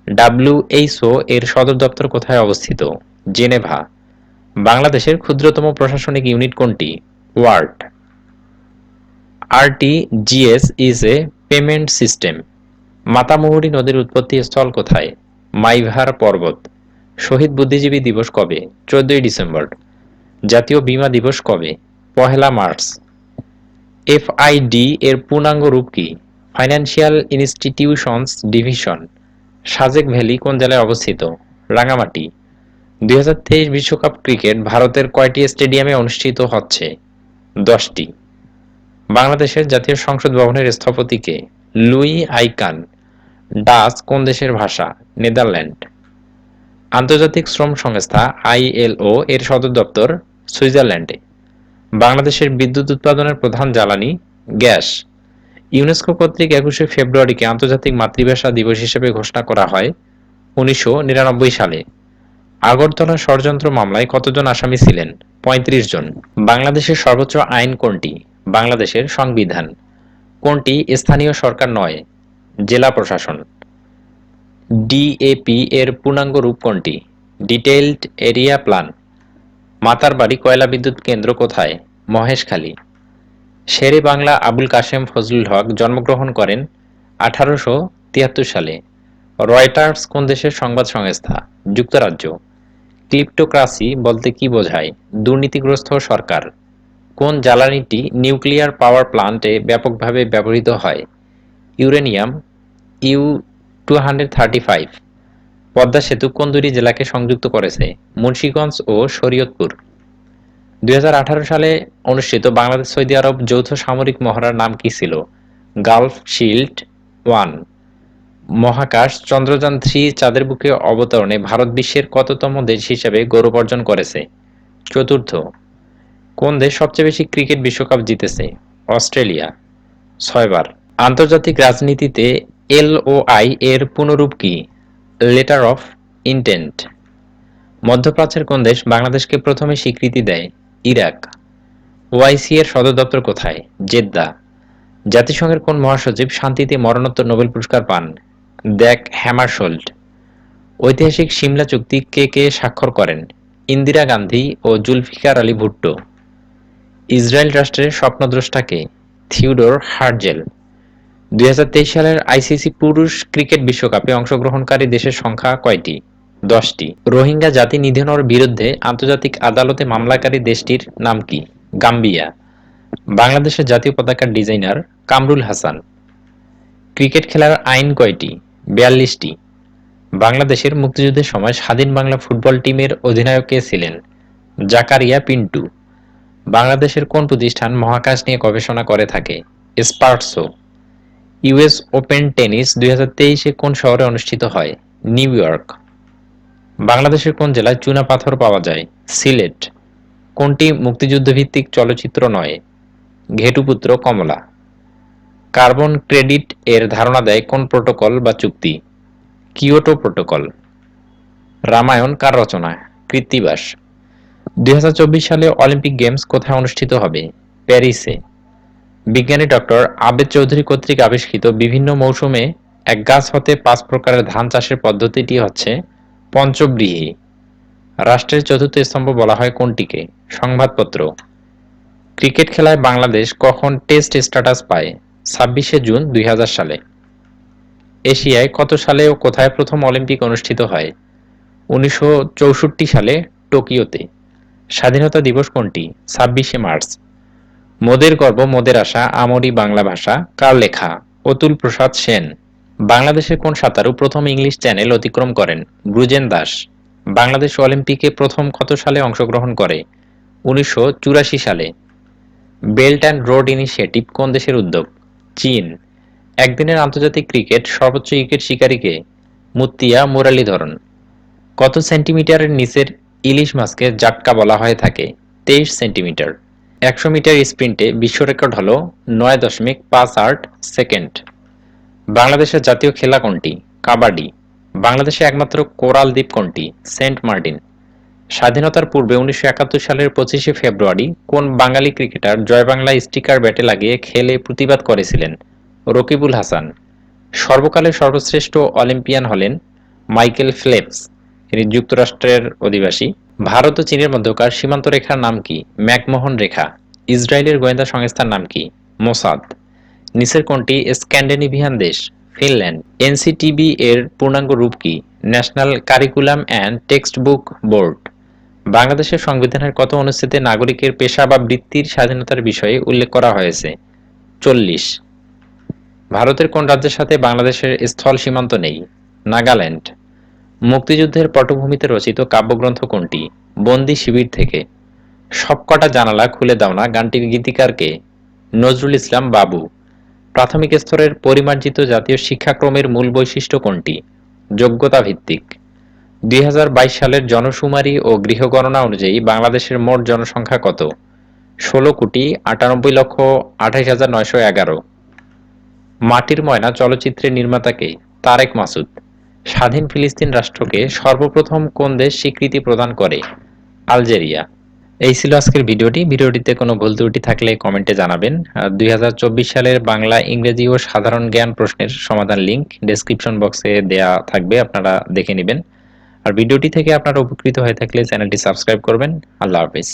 ডাব্লিউএইচও এর সদর দপ্তর কোথায় অবস্থিত? জেনেভা। বাংলাদেশের ক্ষুদ্রতম প্রশাসনিক ইউনিট কোনটি? Ward. RTGS is a payment system. Matamuhuri নদীর উৎপত্তি স্থল কোথায়? মাইভার পর্বত। শহীদ বুদ্ধিজীবী দিবস কবে? 14ই ডিসেম্বর। জাতীয় বীমা দিবস কবে? 1 মার্চ। এফআইডি এর পূর্ণাঙ্গ রূপ কি? Financial institutions division. Sajek valley কোন জেলায় অবস্থিত? রাঙ্গামাটি। 2023 বিশ্বকাপ ক্রিকেট ভারতের কয়টি স্টেডিয়ামে অনুষ্ঠিত হচ্ছে? 10টি। বাংলাদেশের জাতীয় সংসদ ভবনের স্থপতি কে? Luis icon. ডাচ কোন দেশের ভাষা? নেদারল্যান্ড। আন্তর্জাতিক শ্রম সংস্থা আইএলও এর সদর দপ্তর সুইজারল্যান্ডে। বাংলাদেশের বিদ্যুৎ উৎপাদনের প্রধান জ্বালানি গ্যাস। ইউনেস্কো কর্তৃক 21শে ফেব্রুয়ারিকে আন্তর্জাতিক মাতৃভাষা দিবস হিসেবে ঘোষণা করা হয় 1999 সালে। আগরতলা ষড়যন্ত্র মামলায় কতজন আসামি ছিলেন? 35 জন। বাংলাদেশের সর্বোচ্চ আইন কোনটি? বাংলাদেশের সংবিধান। কোনটি স্থানীয় সরকার নয়? জেলা প্রশাসন। ডিএপি এর পূর্ণাঙ্গ রূপ কোনটি? Detailed area plan. মাতারবাড়ি কয়লা বিদ্যুৎ কেন্দ্র কোথায়? মহেশখালী। শেরে বাংলা আবুল কাশেম ফজলুল হক জন্মগ্রহণ করেন 1873 সালে। রয়টার্স কোন দেশের সংবাদ সংস্থা? যুক্তরাজ্য। ক্লিপ্টোক্রাসি বলতে কি বোঝায়? দুর্নীতিগ্রস্ত সরকার। কোন জ্বালানিটি নিউক্লিয়ার পাওয়ার প্ল্যান্টে ব্যাপকভাবে ব্যবহৃত হয়? ইউরেনিয়াম ইউ-235। পদ্মা সেতু কোন দুটি জেলাকে সংযুক্ত করেছে? মুন্সিগঞ্জ ও শরীয়তপুর। 2018 সালে অনুষ্ঠিত বাংলাদেশ সৌদি আরব যৌথ সামরিক মহড়ার নাম কি ছিল? Gulf shield 1। মহাকাশ চন্দ্রযান 3 চাঁদের বুকে অবতরণে ভারত বিশ্বের কততম দেশ হিসেবে গৌরব অর্জন করেছে? চতুর্থ। কোন দেশ সবচেয়ে বেশি ক্রিকেট বিশ্বকাপ জিতেছে? অস্ট্রেলিয়া 6 বার। আন্তর্জাতিক রাজনীতিতে এলওআই এর পুনরূপ কি? Letter of intent. মধ্যপ্রাচ্যের কোন দেশ বাংলাদেশকে প্রথমে স্বীকৃতি দেয়? ইরাক। ওআইসি এর সদর দপ্তর কোথায়? জেদ্দা। জাতিসংঘের কোন মহাসচিব শান্তিতে মরণোত্তর নোবেল পুরস্কার পান? দ্যাগ হ্যামারশোল্ড। ঐতিহাসিক সিমলা চুক্তি কে কে স্বাক্ষর করেন? ইন্দিরা গান্ধী ও জুলফিকার আলী ভুট্টো। ইসরায়েল রাষ্ট্রের স্বপ্নদ্রষ্টা কে? থিওডর হার্জেল। 2023 সালের আইসিসি পুরুষ ক্রিকেট বিশ্বকাপে অংশগ্রহণকারী দেশের সংখ্যা কয়টি? 10টি। রোহিঙ্গা জাতি নিধনের বিরুদ্ধে আন্তর্জাতিক আদালতে মামলাকারী দেশটির নাম কি? গাম্বিয়া। বাংলাদেশের জাতীয় পতাকার ডিজাইনার কামরুল হাসান। ক্রিকেট খেলার আইন কয়টি? 42টি। বাংলাদেশের মুক্তিযুদ্ধের সময় স্বাধীন বাংলা ফুটবল টিমের অধিনায়ক কে ছিলেন? জাকারিয়া পিন্টু। বাংলাদেশের কোন প্রতিষ্ঠান মহাকাশ নিয়ে গবেষণা করে থাকে? স্পার্টসো। ইউএস ওপেন টেনিস 2023-এ কোন শহরে অনুষ্ঠিত হয়? New York. বাংলাদেশের কোন জেলায় চুনা পাথর পাওয়া যায়? সিলেট। কোনটি মুক্তিযুদ্ধভিত্তিক চলচ্চিত্র নয়? ঘেটুপুত্র কমলা। কার্বন ক্রেডিট এর ধারণা দেয় কোন প্রোটোকল বা চুক্তি? Kyoto protocol. রামায়ণ কার রচনা? কৃত্তিবাস। 2024 সালে অলিম্পিক গেমস কোথায় অনুষ্ঠিত হবে? প্যারিসে। বিজ্ঞানী ডক্টর আবেদ চৌধুরী কর্তৃক আবিষ্কৃত বিভিন্ন মৌসুমে এক গাছ হতে 5 প্রকারের ধান চাষের পদ্ধতিটি হচ্ছে পঞ্চব্রীহি। রাষ্ট্রের চতুর্থ স্তম্ভ বলা হয় কোনটিকে? সংবাদপত্র। ক্রিকেট খেলায় বাংলাদেশ কখন টেস্ট স্ট্যাটাস পায়? 26শে জুন 2000 সালে। এশিয়ায় কত সালে ও কোথায় প্রথম অলিম্পিক অনুষ্ঠিত হয়? 1964 সালে টোকিওতে। স্বাধীনতা দিবস কোনটি? 26শে মার্চ। মোদের গর্ব মোদের আশা আমরি বাংলা ভাষা কার লেখা? অতুল প্রসাদ সেন। বাংলাদেশের কোন সাঁতারু প্রথম ইংলিশ চ্যানেল অতিক্রম করেন? ব্রুজেন দাস। বাংলাদেশ অলিম্পিকে প্রথম কত সালে অংশগ্রহণ করে? 1984 সালে। বেল্ট অ্যান্ড রোড ইনিশিয়েটিভ কোন দেশের উদ্যোগ? চীন। একদিনের আন্তর্জাতিক ক্রিকেট সর্বোচ্চ উইকেট শিকারী কে? মুত্তিয়া মুরালীধরন। কত সেন্টিমিটারের নিচের ইলিশ মাছকে জাটকা বলা হয়ে থাকে? 23 সেন্টিমিটার। 100 মিটার স্প্রিন্টে বিশ্ব রেকর্ড হল 9.58 সেকেন্ড। বাংলাদেশের জাতীয় খেলা কোনটি? কাবাডি। বাংলাদেশে একমাত্র কোরাল দ্বীপ কোনটি? Saint Martin. স্বাধীনতার পূর্বে 1971 সালের 25শে ফেব্রুয়ারি কোন বাঙালি ক্রিকেটার জয় বাংলা স্টিকার ব্যাটে লাগিয়ে খেলে প্রতিবাদ করেছিলেন? রকিবুল হাসান। সর্বকালের সর্বশ্রেষ্ঠ অলিম্পিয়ান হলেন মাইকেল ফেলপস। তিনি যুক্তরাষ্ট্রের অধিবাসী। ভারত ও চীনের মধ্যকার সীমান্ত রেখার নাম কি? ম্যাকমোহন রেখা। ইসরায়েলের গোয়েন্দা সংস্থার নাম কি? মোসাদ। নিচের কোনটি স্ক্যান্ডিনেভিয়ান দেশ? ফিনল্যান্ড। এনসিটিবি এর পূর্ণাঙ্গ রূপ কি? National curriculum and text book board. বাংলাদেশের সংবিধানের কত অনুচ্ছেদে নাগরিকের পেশা বা বৃত্তির স্বাধীনতার বিষয়ে উল্লেখ করা হয়েছে? 40। ভারতের কোন রাজ্যের সাথে বাংলাদেশের স্থল সীমান্ত নেই? নাগাল্যান্ড। মুক্তিযুদ্ধের পটভূমিতে রচিত কাব্যগ্রন্থ কোনটি? বন্দি শিবির থেকে। সবকটা জানালা খুলে দাও না গানটির গীতিকার কে? নজরুল ইসলাম বাবু। প্রাথমিক স্তরের পরিমার্জিত জাতীয় শিক্ষাক্রমের মূল বৈশিষ্ট্য কোনটি? যোগ্যতা ভিত্তিক। 2022 সালের জনশুমারি ও গৃহগণনা অনুযায়ী বাংলাদেশের মোট জনসংখ্যা কত? 16,98,28,911। মাটির ময়না চলচ্চিত্রের নির্মাতা কে? তারেক মাসুদ। স্বাধীন ফিলিস্তিন রাষ্ট্রকে সর্বপ্রথম কোন দেশ স্বীকৃতি প্রদান করে? আলজেরিয়া। এই ছিল আজকের ভিডিওটিতে কোনো ভুল ত্রুটি থাকলে কমেন্টে জানাবেন। 2024 সালের বাংলা, ইংরেজি ও সাধারণ জ্ঞান প্রশ্নের সমাধান লিংক ডেসক্রিপশন বক্সে দেয়া থাকবে, আপনারা দেখে নেবেন। আর ভিডিওটি থেকে আপনারা উপকৃত হয়ে থাকলে চ্যানেলটি সাবস্ক্রাইব করবেন। আল্লাহ হাফেজ।